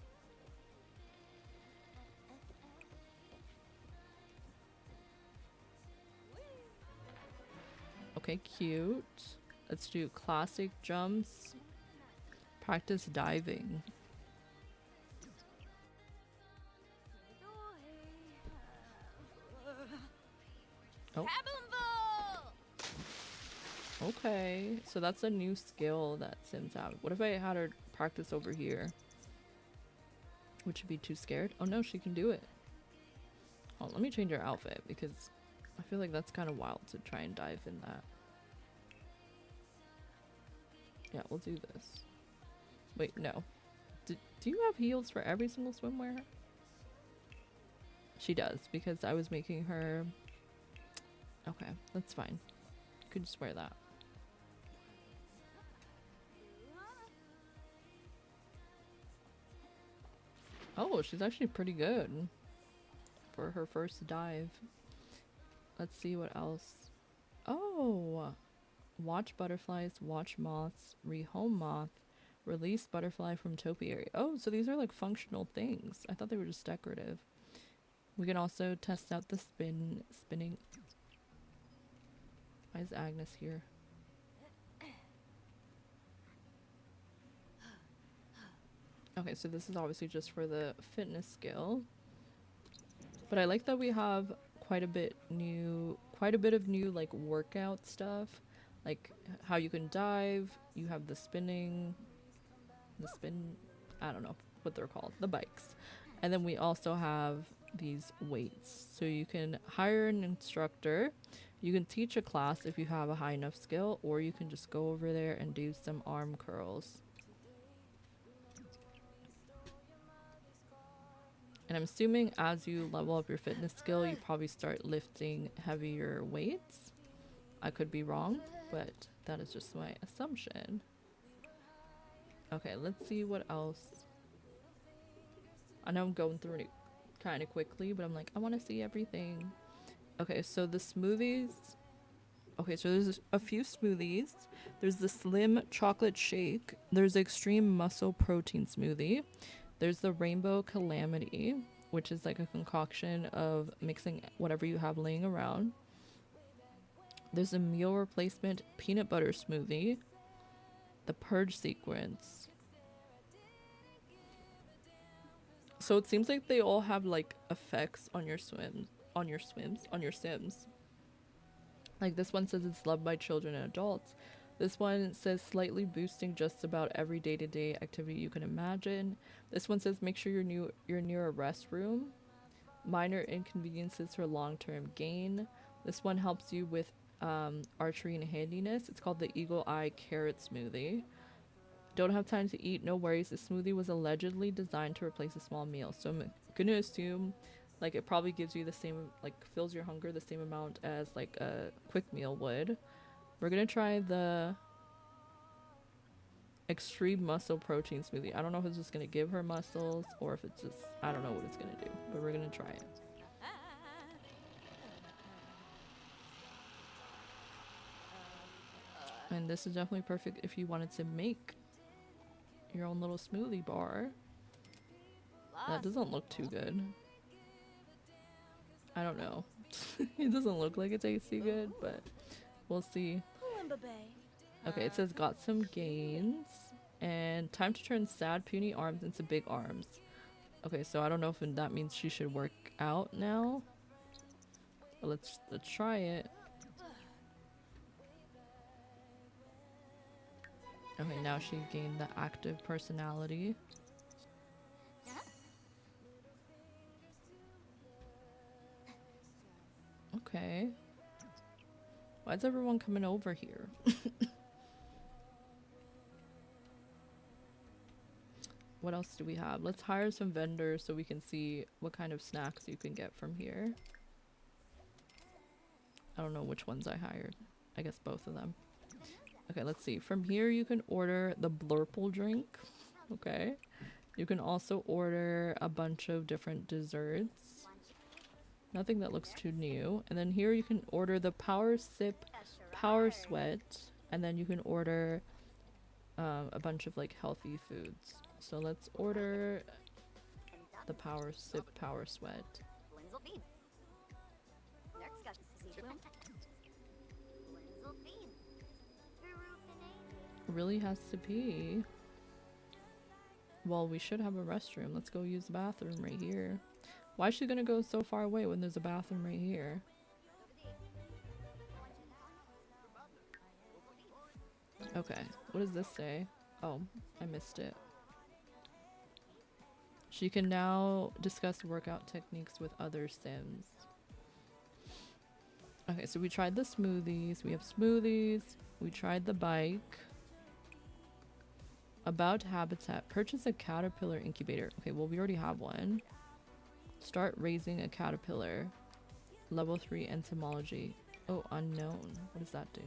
Okay, cute. Let's do classic jumps. Practice diving. Oh. Okay, so that's a new skill that Sims have. What if I had her practice over here? Would she be too scared? Oh no, she can do it. Oh, let me change her outfit because I feel like that's kind of wild to try and dive in that. Yeah, we'll do this. Wait, no. Do you have heels for every single swimwear? She does, because I was making her... Okay, that's fine. You could just wear that. Oh, she's actually pretty good for her first dive. Let's see what else. Oh! Watch butterflies, watch moths, rehome moth, release butterfly from topiary. Oh, so these are like functional things. I thought they were just decorative. We can also test out the spinning. Why is Agnes here? Okay, so this is obviously just for the fitness skill. But I like that we have quite a bit of new like workout stuff. Like how you can dive, you have the spin, I don't know what they're called, the bikes. And then we also have these weights. So you can hire an instructor, you can teach a class if you have a high enough skill, or you can just go over there and do some arm curls. And I'm assuming as you level up your fitness skill, you probably start lifting heavier weights. I could be wrong, but that is just my assumption. Okay, let's see what else. I know I'm going through it kind of quickly, but I'm like, I want to see everything. Okay, so the smoothies, Okay, so there's a few smoothies. There's the Slim Chocolate Shake. There's Extreme Muscle Protein Smoothie. There's the Rainbow Calamity, which is like a concoction of mixing whatever you have laying around. There's a Meal Replacement Peanut Butter Smoothie. The Purge Sequence. So it seems like they all have like effects on your sims. Like this one says it's loved by children and adults. This one says slightly boosting just about every day-to-day activity you can imagine. This one says make sure you're near a restroom. Minor inconveniences for long-term gain. This one helps you with archery and handiness. It's called the Eagle Eye Carrot Smoothie. Don't have time to eat, no worries. This smoothie was allegedly designed to replace a small meal. So I'm gonna assume like it probably gives you the same, like fills your hunger the same amount as like a quick meal would. We're gonna try the Extreme Muscle Protein Smoothie. I don't know if it's just gonna give her muscles or if it's just, I don't know what it's gonna do, but we're gonna try it. And this is definitely perfect if you wanted to make your own little smoothie bar. That doesn't look too good. I don't know. It doesn't look like it tastes too good, but we'll see. Okay, it says got some gains and time to turn sad puny arms into big arms. Okay, so I don't know if that means she should work out now. But let's try it. Okay, now she gained the active personality. Okay. Why is everyone coming over here? What else do we have? Let's hire some vendors so we can see what kind of snacks you can get from here. I don't know which ones I hired. I guess both of them. Okay, let's see. From here you can order the Blurple drink. Okay. You can also order a bunch of different desserts. Nothing that looks too new. And then here you can order the Power Sip, Power Sweat. And then you can order a bunch of like healthy foods. So let's order the Power Sip, Power Sweat. Really has to pee. Well, we should have a restroom. Let's go use the bathroom right here. Why is she gonna go so far away when there's a bathroom right here? Okay, what does this say? Oh, I missed it. She can now discuss workout techniques with other Sims. Okay, so we tried the smoothies. We have smoothies. We tried the bike. About habitat. Purchase a caterpillar incubator. Okay, well, we already have one. Start raising a caterpillar. Level 3 entomology. Oh, unknown. What does that do?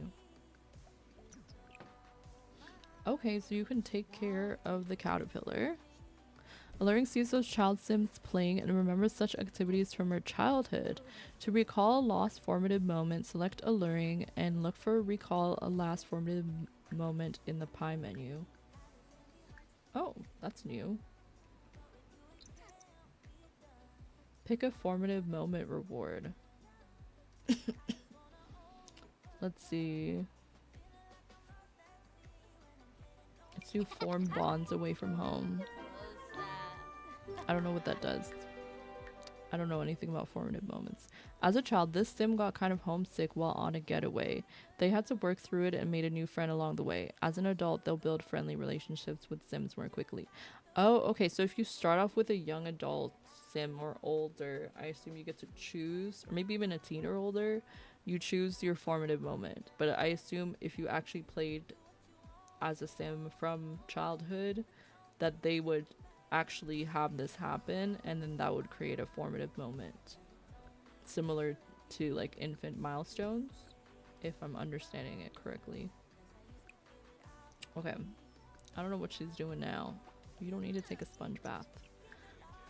Okay, so you can take care of the caterpillar. Alluring sees those child sims playing and remembers such activities from her childhood. To recall a lost formative moment, select Alluring and look for recall a last formative moment in the pie menu. Oh, that's new. Pick a formative moment reward. Let's see. Let's do form bonds away from home. I don't know what that does. I don't know anything about formative moments. As a child, this sim got kind of homesick while on a getaway. They had to work through it and made a new friend along the way. As an adult, they'll build friendly relationships with sims more quickly. Oh, okay. So if you start off with a young adult sim or older, I assume you get to choose, or maybe even a teen or older, you choose your formative moment. But I assume if you actually played as a sim from childhood, that they would actually have this happen, and then that would create a formative moment similar to like infant milestones, if I'm understanding it correctly. Okay, I don't know what she's doing now. You don't need to take a sponge bath.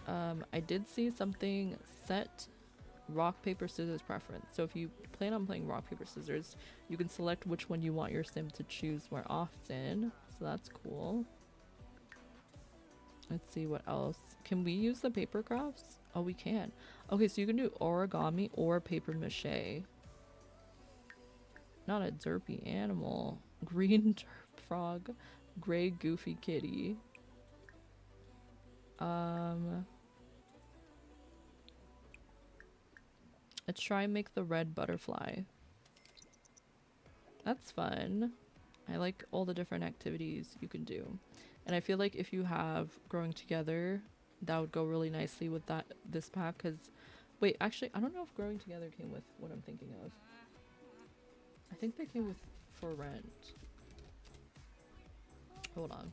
I did see something set rock, paper, scissors preference. So if you plan on playing rock, paper, scissors, you can select which one you want your sim to choose more often. So that's cool. Let's see what else. Can we use the paper crafts? Oh, we can. Okay, so you can do origami or paper mache. Not a derpy animal. Green derp frog. Gray goofy kitty. Let's try and make the red butterfly. That's fun. I like all the different activities you can do. And I feel like if you have growing together, that would go really nicely with this pack. Because, wait, actually, I don't know if growing together came with what I'm thinking of. I think they came with for rent. Hold on.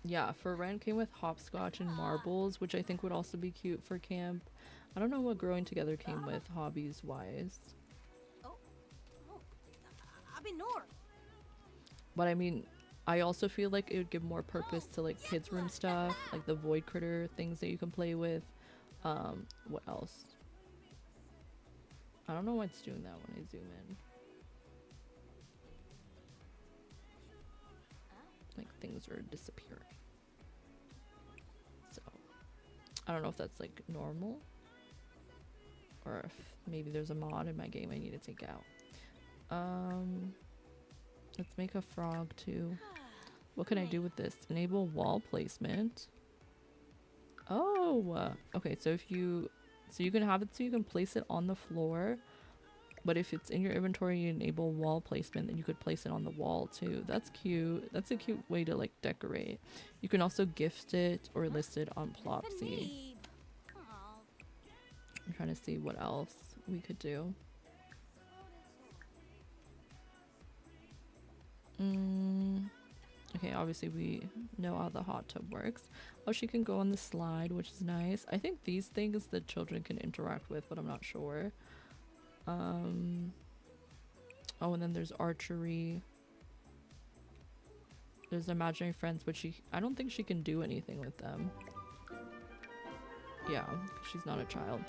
Yeah, for rent came with hopscotch and marbles, which I think would also be cute for camp. I don't know what growing together came with hobbies wise. But I mean, I also feel like it would give more purpose to like kids room stuff, like the void critter things that you can play with. What else? I don't know why it's doing that when I zoom in. Like things are disappearing. So I don't know if that's like normal or if maybe there's a mod in my game I need to take out. Let's make a frog too. What can I do with this? Enable wall placement. Oh, okay. So if you can have it so you can place it on the floor, but if it's in your inventory, you enable wall placement, then you could place it on the wall too. That's cute. That's a cute way to like decorate. You can also gift it or list it on Plopsy. I'm trying to see what else we could do. Okay, obviously we know how the hot tub works. Oh, she can go on the slide, which is nice. I think these things the children can interact with, but I'm not sure. Oh, and then there's archery. There's imaginary friends, but I don't think she can do anything with them. Yeah, she's not a child.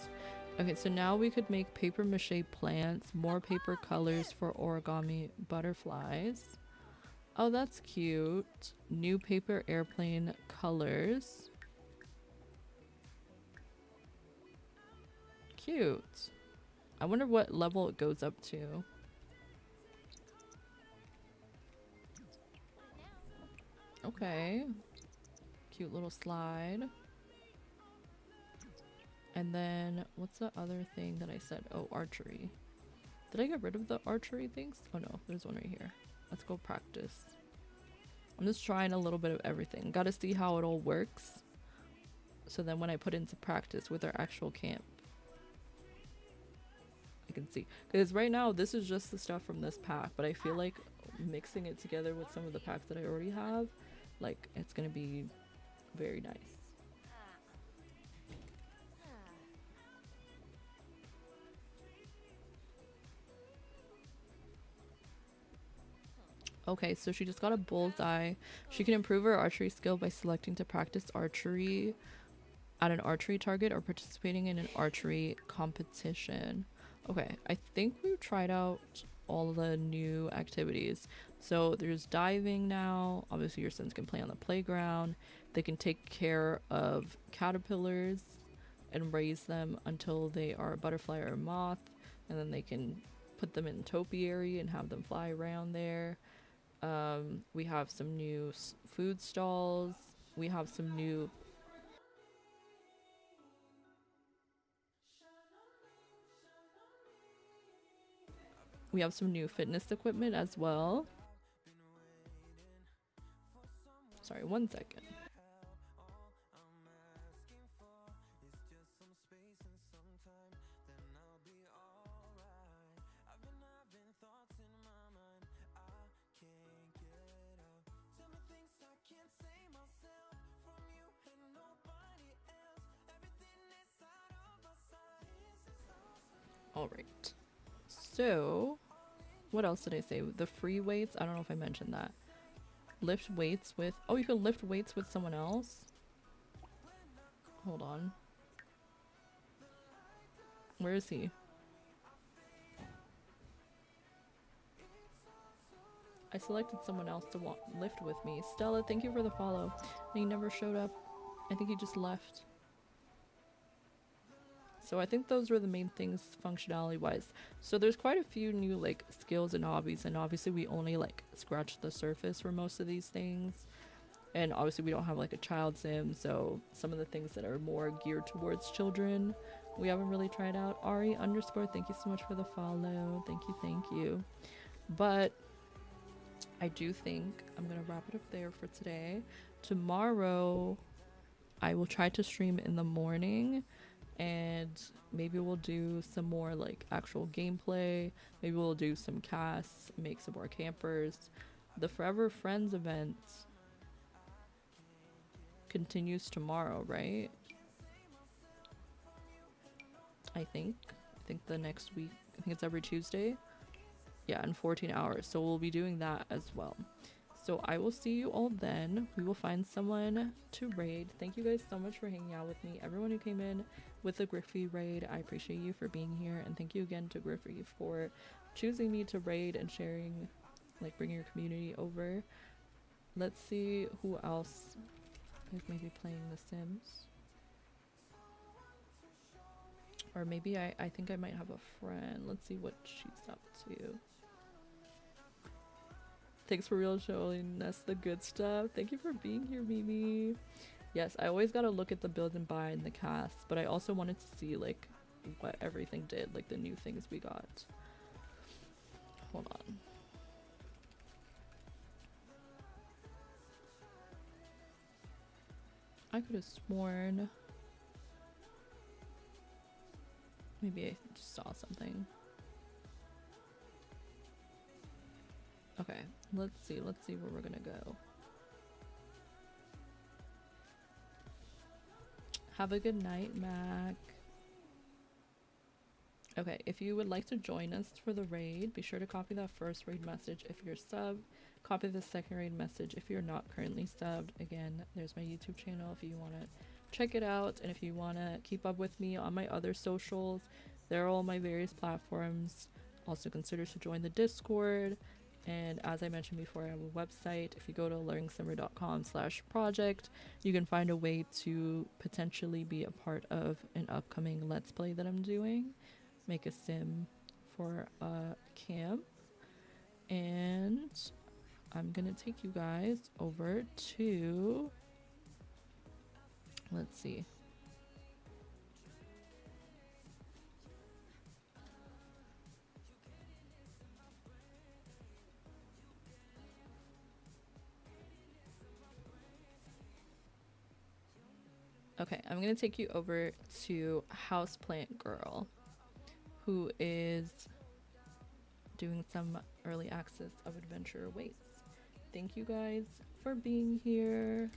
Okay, so now we could make paper mache plants, more paper colors for origami butterflies. Oh, that's cute. New paper airplane colors. Cute. I wonder what level it goes up to. Okay. Cute little slide. And then, what's the other thing that I said? Oh, archery. Did I get rid of the archery things? Oh no, there's one right here. Let's go practice. I'm just trying a little bit of everything. Gotta see how it all works. So then when I put into practice with our actual camp, I can see. Because right now, this is just the stuff from this pack. But I feel like mixing it together with some of the packs that I already have, like, it's gonna be very nice. Okay, so she just got a bullseye. She can improve her archery skill by selecting to practice archery at an archery target or participating in an archery competition. Okay, I think we've tried out all the new activities. So there's diving now. Obviously your sons can play on the playground. They can take care of caterpillars and raise them until they are a butterfly or a moth, and then they can put them in topiary and have them fly around there. We have some new food stalls. We have some new fitness equipment as well. Sorry, 1 second. Alright, so what else did I say? The free weights, I don't know if I mentioned that. Lift weights with, oh, you can lift weights with someone else? Hold on. Where is he? I selected someone else to lift with me. Stella, thank you for the follow. He never showed up. I think he just left. So I think those were the main things functionality wise. So there's quite a few new like skills and hobbies, and obviously we only like scratched the surface for most of these things. And obviously we don't have like a child sim, so some of the things that are more geared towards children we haven't really tried out. Ari underscore, thank you so much for the follow. Thank you. But I do think I'm gonna wrap it up there for today. Tomorrow I will try to stream in the morning, and maybe we'll do some more like actual gameplay. Maybe we'll do some casts, make some more campers. The Forever Friends event continues tomorrow, right? I think the next week, I think it's every Tuesday. Yeah, in 14 hours. So we'll be doing that as well. So I will see you all then. We will find someone to raid. Thank you guys so much for hanging out with me. Everyone who came in with the Griffey raid, I appreciate you for being here. And thank you again to Griffey for choosing me to raid and sharing, like bringing your community over. Let's see who else is maybe playing The Sims. Or maybe I think I might have a friend. Let's see what she's up to. Thanks for real showing us the good stuff. Thank you for being here, Mimi. Yes, I always gotta look at the build and buy in the cast, but I also wanted to see like what everything did, like the new things we got. Hold on. I could have sworn maybe I just saw something. Okay, let's see where we're gonna go. Have a good night, Mac. Okay, if you would like to join us for the raid, be sure to copy that first raid message if you're subbed. Copy the second raid message if you're not currently subbed. Again, there's my YouTube channel if you want to check it out, and if you want to keep up with me on my other socials, they're all my various platforms. Also consider to join the Discord. And as I mentioned before, I have a website. If you go to AlluringSimmer.com/project, you can find a way to potentially be a part of an upcoming Let's Play that I'm doing. Make a sim for a camp. And I'm gonna take you guys over to, let's see. Okay, I'm gonna take you over to Houseplant Girl, who is doing some early access of Adventure Awaits. Thank you guys for being here.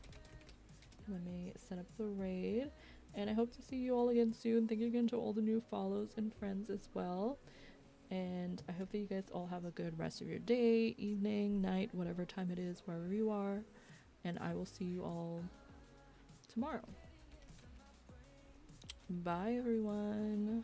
Let me set up the raid, and I hope to see you all again soon. Thank you again to all the new follows and friends as well. And I hope that you guys all have a good rest of your day, evening, night, whatever time it is, wherever you are. And I will see you all tomorrow. Bye, everyone.